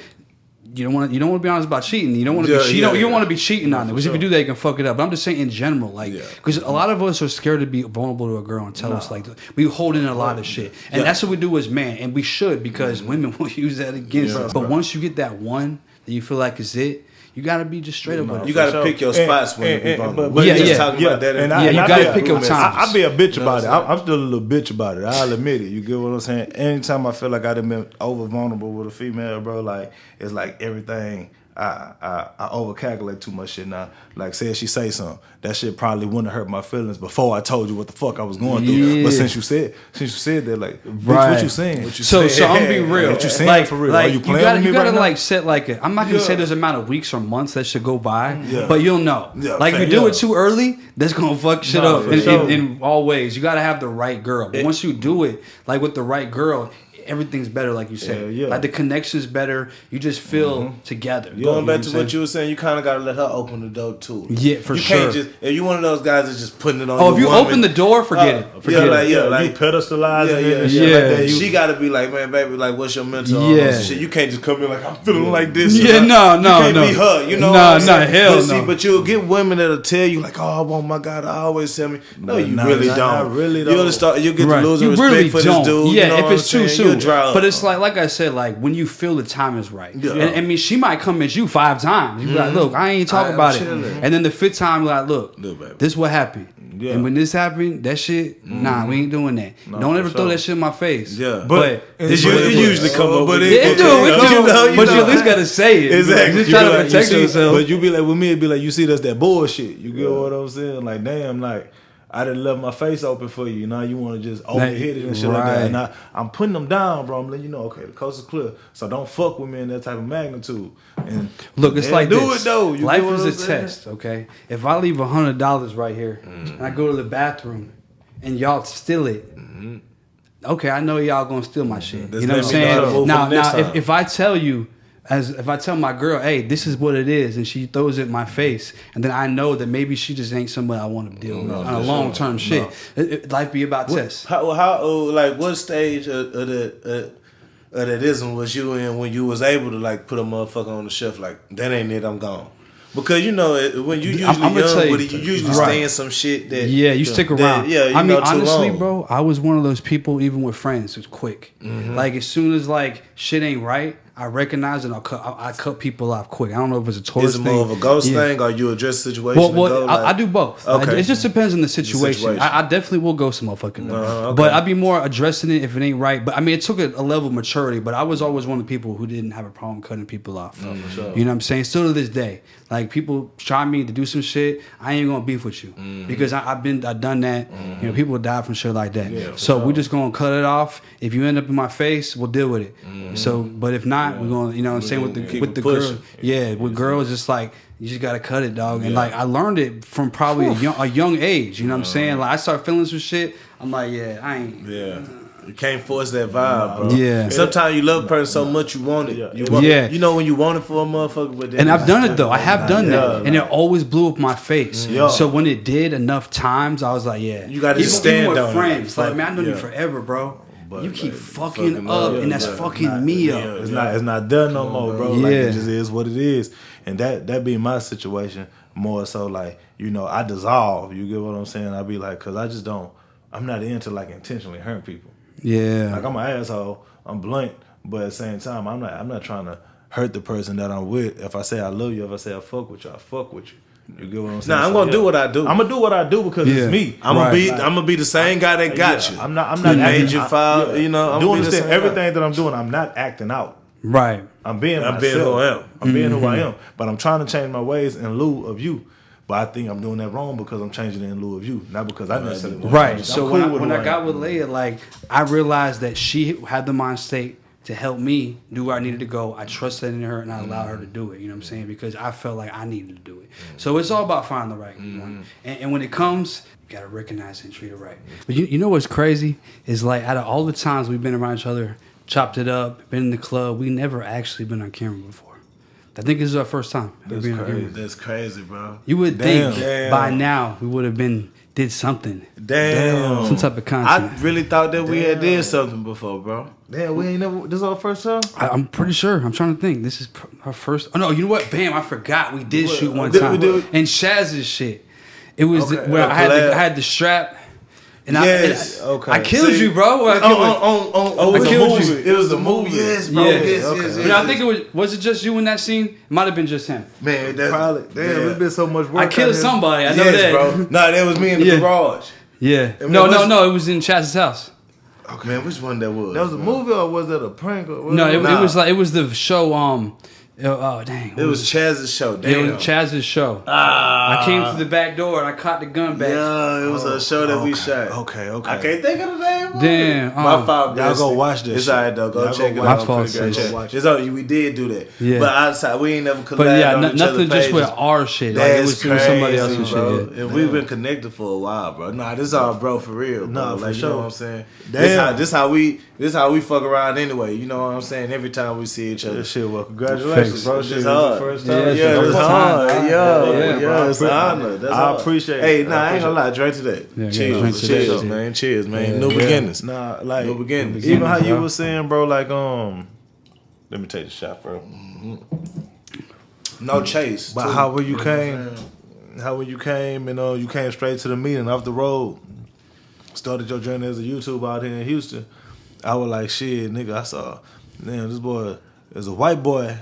Speaker 1: You don't want to be honest about cheating. You don't want to be you don't want to be cheating on them because if you do that, you can fuck it up. But I'm just saying in general, like because a lot of us are scared to be vulnerable to a girl and tell us like we hold in a lot of shit, and that's what we do as men, and we should because women will use that against us. But once you get that one that you feel like is it. You gotta be just straight up with it.
Speaker 2: You gotta pick your spots when you be vulnerable.
Speaker 3: But
Speaker 1: you
Speaker 3: gotta
Speaker 1: pick your times.
Speaker 3: I be a bitch about it. I'm still a little bitch about it. I'll admit it. You get what I'm saying? Anytime I feel like I done been over vulnerable with a female, bro, like it's like everything. I overcalculate too much shit now. Like, say she say something, that shit probably wouldn't have hurt my feelings before I told you what the fuck I was going through. But since you said that, like, bitch, what you saying?
Speaker 1: So I'm gonna be real.
Speaker 3: What you saying
Speaker 1: like,
Speaker 3: for real?
Speaker 1: Like,
Speaker 3: Are you playing with me
Speaker 1: you gotta
Speaker 3: right
Speaker 1: like
Speaker 3: now?
Speaker 1: set like a. I'm not gonna say there's an amount of weeks or months that should go by, but you'll know. Like if you do it too early, that's gonna fuck shit up in all ways. You gotta have the right girl. But once you do it, like with the right girl. Everything's better, like you said. Like the connection's better. You just feel together.
Speaker 2: Going back to what you were saying, you kind of got to let her open the door too.
Speaker 1: Yeah, for
Speaker 2: you
Speaker 1: sure.
Speaker 2: Can't just if you one of those guys that's just putting it on.
Speaker 1: Oh, if you
Speaker 2: woman,
Speaker 1: open the door, forget it. Forget it.
Speaker 3: Like you pedestalize it.
Speaker 2: Yeah. She got to be like, man, baby, like, what's your mental?
Speaker 1: Yeah.
Speaker 2: Shit, you can't just come in like I'm feeling like this.
Speaker 1: Yeah, no.
Speaker 2: You can't be her. You know,
Speaker 1: hell no.
Speaker 2: But you'll get women that'll tell you like, oh, well, my God, I always tell me. No, you really don't.
Speaker 3: I really don't.
Speaker 2: You'll get to losing respect for this dude.
Speaker 1: Yeah, if it's too soon. But it's
Speaker 2: like.
Speaker 1: Like I said, like when you feel the time is right. And I mean, she might come at you 5 times. You be like, look, I ain't talking about it. And then the 5th time, like, look, this is what happened. Yeah. And when this happened, that shit, nah, we ain't doing that. Don't ever throw that shit in my face.
Speaker 2: Yeah.
Speaker 1: But
Speaker 2: it usually come up. But
Speaker 1: it do. But you at least gotta say it.
Speaker 3: Exactly.
Speaker 1: Just try to protect yourself.
Speaker 3: But you be like, with me, it'd be like, you see, that's that bullshit. You get what I'm saying? Like, damn, like. I didn't left my face open for you. Now you want to just overhit it and shit like that. And I'm putting them down, bro. I'm letting you know, okay, the coast is clear. So don't fuck with me in that type of magnitude. And
Speaker 1: look, it's like
Speaker 3: do
Speaker 1: this.
Speaker 3: It though.
Speaker 1: Life is a test, okay? If I leave $100 right here and I go to the bathroom and y'all steal it, okay, I know y'all gonna steal my shit. You know what I'm saying? Now, if I tell you. If I tell my girl, hey, this is what it is, and she throws it in my face, and then I know that maybe she just ain't somebody I want to deal with on a long-term shit. Life be about tests.
Speaker 2: How like what stage of that ism was you in when you was able to like put a motherfucker on the shelf like that ain't it, I'm gone? Because you know when you usually you usually stay in some shit that
Speaker 1: you stick around.
Speaker 2: I
Speaker 1: mean honestly, bro, I was one of those people even with friends who's quick. Like as soon as like shit ain't right. I recognize and I cut people off quick. I don't know if it's a tourist thing.
Speaker 2: Is it more of a ghost thing or you address the situation?
Speaker 1: Well, I do both.
Speaker 2: Okay.
Speaker 1: It just depends on the situation. I definitely will ghost a motherfucker. Okay. But I'd be more addressing it if it ain't right. But I mean, it took a level of maturity. But I was always one of the people who didn't have a problem cutting people off.
Speaker 2: For sure.
Speaker 1: You know what I'm saying? Still to this day. Like people try me to do some shit, I ain't gonna beef with you because I've done that. You know, people die from shit like that. Yeah, so we're just gonna cut it off. If you end up in my face, we'll deal with it. So, but if not, we're gonna, you know what I'm saying, with the girl, with girls, it's like you just gotta cut it, dog. And like I learned it from probably a young age. You know what I'm saying? Like I start feeling some shit. I'm like, I ain't.
Speaker 2: Yeah. You can't force that vibe, bro.
Speaker 1: Yeah.
Speaker 2: Sometimes you love a person so much you want it. You know when you want it for a motherfucker, but
Speaker 1: and I've done it though. I have done that, and it always blew up my face. So when it did enough times, I was like,
Speaker 2: you got to stand
Speaker 1: with
Speaker 2: on
Speaker 1: friends.
Speaker 2: it.
Speaker 1: Like, man, I known you forever, bro. But you keep fucking up, and that's fucking me up.
Speaker 3: It's not done no more, bro. Like it just is what it is, and that be my situation more so. Like I dissolve. You get what I'm saying? I be like, cause I just don't. I'm not into like intentionally hurting people.
Speaker 1: Yeah,
Speaker 3: like I'm an asshole. I'm blunt, but at the same time, I'm not trying to hurt the person that I'm with. If I say I love you, if I say I fuck with you, I fuck with you. You get what I'm saying?
Speaker 2: Nah, I'm gonna do what I do.
Speaker 3: I'm gonna do what I do because it's me.
Speaker 2: I'm gonna be the same guy that got you.
Speaker 3: I'm not
Speaker 2: major file. You know, I'm
Speaker 3: do understand everything that I'm doing. I'm not acting out.
Speaker 1: Right.
Speaker 3: I'm being myself.
Speaker 2: Who I am.
Speaker 3: I'm being who I am. But I'm trying to change my ways in lieu of you. But I think I'm doing that wrong because I'm changing it in lieu of you, not because I necessarily want to change it.
Speaker 1: So when I got with Leia, like I realized that she had the mind state to help me do where I needed to go. I trusted in her and I allowed her to do it. You know what I'm saying? Because I felt like I needed to do it. So it's all about finding the right one. And when it comes, you gotta recognize it and treat it right. But you know what's crazy is like out of all the times we've been around each other, chopped it up, been in the club, we never actually been on camera before. I think this is our first time.
Speaker 2: That's crazy, bro.
Speaker 1: You would think by now we would have did something.
Speaker 2: Damn.
Speaker 1: Some type of content.
Speaker 2: I really thought that we had did something before, bro.
Speaker 3: Damn, we ain't never. This is our first time.
Speaker 1: I'm pretty sure. I'm trying to think. This is our first. Oh no, you know what? Bam! I forgot. We did shoot one time. And Shaz's shit. It was where I had the strap. And I killed you, bro.
Speaker 2: It was a movie. Yes, bro. Yes.
Speaker 1: But I think was it just you in that scene? It might have been just him.
Speaker 3: Man, that's probably. Damn, it's been so much work.
Speaker 1: I killed somebody. I know that,
Speaker 2: bro. Nah, that was me in the garage.
Speaker 1: Yeah. No. It was in Chaz's house.
Speaker 2: Okay. Man, which one that was?
Speaker 3: That was a movie or was that a prank?
Speaker 1: No, it was the show. Oh dang!
Speaker 2: It was Chaz's show. Damn.
Speaker 1: It was Chaz's show. I came through the back door and I caught the gun back.
Speaker 2: Yeah, it was a show that we shot.
Speaker 3: Okay.
Speaker 2: I can't think of the name.
Speaker 1: Damn.
Speaker 2: My fault.
Speaker 3: Y'all go watch this.
Speaker 2: It's alright though. Go check it out.
Speaker 1: My fault.
Speaker 2: We did do that.
Speaker 1: Yeah.
Speaker 2: But outside, we ain't never collabed.
Speaker 1: But yeah,
Speaker 2: on each
Speaker 1: nothing just
Speaker 2: pages.
Speaker 1: with our shit. Like,
Speaker 2: That's
Speaker 1: it was somebody else's
Speaker 2: bro.
Speaker 1: shit.
Speaker 2: And we've been connected for a while, bro. Nah, this all bro for real. Bro.
Speaker 3: Nah,
Speaker 2: like,
Speaker 3: for
Speaker 2: you know
Speaker 3: sure.
Speaker 2: what I'm saying?
Speaker 3: Damn.
Speaker 2: This how we fuck around anyway. You know what I'm saying? Every time we see each other.
Speaker 3: Shit, well, congratulations, bro.
Speaker 2: It's hard.
Speaker 3: First time.
Speaker 2: Yeah, it's hard.
Speaker 3: Yeah,
Speaker 2: it's an honor.
Speaker 3: I appreciate it.
Speaker 2: Hey, I ain't gonna lie. Drink to that.
Speaker 1: Yeah,
Speaker 2: Cheers, man. Cheers, man. New beginnings.
Speaker 3: Nah, like
Speaker 2: New beginnings.
Speaker 3: Even how you was saying, bro. Like, let me take the shot, bro.
Speaker 2: No chase.
Speaker 3: But how when you came, and you came straight to the meeting off the road, started your journey as a YouTuber out here in Houston. I was like, shit, nigga. I saw, damn, this boy is a white boy,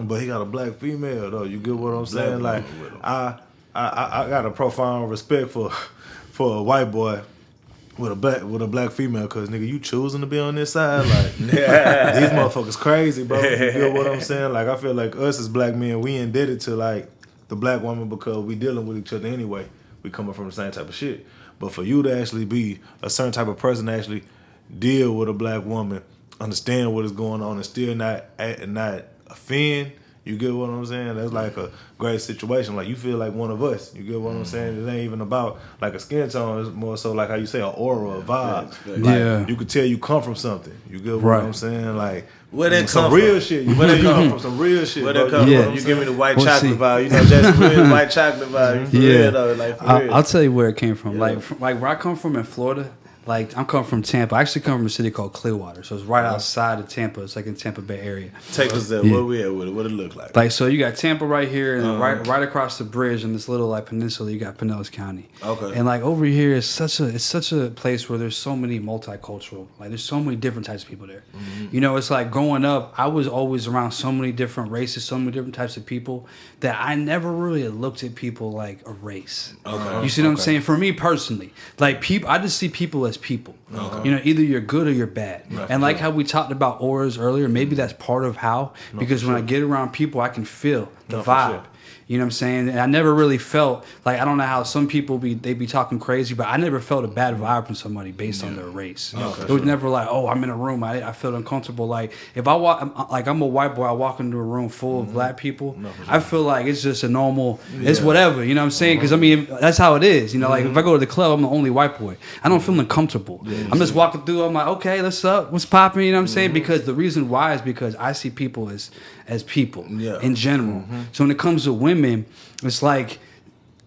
Speaker 3: but he got a black female though. You get what I'm saying? Like, I got a profound respect for a white boy with a black female, cause nigga, you choosing to be on this side, like these motherfuckers crazy, bro. You get what I'm saying? Like, I feel like us as black men, we indebted to like the black woman because we dealing with each other anyway. We coming from the same type of shit. But for you to actually be a certain type of person, to actually deal with a black woman, understand what is going on, and still not offend. You get what I'm saying? That's like a great situation. Like, you feel like one of us. You get what I'm saying? It ain't even about like a skin tone. It's more so like how you say an aura, a vibe. Like, you could tell you come from something. You get what I'm saying? Like,
Speaker 2: where that
Speaker 3: some
Speaker 2: come
Speaker 3: real
Speaker 2: from?
Speaker 3: shit. Where they come from? Some real shit.
Speaker 2: Where that come from? You give me the white chocolate vibe. You know, just real white chocolate vibe.
Speaker 1: Yeah,
Speaker 2: though, like, for real.
Speaker 1: I'll tell you where it came from. Like where I come from in Florida. Like, I'm coming from Tampa. I actually come from a city called Clearwater, so it's right outside of Tampa. It's like in Tampa Bay area.
Speaker 2: Take us there. Where we at with it? What it look like?
Speaker 1: Like, so you got Tampa right here, and right across the bridge in this little like peninsula, you got Pinellas County.
Speaker 2: Okay.
Speaker 1: And like over here, it's such a place where there's so many multicultural. Like, there's so many different types of people there. Mm-hmm. You know, it's like growing up, I was always around so many different races, so many different types of people that I never really looked at people like a race. Okay. You see what I'm saying? For me personally, like I just see people as people. Okay. You know, either you're good or you're bad. Right, and like how we talked about auras earlier, maybe that's part of how, because when I get around people, I can feel the vibe. You know what I'm saying? And I never really felt like, I don't know how some people they be talking crazy, but I never felt a bad vibe from somebody based on their race. It was never like, oh, I'm in a room, I feel uncomfortable. Like, if I walk, like, I'm a white boy, I walk into a room full of black people, I feel like it's just a normal, it's whatever, you know what I'm saying? Because I mean, that's how it is. You know, like if I go to the club, I'm the only white boy. I don't feel uncomfortable. I'm just walking through, I'm like, okay, what's up? What's popping? You know what I'm saying? Because the reason why is because I see people as people in general. So when it comes to women, it's like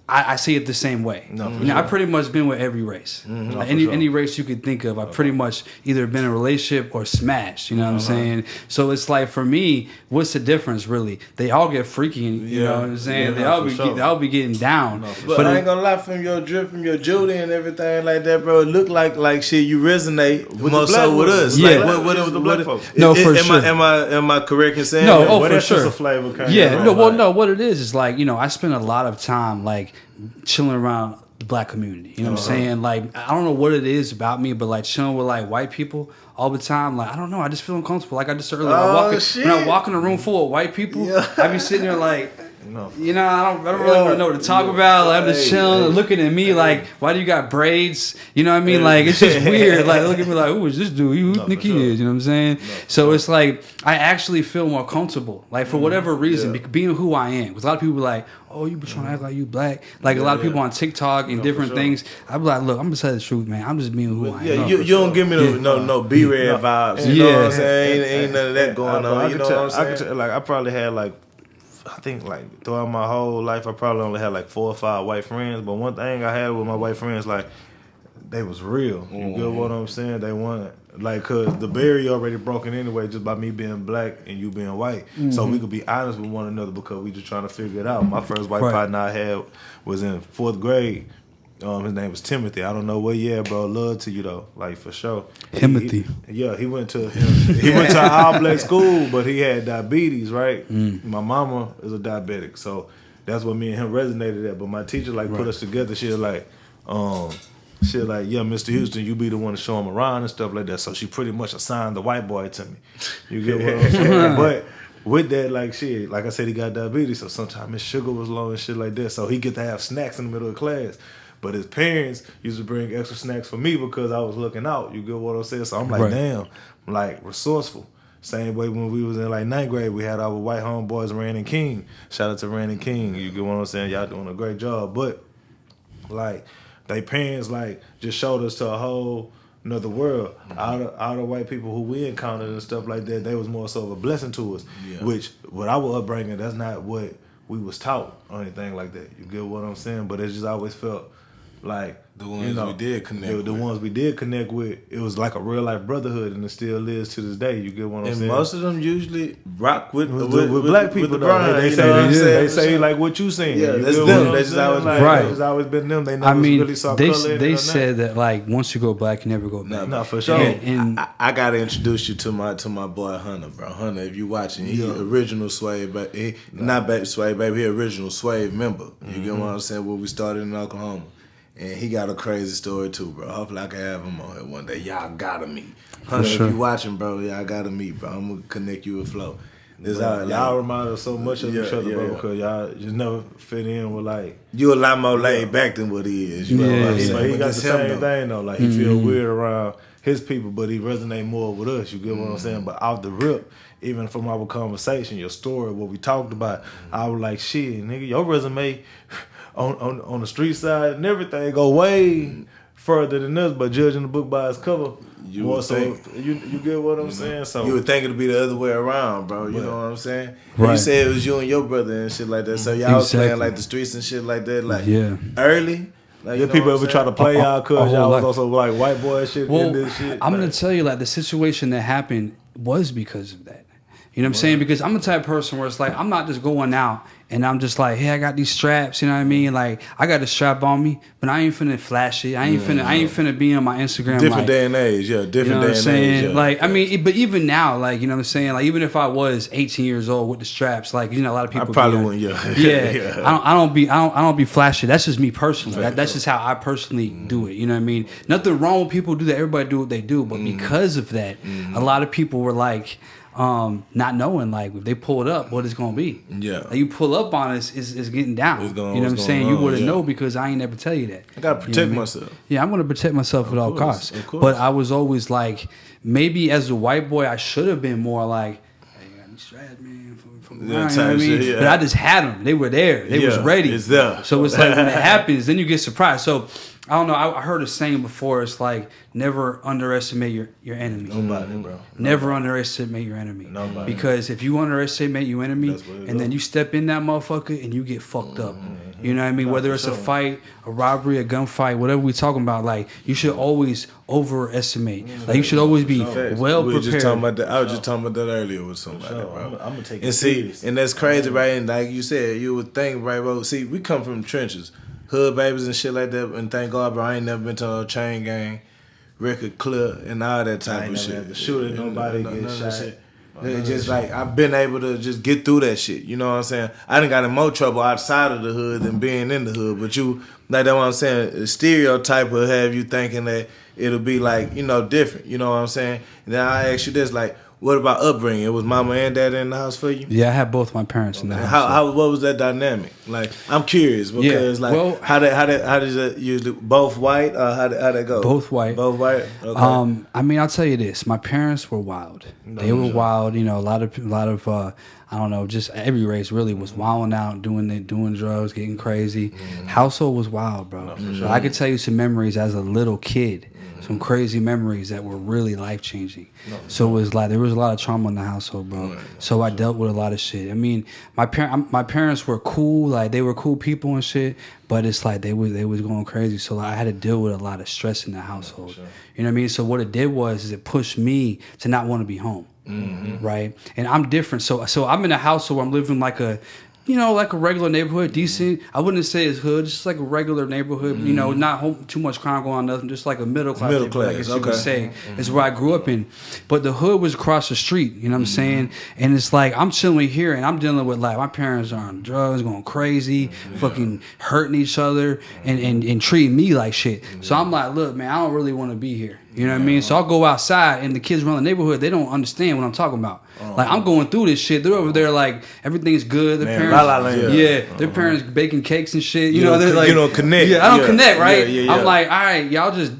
Speaker 1: I see it the same way.
Speaker 3: No,
Speaker 1: you know, I've pretty much been with every race. Like any race you could think of, I've pretty much either been in a relationship or smashed. You know what I'm saying? So it's like for me, what's the difference really? They all get freaky. You know what I'm saying? They all be getting down.
Speaker 2: No, but I ain't gonna lie, from your drip, from your Judy and everything like that, bro. It look like shit. You resonate more so with us.
Speaker 1: Yeah.
Speaker 2: Like what the black folks?
Speaker 1: No, for sure.
Speaker 2: Am I correct in saying?
Speaker 1: No,
Speaker 2: that?
Speaker 1: For sure.
Speaker 3: A flavor kind
Speaker 1: Yeah, what it is like, you know, I spend a lot of time like chilling around the black community. You know what I'm saying? Like, I don't know what it is about me, but like chilling with like white people all the time, like I don't know, I just feel uncomfortable. Like I just said earlier, when I walk in a room full of white people, I be sitting there like, you know, I don't really know what to talk about. Like, I'm just chilling, looking at me like, why do you got braids? You know what I mean? Like it's just weird. Like look at me like, who is this dude? Who think he is? You know what I'm saying? So it's like I actually feel more comfortable. Like for whatever reason, being who I am. Because a lot of people be like, oh, you be trying to act like you black. Like a lot of people on TikTok and different things. I be like, look, I'm gonna tell the truth, man. I'm just being who I am.
Speaker 2: You don't give me no B-Red vibes. You know what I'm saying? Ain't none of that going on. You know what I'm saying?
Speaker 3: I probably had like, I think like throughout my whole life, I probably only had like 4 or 5 white friends. But one thing I had with my white friends, like they was real. You get what I'm saying? They weren't like, cause the barrier already broken anyway, just by me being black and you being white. So we could be honest with one another because we just trying to figure it out. My first white partner I had was in 4th grade. His name was Timothy. I don't know what year, bro. Love to you though, like for sure.
Speaker 1: Timothy.
Speaker 3: He went to an all black school, but he had diabetes, right? My mama is a diabetic, so that's what me and him resonated at. But my teacher put us together. She was like, yeah, Mr. Houston, you be the one to show him around and stuff like that. So she pretty much assigned the white boy to me. You get what I'm saying? But with that, like I said, he got diabetes, so sometimes his sugar was low and shit like that. So he get to have snacks in the middle of class. But his parents used to bring extra snacks for me because I was looking out. You get what I'm saying? So I'm like, damn, I'm like resourceful. Same way when we was in like 9th grade, we had our white homeboys, Rand and King. Shout out to Rand and King. You get what I'm saying? Y'all doing a great job. But like, they parents like just showed us to a whole another world. All the white people who we encountered and stuff like that, they was more so of a blessing to us. Which with our upbringing, that's not what we was taught or anything like that. You get what I'm saying? But it just always felt like
Speaker 2: the ones we did connect with.
Speaker 3: The ones we did connect with, it was like a real life brotherhood, and it still is to this day. You get what I'm saying?
Speaker 2: And most of them usually rock with
Speaker 3: black people.
Speaker 2: With the
Speaker 3: they say like what you saying.
Speaker 2: Yeah, that's them. That's just always
Speaker 3: It's always been them. They never really saw color in it.
Speaker 1: They said that like once you go black, you never go back.
Speaker 3: No, for sure.
Speaker 1: And
Speaker 2: I gotta introduce you to my boy Hunter, bro. Hunter, if you watching, he original Swave, but not baby Swave, baby. He original Swave member. You get what I'm saying? When we started in Oklahoma. And he got a crazy story too, bro. Hopefully I can have him on here one day. Y'all gotta meet. Hunter, if you watching, bro, y'all gotta meet, bro. I'm gonna connect you with Phlo.
Speaker 3: Y'all remind us so much of each other, bro, because y'all just never fit in with like.
Speaker 2: You a lot more laid back than what he is. You know what I'm saying?
Speaker 3: But he got the same thing though. Like he feel weird around his people, but he resonate more with us. You get what I'm saying? But off the rip, even from our conversation, your story, what we talked about, I was like, shit, nigga, your resume on the street side and everything go way further than us. But judging the book by its cover, you get what I'm saying? So
Speaker 2: you would think it'd be the other way around, bro. You know what I'm saying? Right. You said it was you and your brother and shit like that. So y'all was playing like the streets and shit like that, like early. Like,
Speaker 3: you know people ever try to play y'all cause y'all was also like white boy shit in this shit.
Speaker 1: I'm gonna tell you, like the situation that happened was because of that. You know what I'm saying? Because I'm the type of person where it's like I'm not just going out and I'm just like, hey, I got these straps, you know what I mean? Like I got a strap on me, but I ain't finna flash it. I ain't finna be on my Instagram.
Speaker 2: Different day and age, different
Speaker 1: you know
Speaker 2: day and age. Yeah.
Speaker 1: Like I mean, but even now, like you know what I'm saying? Like even if I was 18 years old with the straps, like you know a lot of people
Speaker 2: I probably wouldn't.
Speaker 1: Yeah. I don't be flashy. That's just me personally. That's just how I personally do it. You know what I mean? Nothing wrong with people who do that. Everybody do what they do, but because of that, a lot of people were like. Not knowing like if they pull it up, what it's gonna be.
Speaker 2: Yeah,
Speaker 1: like, you pull up on us, is getting down. You know what I'm saying? You wouldn't know because I ain't never tell you that.
Speaker 2: I gotta protect myself.
Speaker 1: Yeah, I'm gonna protect myself at all costs. But I was always like, maybe as a white boy, I should have been more like, hey, you got me strapped, man. From you know what I mean?
Speaker 2: Yeah.
Speaker 1: But I just had them. They were there. They was ready.
Speaker 2: It's there.
Speaker 1: So it's like when it happens, then you get surprised. So. I don't know. I heard a saying before. It's like never underestimate your enemy.
Speaker 3: Nobody, bro.
Speaker 1: Never underestimate your enemy.
Speaker 3: Nobody.
Speaker 1: Because if you underestimate your enemy and then you step in that motherfucker and you get fucked up, You know what I mean? Whether it's a fight, a robbery, a gunfight, whatever we talking about, like you should always overestimate. Like you should always be well prepared.
Speaker 2: Just talking about that. I was just talking about that earlier with somebody, bro.
Speaker 3: I'm gonna take it
Speaker 2: and
Speaker 3: serious.
Speaker 2: And that's crazy, right? And like you said, you would think, right, bro? See, we come from the trenches, hood babies and shit like that. And thank God, bro, I ain't never been to a chain gang, record clear, and all that type of shit.
Speaker 3: Shooting nobody get shot.
Speaker 2: It's just like I've been able to just get through that shit. You know what I'm saying? I done got in more trouble outside of the hood than being in the hood. But you, like that what I'm saying, the stereotype will have you thinking that it'll be like, different. You know what I'm saying? And then I ask you this, like, what about upbringing? Was mama and dad in the house for you?
Speaker 1: Yeah, I had both my parents in the house.
Speaker 2: What was that dynamic? Like, I'm curious because how does it usually both white or how that go?
Speaker 1: Both white.
Speaker 2: Both white. Okay.
Speaker 1: I mean, I'll tell you this: my parents were wild. They were wild. A lot of I don't know, just every race really was wilding out, doing drugs, getting crazy. Household was wild, bro. So I could tell you some memories as a little kid. Some crazy memories that were really life changing. So it was like there was a lot of trauma in the household, bro. So I dealt with a lot of shit. I mean, my parents were cool, like they were cool people and shit. But it's like they was going crazy. So like, I had to deal with a lot of stress in the household. You know what I mean? So what it did was it pushed me to not want to be home, right? And I'm different. So I'm in a household where I'm living like a regular neighborhood, decent. I wouldn't say it's hood, just like a regular neighborhood. Not too much crime going on, nothing. Just like a middle class. I guess you could say is where I grew up in. But the hood was across the street. You know what I'm saying? And it's like I'm chilling here, and I'm dealing with like my parents are on drugs, going crazy, fucking hurting each other, and treating me like shit. So I'm like, look, man, I don't really want to be here. You know what I mean? So I'll go outside, and the kids around the neighborhood, they don't understand what I'm talking about. Like, I'm going through this shit. They're over there like, evering's good. Their parents, their parents baking cakes and shit. They're like,
Speaker 2: you don't connect.
Speaker 1: Yeah, I don't connect, right?
Speaker 2: Yeah.
Speaker 1: I'm like, all right, y'all just,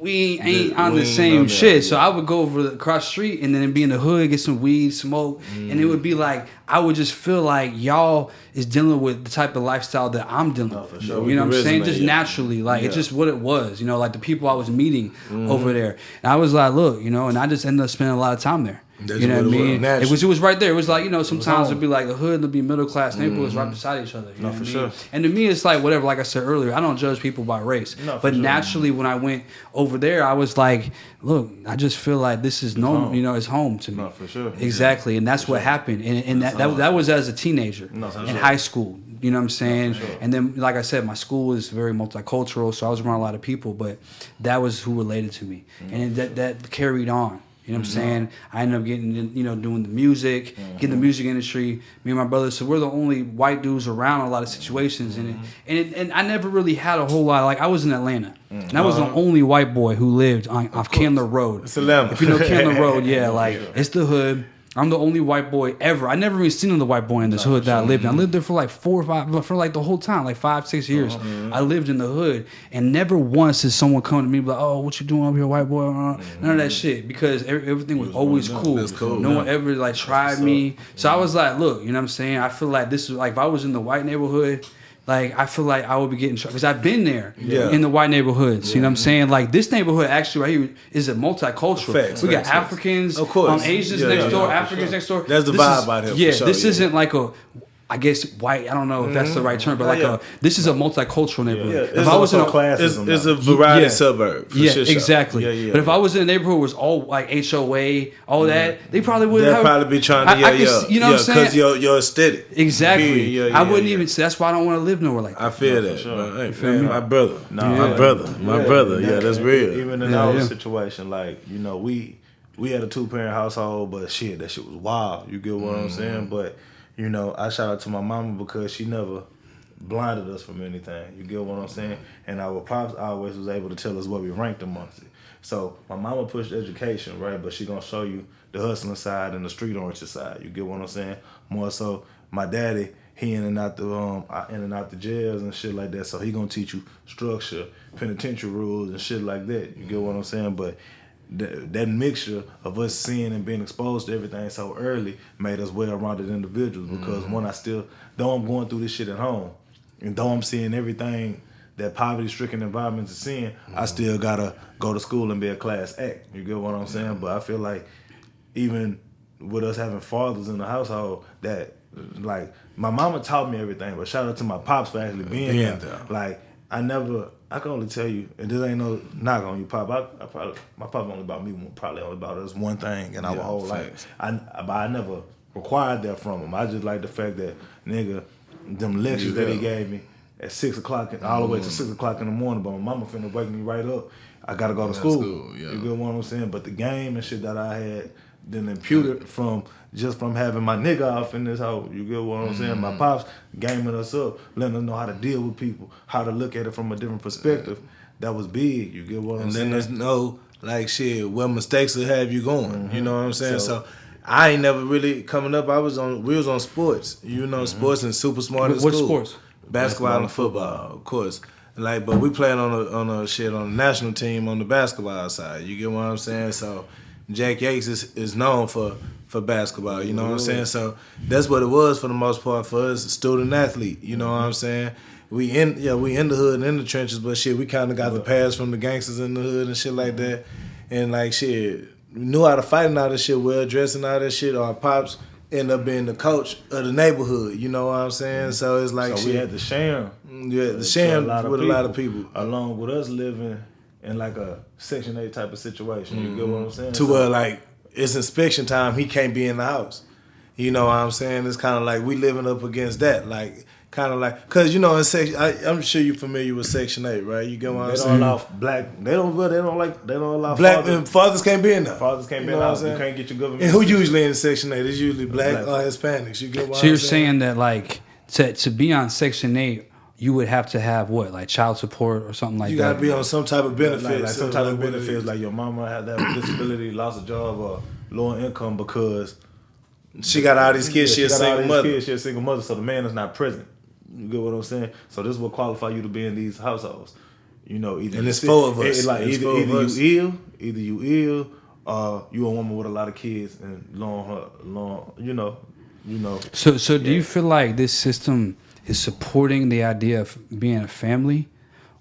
Speaker 1: we ain't on the same shit. So I would go across the street and then be in the hood, get some weed, smoke, and it would be like, I would just feel like y'all is dealing with the type of lifestyle that I'm dealing with.
Speaker 2: Sure.
Speaker 1: You know what I'm saying? Just naturally. Like, it's just what it was. Like the people I was meeting over there. And I was like, look, and I just ended up spending a lot of time there. You know what I mean? It was right there. It was like, sometimes it'd be like the hood, it'd be middle class neighborhoods right beside each other. You know what I mean?
Speaker 2: Sure.
Speaker 1: And to me, it's like whatever. Like I said earlier, I don't judge people by race. But naturally, when I went over there, I was like, look, I just feel like this is normal. It's home to me.
Speaker 3: No, for sure.
Speaker 1: Exactly, and that's what happened. And that was as a teenager in high school. You know what I'm saying? Sure. And then, like I said, my school is very multicultural, so I was around a lot of people. But that was who related to me, and that carried on. You know what I'm saying? I ended up getting, doing the music, getting the music industry. Me and my brother, so we're the only white dudes around a lot of situations. And I never really had a whole lot. Like, I was in Atlanta. And I was the only white boy who lived off Candler Road.
Speaker 2: It's Atlanta.
Speaker 1: If you know Candler Road, it's the hood. I'm the only white boy ever. I never even seen another white boy in this hood that I lived in. I lived there for like 4 or 5, for like the whole time, like 5-6 years. I lived in the hood, and never once did someone come to me like, "Oh, what you doing up here, white boy?" None of that shit, because everything was always cool. No one ever like tried me. So I was like, look, you know what I'm saying? I feel like this is like if I was in the white neighborhood. Like, I feel like I would be getting trouble because I've been there in the white neighborhoods. You know what I'm saying? Like, this neighborhood actually right here is a multicultural. We got Africans,
Speaker 2: of course.
Speaker 1: Asians next door, Africans next door.
Speaker 2: That's the vibe out here.
Speaker 1: Yeah, this isn't like a, I guess, white. I don't know if that's the right term, but this is a multicultural neighborhood.
Speaker 2: If I was in it's a variety suburb.
Speaker 1: Exactly. But if I was in a neighborhood where it was all like HOA, all that, they probably wouldn't.
Speaker 2: They'd probably be trying to,
Speaker 1: you know what I'm saying?
Speaker 2: Because your aesthetic.
Speaker 1: Exactly. I wouldn't even. That's why I don't want to live nowhere like that.
Speaker 2: I feel that. Sure. Hey, man, my brother. My brother. Yeah, that's real.
Speaker 3: Even in our situation, like we had a 2-parent household, but shit, that shit was wild. You get what I'm saying? But I shout out to my mama because she never blinded us from anything. You get what I'm saying? And our pops always was able to tell us what we ranked amongst it. So my mama pushed education, right? But she gonna show you the hustling side and the street oriented side. You get what I'm saying? More so, my daddy, he in and out the jails and shit like that. So he gonna teach you structure, penitentiary rules and shit like that. You get what I'm saying? But that mixture of us seeing and being exposed to everything so early made us well-rounded individuals because though I'm going through this shit at home, and though I'm seeing everything that poverty-stricken environments are seeing, I still gotta go to school and be a class act. You get what I'm saying? But I feel like even with us having fathers in the household, that like my mama taught me everything, but shout out to my pops for actually being there. Like I can only tell you, and this ain't no knock on you, Pop. My pop only about me, probably only about us one thing in our whole life. But I never required that from him. I just like the fact that, nigga, them lectures that he gave me at 6 o'clock, all the way to 6 o'clock in the morning, but my mama finna wake me right up. I gotta go to school. You get what I'm saying? But the game and shit that I had then imputed from having my nigga off in this house. You get what I'm saying? My pops gaming us up, letting us know how to deal with people, how to look at it from a different perspective. That was big. You get what I'm saying?
Speaker 2: And then there's no, like, shit, what mistakes will have you going. You know what I'm saying? So I ain't never really, coming up, we was on sports. You know, sports and super smart in school.
Speaker 1: What sports?
Speaker 2: Basketball and football, of course. Like, but we playing on a national team on the basketball side. You get what I'm saying? So Jack Yates is known for basketball, you know what I'm saying? So that's what it was for the most part for us, student athlete, you know what I'm saying? We in the hood and in the trenches, but shit, we kind of got the pass from the gangsters in the hood and shit like that. And like shit, we knew how to fight and all that shit, well dressed and all that shit. Our pops ended up being the coach of the neighborhood, you know what I'm saying? So it's like,
Speaker 3: so we had to share
Speaker 2: with a lot of people.
Speaker 3: Along with us living in like a Section 8 type of situation, you get what I'm saying?
Speaker 2: To where like, it's inspection time, he can't be in the house. You know what I'm saying? It's kind of like we living up against that. Like, kind of like, because, you know, in section, I'm sure you're familiar with Section 8, right? You get what I'm saying?
Speaker 3: They don't allow
Speaker 2: black fathers can't be in there.
Speaker 3: Fathers can't be in the house. You can't get your government.
Speaker 2: And who usually in Section 8? It's usually black or Hispanics. You get what I'm saying?
Speaker 1: So you're saying that, like, to be on Section 8, you would have to have what, like child support or something like that?
Speaker 2: You got to be on some type of benefits.
Speaker 3: Like some type of benefits, like your mama had that disability, lost a job, or lower income because
Speaker 2: she got all these kids. She a single mother.
Speaker 3: She a single mother, so the man is not present. You get what I'm saying? So this will qualify you to be in these households. You know, either
Speaker 2: and it's four of us.
Speaker 3: Either you ill, or you a woman with a lot of kids and long, you know.
Speaker 1: So do you feel like this system is supporting the idea of being a family,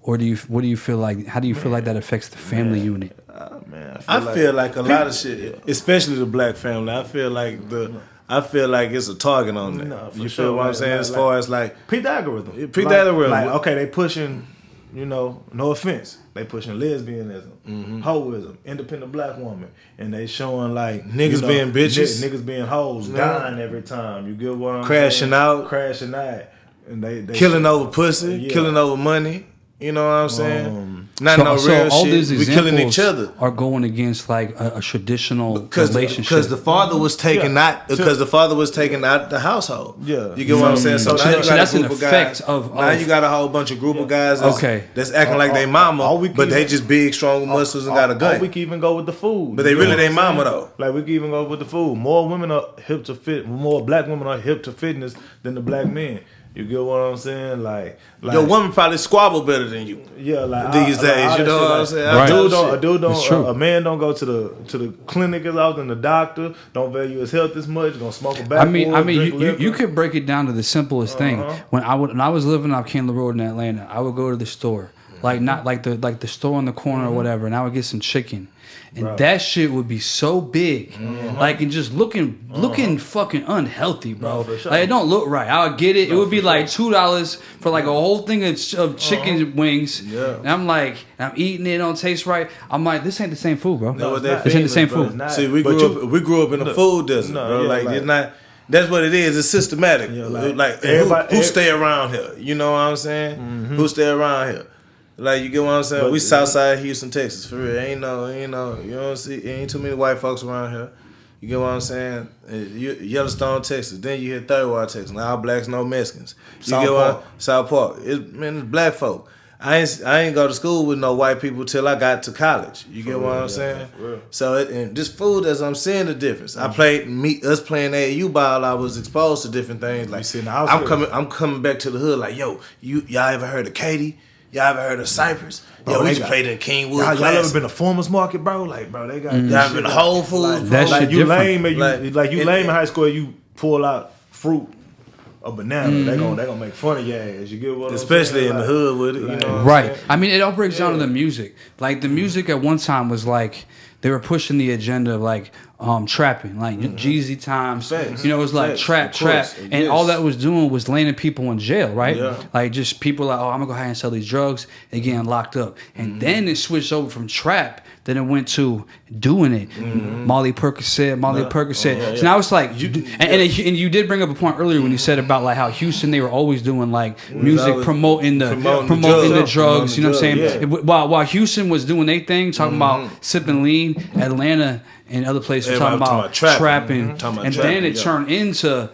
Speaker 1: or what do you feel like? How do you feel like that affects the family unit?
Speaker 2: I feel like a lot of shit, especially the black family. I feel like it's a target on that. You feel what I'm saying? As far as like
Speaker 3: Pete the algorithm.
Speaker 2: Like,
Speaker 3: okay, they pushing, you know, no offense, they pushing lesbianism, hoism, independent black woman, and they showing like
Speaker 2: niggas being bitches,
Speaker 3: niggas being hoes, dying every time. You get what I'm
Speaker 2: crashing
Speaker 3: saying?
Speaker 2: Crashing
Speaker 3: out, and they
Speaker 2: killing over pussy, killing over money. You know what I'm saying? Real
Speaker 1: all
Speaker 2: shit.
Speaker 1: These
Speaker 2: we killing each other.
Speaker 1: Are going against like a traditional relationship
Speaker 2: because the father was taken out the household.
Speaker 3: Yeah,
Speaker 2: you get what I'm saying. So now you got
Speaker 1: that's
Speaker 2: a group
Speaker 1: an
Speaker 2: of
Speaker 1: effect
Speaker 2: guys.
Speaker 1: of
Speaker 2: now you got a whole bunch of group of guys. That's acting like they mama, but they just big, strong muscles and got a gun.
Speaker 3: We can even go with the food,
Speaker 2: but they really they mama though.
Speaker 3: Like we can even go with the food. More black women are hip to fitness than the black men. You get what I'm saying? Like
Speaker 2: your woman probably squabble better than you.
Speaker 3: Yeah, like
Speaker 2: these days, you know what I'm saying?
Speaker 1: Right.
Speaker 3: A man don't go to the clinic as often. The doctor don't value his health as much. Gonna smoke a backwood.
Speaker 1: I mean, you could break it down to the simplest thing. When I was living off Candler Road in Atlanta, I would go to the store, not like the store on the corner or whatever, and I would get some chicken. And that shit would be so big, like and just looking fucking unhealthy, bro.
Speaker 3: No, sure.
Speaker 1: Like it don't look right. I would get it. It would be like $2 for like a whole thing of chicken wings. Yeah. And I'm like, I'm eating it. Don't taste right. I'm like, this ain't the same food, bro.
Speaker 2: No,
Speaker 1: this ain't the same food.
Speaker 2: See, we grew up in a food desert, bro. It's not. That's what it is. It's systematic. Like who stay around here? You know what I'm saying? Who stay around here? Like, you get what I'm saying? But we Southside Houston, Texas, for real. Ain't no, you don't see, ain't too many white folks around here. You get what I'm saying? Yellowstone, Texas. Then you hit Third Ward, Texas. Now all blacks, no Mexicans. South Park. It's black folk. I ain't go to school with no white people till I got to college. You get what I'm saying? So and this food, as I'm seeing the difference. I played us playing AAU ball. I was exposed to different things. Like I'm coming back to the hood. Like y'all ever heard of Katie? Y'all ever heard of Cypress? Bro, we just played in Kingwood.
Speaker 3: Y'all ever been to Farmers Market, bro? Like, bro, they got.
Speaker 2: Y'all been to Whole Foods, bro.
Speaker 1: Like
Speaker 3: you lame, in high school. You pull out fruit, a banana. They gonna make fun of your ass. You get what I'm saying?
Speaker 2: Especially in the hood with it, you know.
Speaker 1: Right. I mean, it all breaks down to the music. Like the music at one time was like they were pushing the agenda of like trapping, like Jeezy times.
Speaker 2: Facts.
Speaker 1: You know, it was like trap, and all that was doing was landing people in jail, right?
Speaker 2: Yeah.
Speaker 1: Like just people like, oh, I'm gonna go ahead and sell these drugs and getting locked up, and then it switched over from trap. Then it went to doing it. Molly Percocet. So now it's like, and you did bring up a point earlier when you said about like how Houston, they were always doing like music promoting the drugs. You know what I'm saying?
Speaker 2: Yeah.
Speaker 1: While Houston was doing their thing, talking about sipping lean, Atlanta and other places were talking about trapping, and then it turned into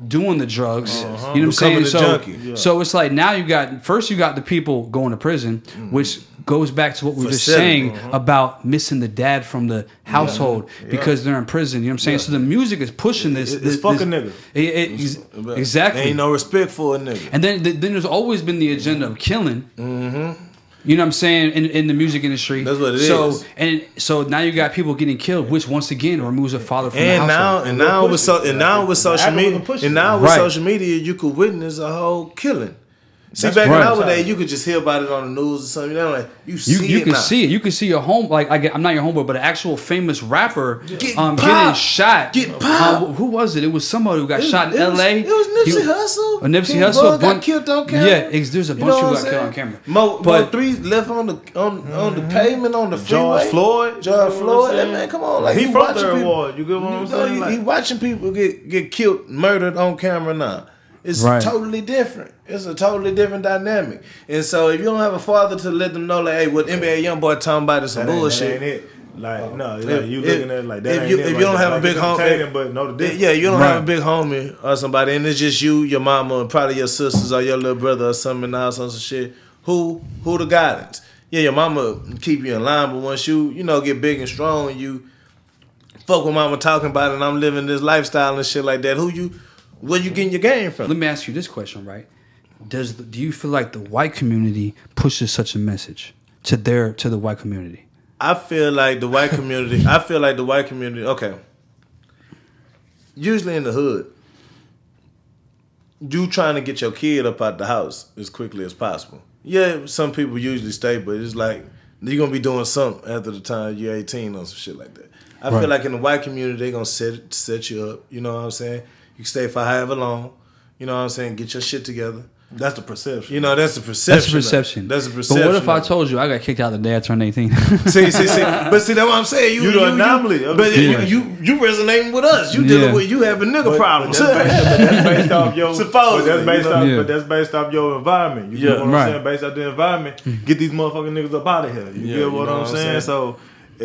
Speaker 1: doing the drugs. You know what I'm saying? So it's like now you got the people going to prison, which goes back to what we were just saying about missing the dad from the household because they're in prison. You know what I'm saying? So the music is pushing this.
Speaker 3: It's fucking nigga.
Speaker 1: Exactly.
Speaker 2: Ain't no respect for a nigga.
Speaker 1: And then there's always been the agenda of killing. You know what I'm saying? In the music industry.
Speaker 2: That's what it
Speaker 1: is. And so now you got people getting killed, which once again removes a father from the household.
Speaker 2: And now with social media, you could witness a whole killing. See, back in our day, you could just hear about it on the news or something. You know, like you can see it. You can see your home. Like I'm not your homeboy, but an actual famous rapper getting shot. Who was it? It was somebody who got shot in L.A. It was Nipsey Hussle.
Speaker 1: Nipsey Hussle
Speaker 2: got killed on camera.
Speaker 1: Yeah, there's a bunch of people got killed on camera.
Speaker 2: But 3 left on the pavement on the freeway. George Floyd. That man, come on, like
Speaker 3: he from Third Ward. You get what I'm saying?
Speaker 2: He watching people get killed, murdered on camera now. It's totally different. It's a totally different dynamic. And so if you don't have a father to let them know, like, hey, what NBA YoungBoy talking about is some bullshit.
Speaker 3: That ain't it. Like, no, you looking at it like that.
Speaker 2: If you don't have a big homie,
Speaker 3: but know the difference.
Speaker 2: Yeah, you don't have a big homie or somebody, and it's just you, your mama, and probably your sisters or your little brother or something in the house or some shit. Who the guidance? Yeah, your mama keep you in line, but once you get big and strong and you fuck with mama talking about it, and I'm living this lifestyle and shit like that, where you getting your game from?
Speaker 1: Let me ask you this question, right? Do you feel like the white community pushes such a message to the white community?
Speaker 2: I feel like the white community. Okay. Usually in the hood, you trying to get your kid up out the house as quickly as possible. Yeah, some people usually stay, but it's like you're gonna be doing something after the time you're 18 or some shit like that. I feel like in the white community, they're gonna set you up. You know what I'm saying? You can stay for however long. You know what I'm saying? Get your shit together.
Speaker 3: That's the perception.
Speaker 2: You know, that's the perception.
Speaker 1: That's the perception. But what if I told you I got kicked out the day I turned 18?
Speaker 2: see. But see, that's what I'm saying. You the anomaly. You resonating with us. You dealing with having nigga problems.
Speaker 3: That's based off your. Supposedly. But that's based off your environment. You get what I'm saying? Based off the environment, get these motherfucking niggas up out of here. You get what I'm saying? So.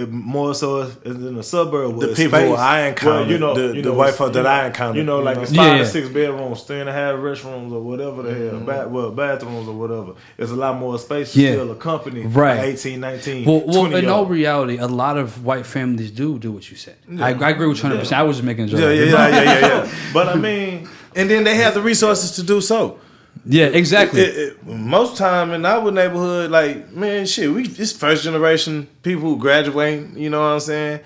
Speaker 3: More so is in the suburb.
Speaker 2: The people who I encounter, the white folk that I encounter.
Speaker 3: You know, like it's 5 to 6 bedrooms, 3.5 restrooms or whatever the hell, bathrooms or whatever. There's a lot more space to still accompany 18, 19, 20
Speaker 1: in all reality, a lot of white families do what you said. I agree with 100%. I was just making a joke.
Speaker 2: Yeah.
Speaker 3: But I mean...
Speaker 2: And then they have the resources to do so.
Speaker 1: Yeah, exactly.
Speaker 2: Most time in our neighborhood, like, man, shit, it's first generation people who graduate, you know what I'm saying?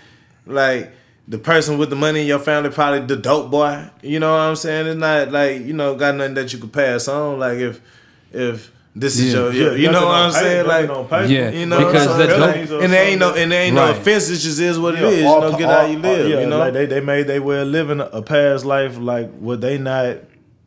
Speaker 2: Like, the person with the money in your family probably the dope boy, you know what I'm saying? It's not like, got nothing that you could pass on. Like, if this is you know what I'm saying? Like, you know,
Speaker 1: because that's
Speaker 2: dope. And there ain't no offense. It just is what it is. Get how you live. You know,
Speaker 3: like they made their way of living a past life like what they not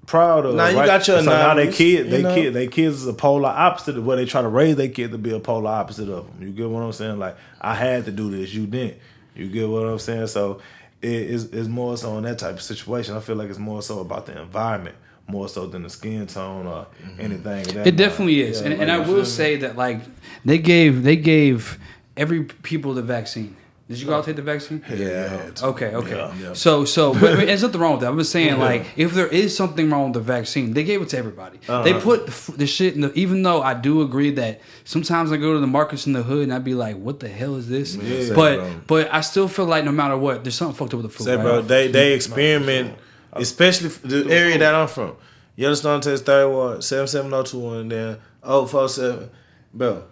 Speaker 3: proud of.
Speaker 2: Now you got your
Speaker 3: now they kids is a polar opposite of where they try to raise their kid to be a polar opposite of them. You get what I'm saying? Like, I had to do this, you didn't. You get what I'm saying? So it's more so in that type of situation. I feel like it's more so about the environment, more so than the skin tone or anything. Of that
Speaker 1: it definitely is, and I will say that like they gave every people the vaccine. Did you go out take the vaccine?
Speaker 2: Yeah.
Speaker 1: Okay. Yeah. So, but there's nothing wrong with that. I'm just saying, like, if there is something wrong with the vaccine, they gave it to everybody. They put the shit in even though I do agree that sometimes I go to the markets in the hood and I'd be like, what the hell is this? Yeah, but I still feel like no matter what, there's something fucked up with the food.
Speaker 2: Say, bro, they experiment, especially the area that I'm from. Yellowstone, Texas, 3rd Ward, 77021, then 047. Bro.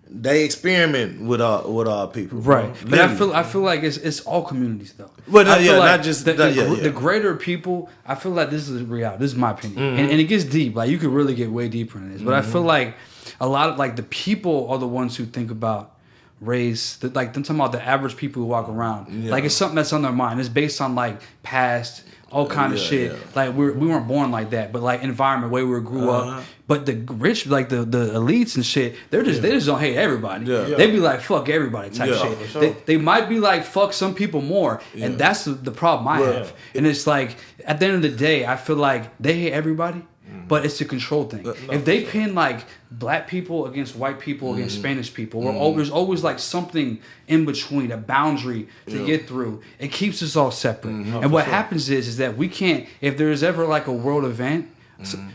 Speaker 2: They experiment with our people,
Speaker 1: right? But I feel like it's all communities though.
Speaker 2: But
Speaker 1: not
Speaker 2: just
Speaker 1: the greater people. I feel like this is reality. This is my opinion, and it gets deep. Like you could really get way deeper in this. But I feel like a lot of like the people are the ones who think about race. Like I'm talking about the average people who walk around. Yeah. Like it's something that's on their mind. It's based on like past, all kind of shit. Yeah. Like we weren't born like that, but like environment, way we grew up. But the rich, like the elites and shit, they just don't hate everybody. Yeah. They be like fuck everybody type shit. Sure. They might be like fuck some people more, and that's the problem I have. And it's like at the end of the day, I feel like they hate everybody. But it's a control thing. If they pin like black people against white people against Spanish people, there's always like something in between, a boundary to get through. It keeps us all separate. And what happens is that we can't, if there's ever like a world event,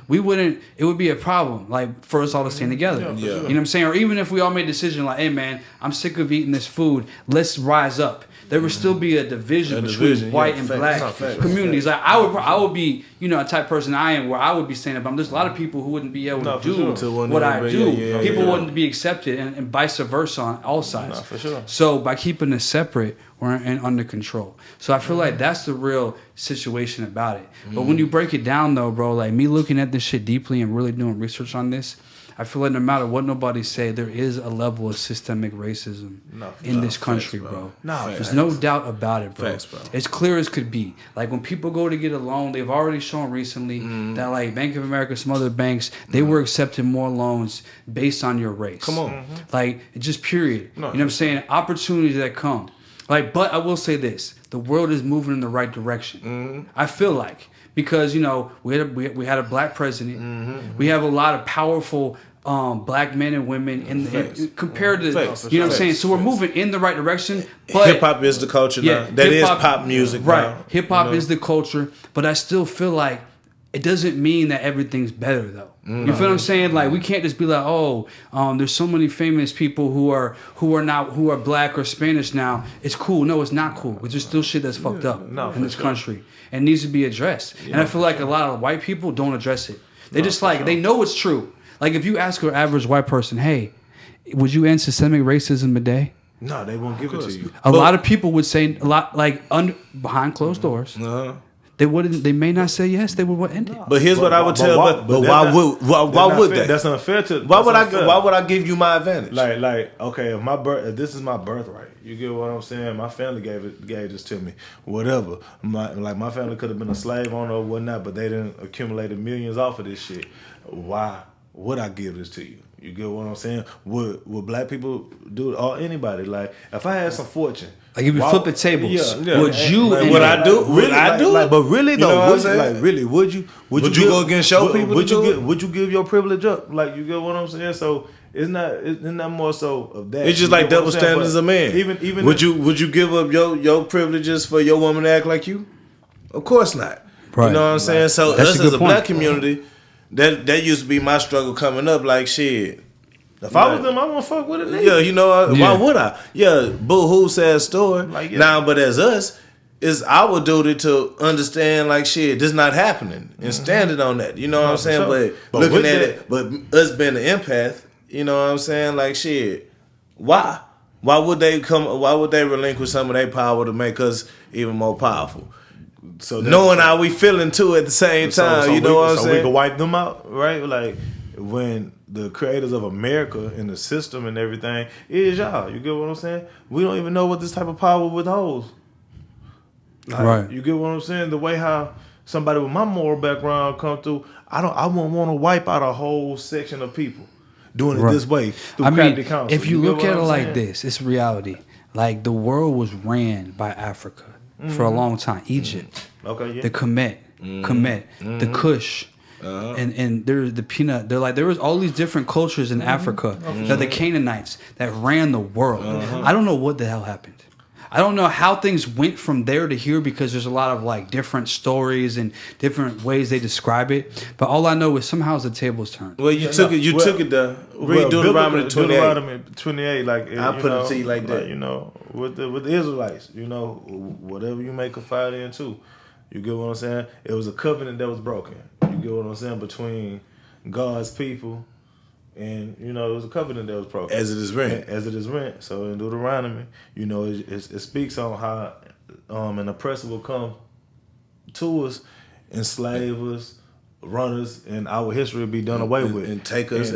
Speaker 1: we wouldn't, it would be a problem like for us all to stand together. You know what I'm saying? Or even if we all made a decision like, hey man, I'm sick of eating this food, let's rise up. There would still be a division between white and black communities. Like I would be, you know, a type of person I am where I would be standing up. There's a lot of people who wouldn't be able to do what I do. People wouldn't be accepted, and vice versa on all sides.
Speaker 3: No, for sure.
Speaker 1: So by keeping it separate, we're under control. So I feel like that's the real situation about it. But when you break it down, though, bro, like me looking at this shit deeply and really doing research on this, I feel like no matter what nobody say, there is a level of systemic racism in this country, bro. There's no doubt about it, bro. It's clear as could be. Like when people go to get a loan, they've already shown recently that like Bank of America, some other banks, they were accepting more loans based on your race.
Speaker 2: Come on.
Speaker 1: Like just period. You know what I'm saying? Opportunities that come. Like, but I will say this: the world is moving in the right direction. I feel like because you know we had a black president. We have a lot of powerful black men and women compared to you know what I'm saying. So we're moving in the right direction. But
Speaker 2: hip hop is the culture now. That is pop music,
Speaker 1: right? Hip hop is the culture, but I still feel like it doesn't mean that everything's better though. You feel what I'm saying? Like we can't just be like, oh, there's so many famous people who are black or Spanish now. It's cool. No, it's not cool. There's still shit that's fucked up in this country and needs to be addressed. And I feel like a lot of white people don't address it. They just like they know it's true. Like if you ask an average white person, hey, would you end systemic racism today?
Speaker 3: No, they won't give it to you.
Speaker 1: A lot of people would say a lot like behind closed doors. They wouldn't. They may not say yes. They would end it.
Speaker 2: But here's what I would tell. But why would they?
Speaker 3: That's unfair to.
Speaker 2: Why would I give you my advantage?
Speaker 3: Like okay, if this is my birthright, you get what I'm saying. My family gave this to me. Whatever. My family could have been a slave owner or whatnot, but they didn't accumulate millions off of this shit. Why would I give this to you? You get what I'm saying? Would black people do it, or anybody? Like if I had some fortune.
Speaker 1: Like if you flip the tables, would you?
Speaker 2: Like, would I do? Would I do?
Speaker 3: Like, but really though, would you? Would you
Speaker 2: go against your people?
Speaker 3: Would you give your privilege up? Like you get what I'm saying? So it's not more so of that.
Speaker 2: It's just like double standards of man. Even would you give up your privileges for your woman to act like you? Of course not. Right. You know what I'm saying? So that's us as a black community, that used to be my struggle coming up. Like shit.
Speaker 3: If I was them, I won't fuck with it.
Speaker 2: Yeah, you know why would I? Yeah, boo-hoo, sad story. Like, now, but as us, it's our duty to understand like shit, this not happening and standing on that. You know what I'm saying? Sure. But looking at it, but us being an empath, you know what I'm saying? Like shit, why? Why would they relinquish some of their power to make us even more powerful? So knowing how we feeling too at the same time, you know what I'm saying? So
Speaker 3: we can wipe them out, right? Like when the creators of America and the system and everything is y'all. You get what I'm saying? We don't even know what this type of power withholds. Like, right. You get what I'm saying? The way how somebody with my moral background come through, I wouldn't want to wipe out a whole section of people doing it this way.
Speaker 1: I mean, if you look at it like this, it's reality. Like the world was ran by Africa for a long time. Egypt, the Kemet, the Kush. And there's the peanut. They're like there was all these different cultures in Africa. They're the Canaanites that ran the world. I don't know what the hell happened. I don't know how things went from there to here because there's a lot of like different stories and different ways they describe it. But all I know is somehow the tables turned.
Speaker 2: Well, you took it. Read Deuteronomy
Speaker 3: 28. Like
Speaker 2: I put it to you like that.
Speaker 3: Like, you know, with the Israelites, you know, whatever you may confide in too. You get what I'm saying? It was a covenant that was broken. You get what I'm saying? Between God's people and, you know, it was a covenant that was broken.
Speaker 2: As it is written.
Speaker 3: As it is written. So in Deuteronomy, you know, it speaks on how an oppressor will come to us, enslave us, runners and our history be done away with,
Speaker 2: and take us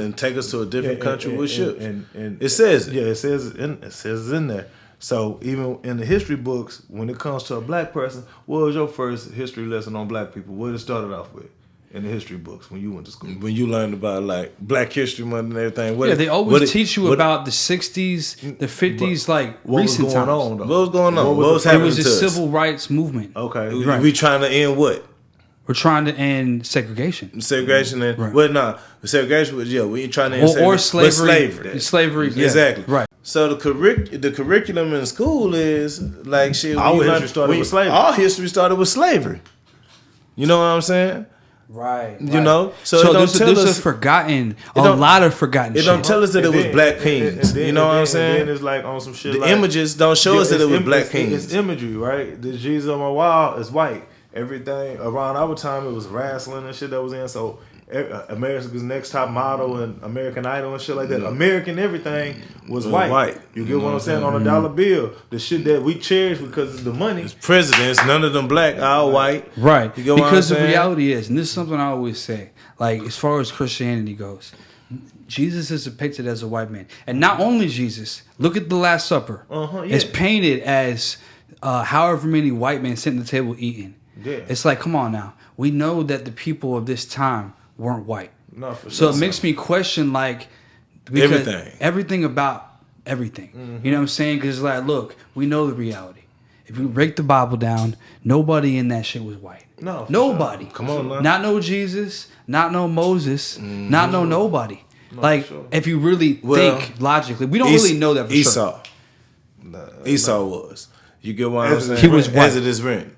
Speaker 2: to a different country with ships.
Speaker 3: And
Speaker 2: it says it.
Speaker 3: Yeah, it says it in there. So even in the history books, when it comes to a black person, what was your first history lesson on black people? What it started off with in the history books when you went to school?
Speaker 2: When you learned about like Black History Month and everything.
Speaker 1: They always teach you about the 60s, the 50s, like
Speaker 3: what
Speaker 1: recent
Speaker 3: was going
Speaker 1: times.
Speaker 3: on, though?
Speaker 2: What was going on? What was happening to us?
Speaker 1: It was a civil rights movement.
Speaker 3: Okay.
Speaker 2: We trying to end what?
Speaker 1: We're trying to end segregation.
Speaker 2: Segregation and segregation was we ain't trying to end
Speaker 1: or slavery.
Speaker 2: Slavery, exactly.
Speaker 1: Right.
Speaker 2: So the curriculum in school is like shit.
Speaker 3: Our history started with slavery.
Speaker 2: All history started with slavery. You know what I'm saying?
Speaker 1: Right.
Speaker 2: You know, so it don't
Speaker 1: there's
Speaker 2: tell us
Speaker 1: a lot of forgotten.
Speaker 2: It
Speaker 1: shit.
Speaker 2: don't tell us that it was black kings. You know what I'm saying?
Speaker 3: And then it's like on some shit.
Speaker 2: The
Speaker 3: like,
Speaker 2: images don't show us that it was black kings.
Speaker 3: It's imagery, right? The Jesus on my wall is white. Everything around our time, it was wrestling and shit that was in. So America's Next Top Model and American Idol and shit like that. American everything was white. You get what I'm saying? On a dollar bill, the shit that we cherish because it's the money.
Speaker 2: It's presidents, none of them black, all white.
Speaker 1: Right.
Speaker 2: You get what I'm
Speaker 1: because the
Speaker 2: saying?
Speaker 1: reality is, and this is something I always say, like as far as Christianity goes, Jesus is depicted as a white man. And not only Jesus, look at the Last Supper. It's painted as however many white men sitting at the table eating.
Speaker 3: Yeah.
Speaker 1: It's like, come on now. We know that the people of this time weren't white.
Speaker 3: No, for
Speaker 1: so
Speaker 3: sure.
Speaker 1: it makes me question like everything about everything.
Speaker 3: Mm-hmm.
Speaker 1: You know what I'm saying? Because it's like, look, we know the reality. If you break the Bible down, nobody in that shit was white.
Speaker 3: No,
Speaker 1: nobody.
Speaker 3: Sure.
Speaker 2: Come on, man.
Speaker 1: Not no Jesus, not no Moses, not no nobody. No, like if you really think logically, we don't really know that for
Speaker 2: Esau.
Speaker 1: sure.
Speaker 2: Esau was. You get what I'm saying?
Speaker 1: He was white.
Speaker 2: As it is written.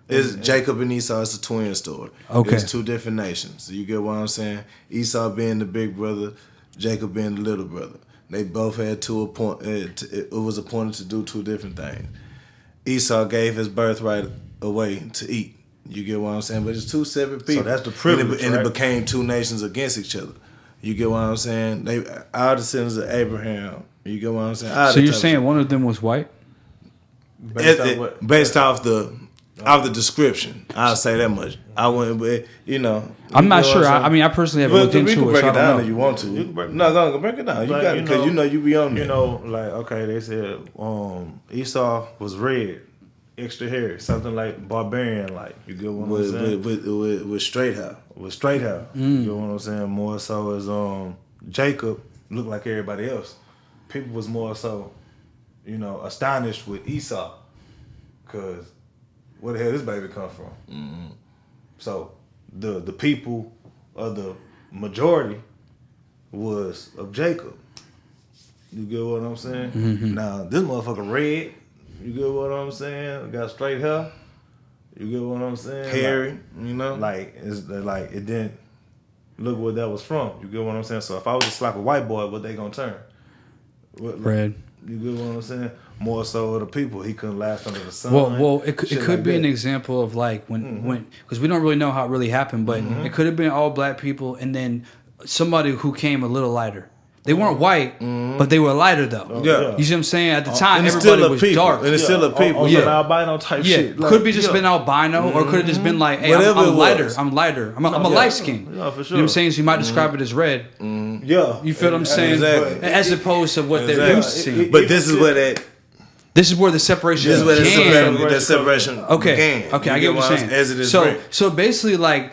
Speaker 2: It's Jacob and Esau is a twin story.
Speaker 1: Okay.
Speaker 2: It's two different nations. So you get what I'm saying? Esau being the big brother, Jacob being the little brother. They both had it was appointed to do two different things. Esau gave his birthright away to eat. You get what I'm saying? But it's two separate people.
Speaker 3: So that's the privilege,
Speaker 2: and it became two nations against each other. You get what I'm saying? They are descendants of Abraham. You get what I'm saying?
Speaker 1: So you're saying one of them was white?
Speaker 2: Based off the description, I'll say that much. I wouldn't, but
Speaker 1: I'm not sure. I personally haven't looked into it.
Speaker 2: You can break it down
Speaker 1: if
Speaker 2: you want to. Go break it down. You got it because you be on there.
Speaker 3: Like they said Esau was red, extra hairy, something like barbarian, like you get what I'm saying?
Speaker 2: With straight hair.
Speaker 3: With straight hair. You get what I'm saying? More so as Jacob looked like everybody else. People was more so, astonished with Esau, because where the hell this baby come from? Mm-hmm. So the people of the majority was of Jacob. You get what I'm saying? Mm-hmm. Now this motherfucker red. You get what I'm saying? Got straight hair. You get what I'm saying?
Speaker 2: Hairy.
Speaker 3: Like it didn't look where that was from. You get what I'm saying? So if I was to slap a white boy, what they gonna turn?
Speaker 1: Red.
Speaker 3: You get what I'm saying? More so of the people. He couldn't last under the sun.
Speaker 1: Well, it could be an example of like when because we don't really know how it really happened, but it could have been all black people and then somebody who came a little lighter. They weren't white, but they were lighter though.
Speaker 2: Yeah.
Speaker 1: You see what I'm saying? At the time,
Speaker 2: and
Speaker 1: everybody was
Speaker 2: people.
Speaker 1: dark.
Speaker 2: And it's still a people.
Speaker 3: On some albino type shit.
Speaker 1: Could be just been albino, or could have just been like, hey, I'm lighter. I'm lighter. I'm a light skin.
Speaker 3: Yeah, for sure.
Speaker 1: You know what I'm saying? So you might describe it as red.
Speaker 3: Yeah.
Speaker 1: You feel what I'm saying?
Speaker 2: Exactly.
Speaker 1: As opposed to what they're used to seeing.
Speaker 2: But this is where that.
Speaker 1: This is where the separation
Speaker 2: This is where the separation began.
Speaker 1: Okay, I get what you're saying.
Speaker 2: As it is
Speaker 1: so basically, like,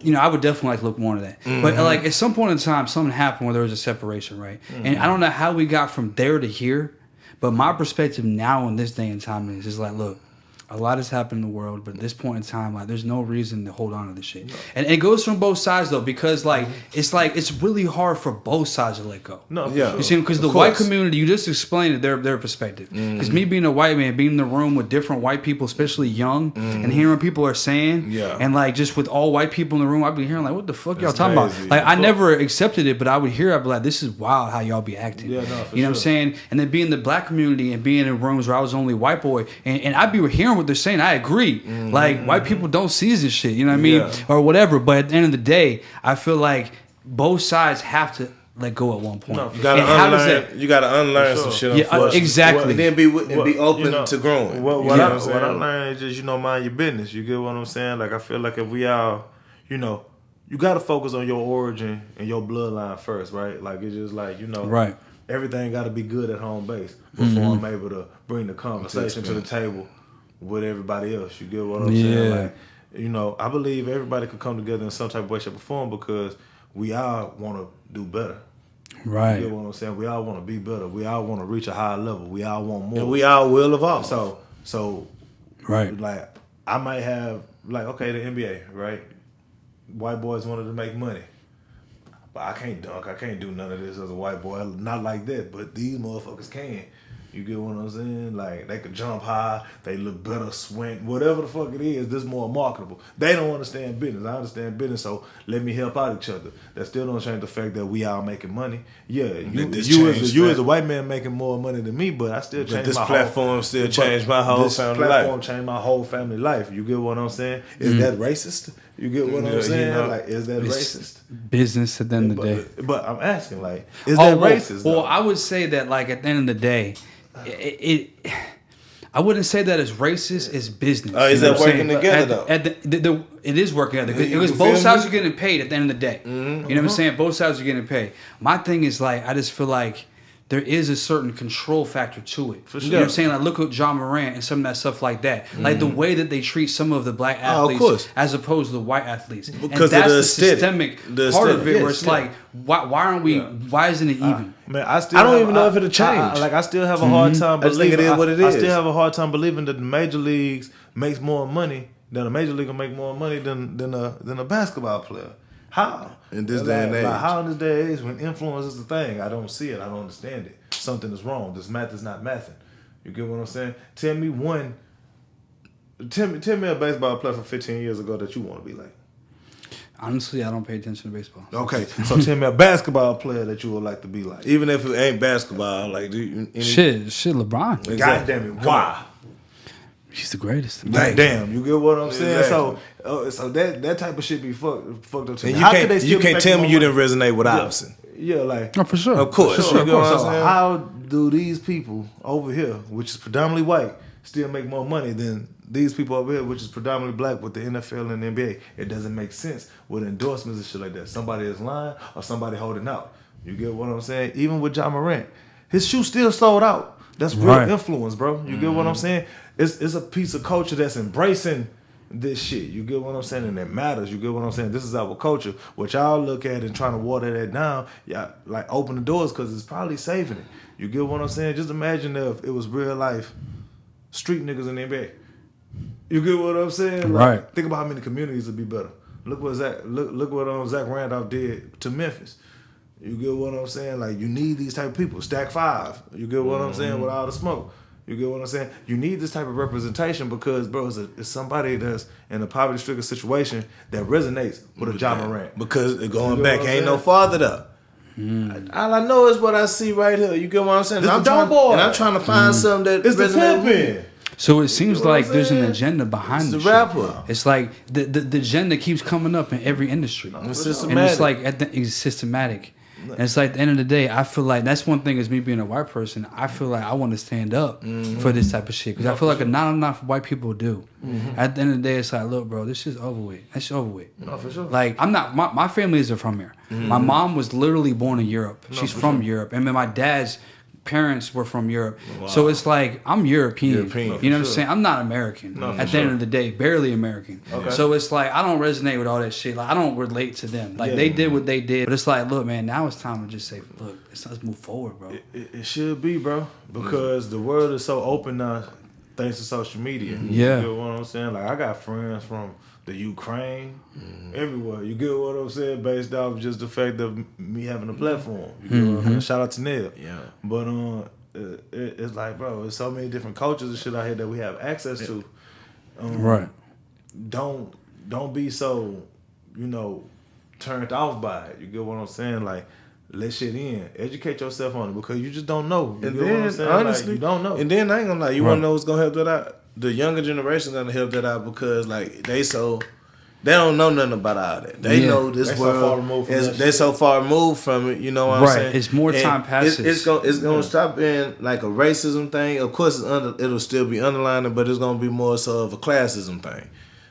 Speaker 1: I would definitely like to look more into that. Mm-hmm. But like at some point in time, something happened where there was a separation, right? Mm-hmm. And I don't know how we got from there to here, but my perspective now in this day and time is like, look, a lot has happened in the world, but at this point in time, like, there's no reason to hold on to this shit. No. And it goes from both sides though, because it's really hard for both sides to let go.
Speaker 3: No, yeah.
Speaker 1: You see, because the white community, you just explained their perspective. Because me being a white man, being in the room with different white people, especially young, and hearing what people are saying, and like just with all white people in the room, I'd be hearing like, what the fuck y'all talking about? Like I never accepted it, but I would hear, I'd be like, this is wild how y'all be acting.
Speaker 3: Yeah, no, for
Speaker 1: you know what I'm saying? And then being in the black community and being in rooms where I was the only white boy, and I'd be hearing what they're saying. I agree. Like white people don't see this shit, you know what I mean? Or whatever. But at the end of the day, I feel like both sides have to let go at one point.
Speaker 3: No,
Speaker 2: you gotta unlearn some shit.
Speaker 1: Yeah, exactly.
Speaker 2: And then be open to growing.
Speaker 3: What I learned is just mind your business. You get what I'm saying? Like I feel like if we all, you got to focus on your origin and your bloodline first, right? Like it's just like
Speaker 1: right.
Speaker 3: Everything got to be good at home base before I'm able to bring the conversation to the table with everybody else. You get what I'm saying? Like, I believe everybody could come together in some type of way, shape, or form because we all want to do better.
Speaker 1: Right.
Speaker 3: You get what I'm saying? We all want to be better. We all want to reach a higher level. We all want more.
Speaker 2: And we all will evolve.
Speaker 3: So,
Speaker 1: right.
Speaker 3: Like, I might have, like, okay, the NBA, right? White boys wanted to make money. But I can't dunk. I can't do none of this as a white boy. Not like that. But these motherfuckers can. You get what I'm saying? Like, they could jump high. They look better, swing. Whatever the fuck it is, this more marketable. They don't understand business. I understand business, so let me help out each other. That still don't change the fact that we all making money. Yeah, you as a white man making more money than me, but I still change my
Speaker 2: this platform still changed my whole family life. This platform
Speaker 3: changed my whole family life. You get what I'm saying? Is that racist? You get what I'm saying? Like, is that racist?
Speaker 1: Business at the end of the day.
Speaker 3: But I'm asking, like, is that racist?
Speaker 1: Well, I would say that, like, at the end of the day, I wouldn't say that it's racist. It's business.
Speaker 2: Is that working together though?
Speaker 1: It is working together because both sides are getting paid at the end of the day. You know what I'm saying? Both sides are getting paid. My thing is, like, I just feel like there is a certain control factor to it.
Speaker 3: For sure.
Speaker 1: You know what I'm saying? Like, look at John Morant and some of that stuff like that. Like, the way that they treat some of the black athletes as opposed to the white athletes.
Speaker 2: Because
Speaker 1: and that's
Speaker 2: of the
Speaker 1: systemic part of it where it's like, why aren't we, why isn't it even?
Speaker 3: Man, I
Speaker 2: don't even know if it'll change.
Speaker 3: I still have a hard time believing.
Speaker 2: I
Speaker 3: still have a hard time believing that the major leagues makes more money than a major league will make more money than a basketball player. How?
Speaker 2: In this day and age.
Speaker 3: Like, how in this day and age when influence is the thing? I don't see it. I don't understand it. Something is wrong. This math is not mathing. You get what I'm saying? Tell me a baseball player from 15 years ago that you want to be like.
Speaker 1: Honestly, I don't pay attention to baseball.
Speaker 3: Okay, so tell me a basketball player that you would like to be like.
Speaker 2: Even if it ain't basketball, like
Speaker 1: shit, LeBron.
Speaker 3: Exactly. God damn it, why?
Speaker 1: He's the greatest.
Speaker 3: Damn, you get what I'm saying?
Speaker 2: Exactly.
Speaker 3: So that type of shit be fucked up to me.
Speaker 2: And you can't tell me you didn't resonate with Iverson.
Speaker 3: Yeah, like
Speaker 1: for sure.
Speaker 2: Of course.
Speaker 3: You know what I'm saying? How do these people over here, which is predominantly white, still make more money than these people over here, which is predominantly black, with the NFL and the NBA? It doesn't make sense with endorsements and shit like that. Somebody is lying or somebody holding out. You get what I'm saying? Even with John Morant, his shoe still sold out. That's real influence, bro. You get what I'm saying? It's a piece of culture that's embracing this shit. You get what I'm saying? And it matters. You get what I'm saying? This is our culture. What y'all look at and trying to water that down, y'all like open the doors because it's probably saving it. You get what I'm saying? Just imagine if it was real life street niggas in the NBA. You get what I'm saying? Like, think about how many communities would be better. Look what Zach Randolph did to Memphis. You get what I'm saying? Like, you need these type of people. Stack 5. You get what I'm saying? With all the smoke. You get what I'm saying? You need this type of representation because, bro, it's somebody that's in a poverty-stricken situation that resonates with a John Morant.
Speaker 2: Because going back, ain't no farther though. All I know is what I see right here. You get what I'm saying?
Speaker 3: It's the dope boy.
Speaker 2: And I'm trying to find something that
Speaker 3: it's resonates the pimpin'.
Speaker 1: So it seems like there's an agenda behind
Speaker 2: the rapper.
Speaker 1: It's like the agenda keeps coming up in every industry.
Speaker 2: It's systematic.
Speaker 1: And it's like it's systematic. And it's like at the end of the day, I feel like that's one thing is me being a white person. I feel like I want to stand up for this type of shit because I feel like not enough white people do. At the end of the day, it's like, look, bro, this shit's over with. That's over with.
Speaker 3: No, for sure.
Speaker 1: Like I'm not. My family isn't from here. My mom was literally born in Europe. She's from Europe, and then my dad's parents were from Europe. Wow. So it's like I'm European. You know what I'm saying? I'm not American at the end of the day, barely American. Okay. So it's like I don't resonate with all that shit. Like I don't relate to them. Like they did what they did. But it's like, look, man, now it's time to just say, look, let's move forward, bro.
Speaker 3: It should be, bro. Because the world is so open now thanks to social media.
Speaker 1: Yeah.
Speaker 3: You get what I'm saying? Like I got friends from the Ukraine, everywhere. You get what I'm saying? Based off just the fact of me having a platform. You get what I'm saying? Shout out to Neil.
Speaker 2: Yeah.
Speaker 3: But it's like, bro, there's so many different cultures and shit out here that we have access to.
Speaker 1: Right.
Speaker 3: Don't be so, turned off by it. You get what I'm saying? Like, let shit in. Educate yourself on it because you just don't know. You
Speaker 2: and
Speaker 3: get
Speaker 2: then,
Speaker 3: what I'm saying?
Speaker 2: honestly,
Speaker 3: like, you don't know.
Speaker 2: And then I ain't gonna lie, you wanna know what's gonna help that out? The younger generation gonna help that out because like they don't know nothing about all that. They know this world they're so far removed from it. You know what I'm saying?
Speaker 1: It's more time passes.
Speaker 2: It's gonna stop being like a racism thing. Of course, it'll still be underlining, but it's gonna be more so of a classism thing.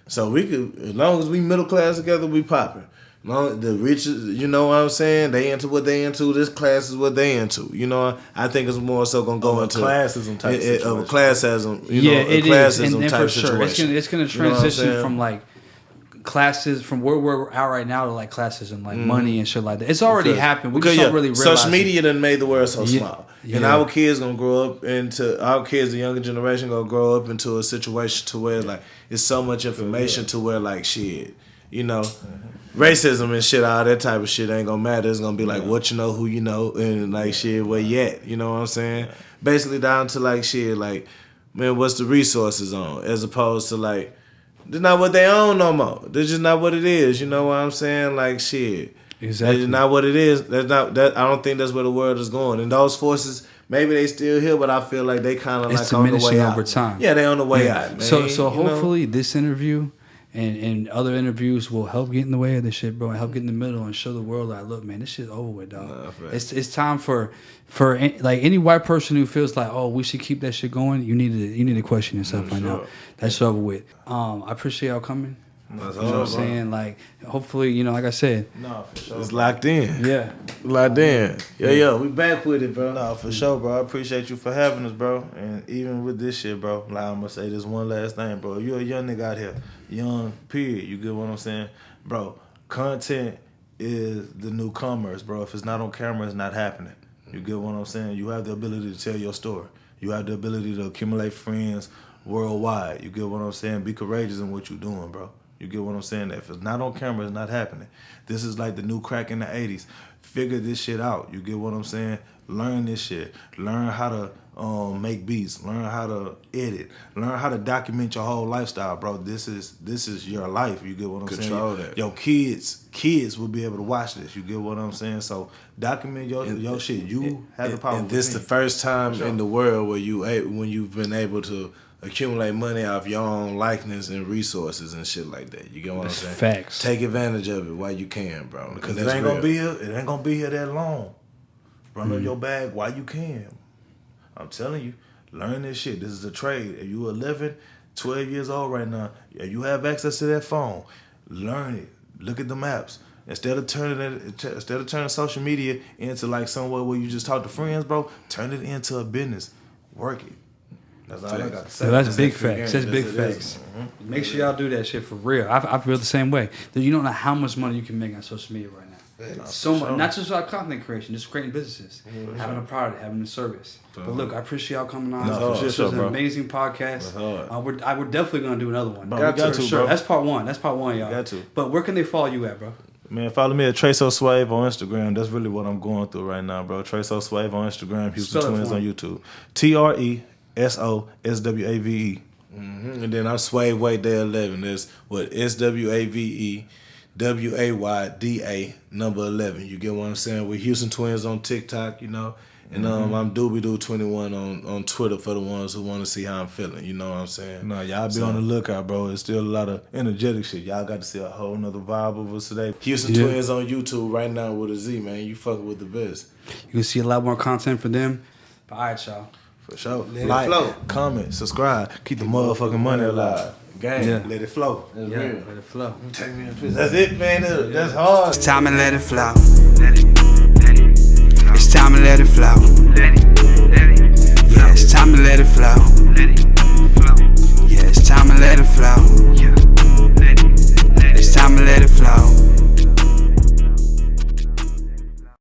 Speaker 2: So we could, as long as we middle class together, we popping. The rich, you know what I'm saying? They into what they into. This class is what they into. You know, I think it's more so gonna go into
Speaker 3: classism type situation.
Speaker 2: Of a classism. You know,
Speaker 1: it
Speaker 2: classism
Speaker 1: is,
Speaker 2: type
Speaker 1: for sure.
Speaker 2: situation.
Speaker 1: It's gonna transition from like classes from where we're at right now to like classism, like money and shit like that. It's already happened. We just don't really realize
Speaker 2: social media done made the world so small.
Speaker 1: Yeah.
Speaker 2: And our kids gonna grow up into the younger generation gonna grow up into a situation to where like it's so much information to where like shit, you know, racism and shit, all that type of shit ain't gonna matter. It's gonna be like what you know, who you know, and like shit, where you at, you know what I'm saying? Basically down to like shit, like man, what's the resources on, as opposed to like that's not what they own no more. That's just not what it is. You know what I'm saying? Like shit.
Speaker 1: Exactly.
Speaker 2: That's not what it is. That's not that. I don't think that's where the world is going. And those forces, maybe they still here, but I feel like they kind of like on the way out.
Speaker 1: Over time.
Speaker 2: Yeah, they on the way out. Man.
Speaker 1: So hopefully this interview and other interviews will help get in the way of this shit, bro, and help get in the middle and show the world like, look, man, this shit's over with, dog. It's time for like any white person who feels like, oh, we should keep that shit going. You need to question yourself right now. That's over with. I appreciate y'all coming. You know what I'm saying? Like, hopefully, you know, like I said,
Speaker 3: no, for sure.
Speaker 2: It's locked in.
Speaker 1: Yeah,
Speaker 2: locked in. Yeah, we back with it, bro.
Speaker 3: No, for sure, bro. I appreciate you for having us, bro. And even with this shit, bro, like I'm gonna say this one last thing, bro. You're a young nigga out here, young period. You get what I'm saying, bro? Content is the new commerce, bro. If it's not on camera, it's not happening. You get what I'm saying? You have the ability to tell your story. You have the ability to accumulate friends worldwide. You get what I'm saying? Be courageous in what you're doing, bro. You get what I'm saying? If it's not on camera, it's not happening. This is like the new crack in the 80s. Figure this shit out. You get what I'm saying? Learn this shit. Learn how to make beats. Learn how to edit. Learn how to document your whole lifestyle, bro. This is your life. You get what I'm saying?
Speaker 2: Control that.
Speaker 3: Your kids will be able to watch this. You get what I'm saying? So document your shit. You have the power.
Speaker 2: And this the first time in the world where when you've been able to accumulate money off your own likeness and resources and shit like that. You get what I'm saying?
Speaker 1: Facts.
Speaker 2: Take advantage of it while you can, bro.
Speaker 3: Because it ain't gonna be here. It ain't gonna be here that long. Run up your bag while you can. I'm telling you, learn this shit. This is a trade. If you 11, 12 years old right now, if you have access to that phone, learn it. Look at the maps. Instead of turning social media into like somewhere where you just talk to friends, bro, turn it into a business. Work it. That's all I got to say.
Speaker 1: So that's big facts. That's big facts. Make sure y'all do that shit for real. I feel the same way. You don't know how much money you can make on social media right now. So much. Not just about content creation, just creating businesses, having a product, having a service. But look, I appreciate y'all coming on. This was an amazing podcast. We're definitely gonna do another one.
Speaker 3: Got to,
Speaker 1: sure.
Speaker 3: bro.
Speaker 1: That's part one, y'all.
Speaker 3: Got to.
Speaker 1: But where can they follow you at, bro?
Speaker 3: Man, follow me at TreSoSwave on Instagram. That's really what I'm going through right now, bro. TreSoSwave on Instagram. Houston Twinz on YouTube. TreSoSwave.
Speaker 2: And then I'm Swave Wait Day 11. That's what SWAVE WAYDA number 11. You get what I'm saying? We're Houston Twinz on TikTok, you know. And I'm Doobie-Doo21 on Twitter for the ones who want to see how I'm feeling. You know what I'm saying?
Speaker 3: No, y'all be on the lookout, bro. It's still a lot of energetic shit. Y'all got to see a whole nother vibe of us today.
Speaker 2: Houston Twinz on YouTube right now with a Z, man. You fucking with the best.
Speaker 1: You can see a lot more content for them. But all right, y'all.
Speaker 3: For sure.
Speaker 2: Let it flow.
Speaker 3: Comment, subscribe, keep the motherfucking money alive.
Speaker 2: Gang,
Speaker 3: let it flow.
Speaker 2: That's real.
Speaker 1: Let it flow.
Speaker 2: Take me a piece. That's it, man. That's hard.
Speaker 4: It's time to let it flow. It's time to let it flow. Yeah, it's time to let it flow.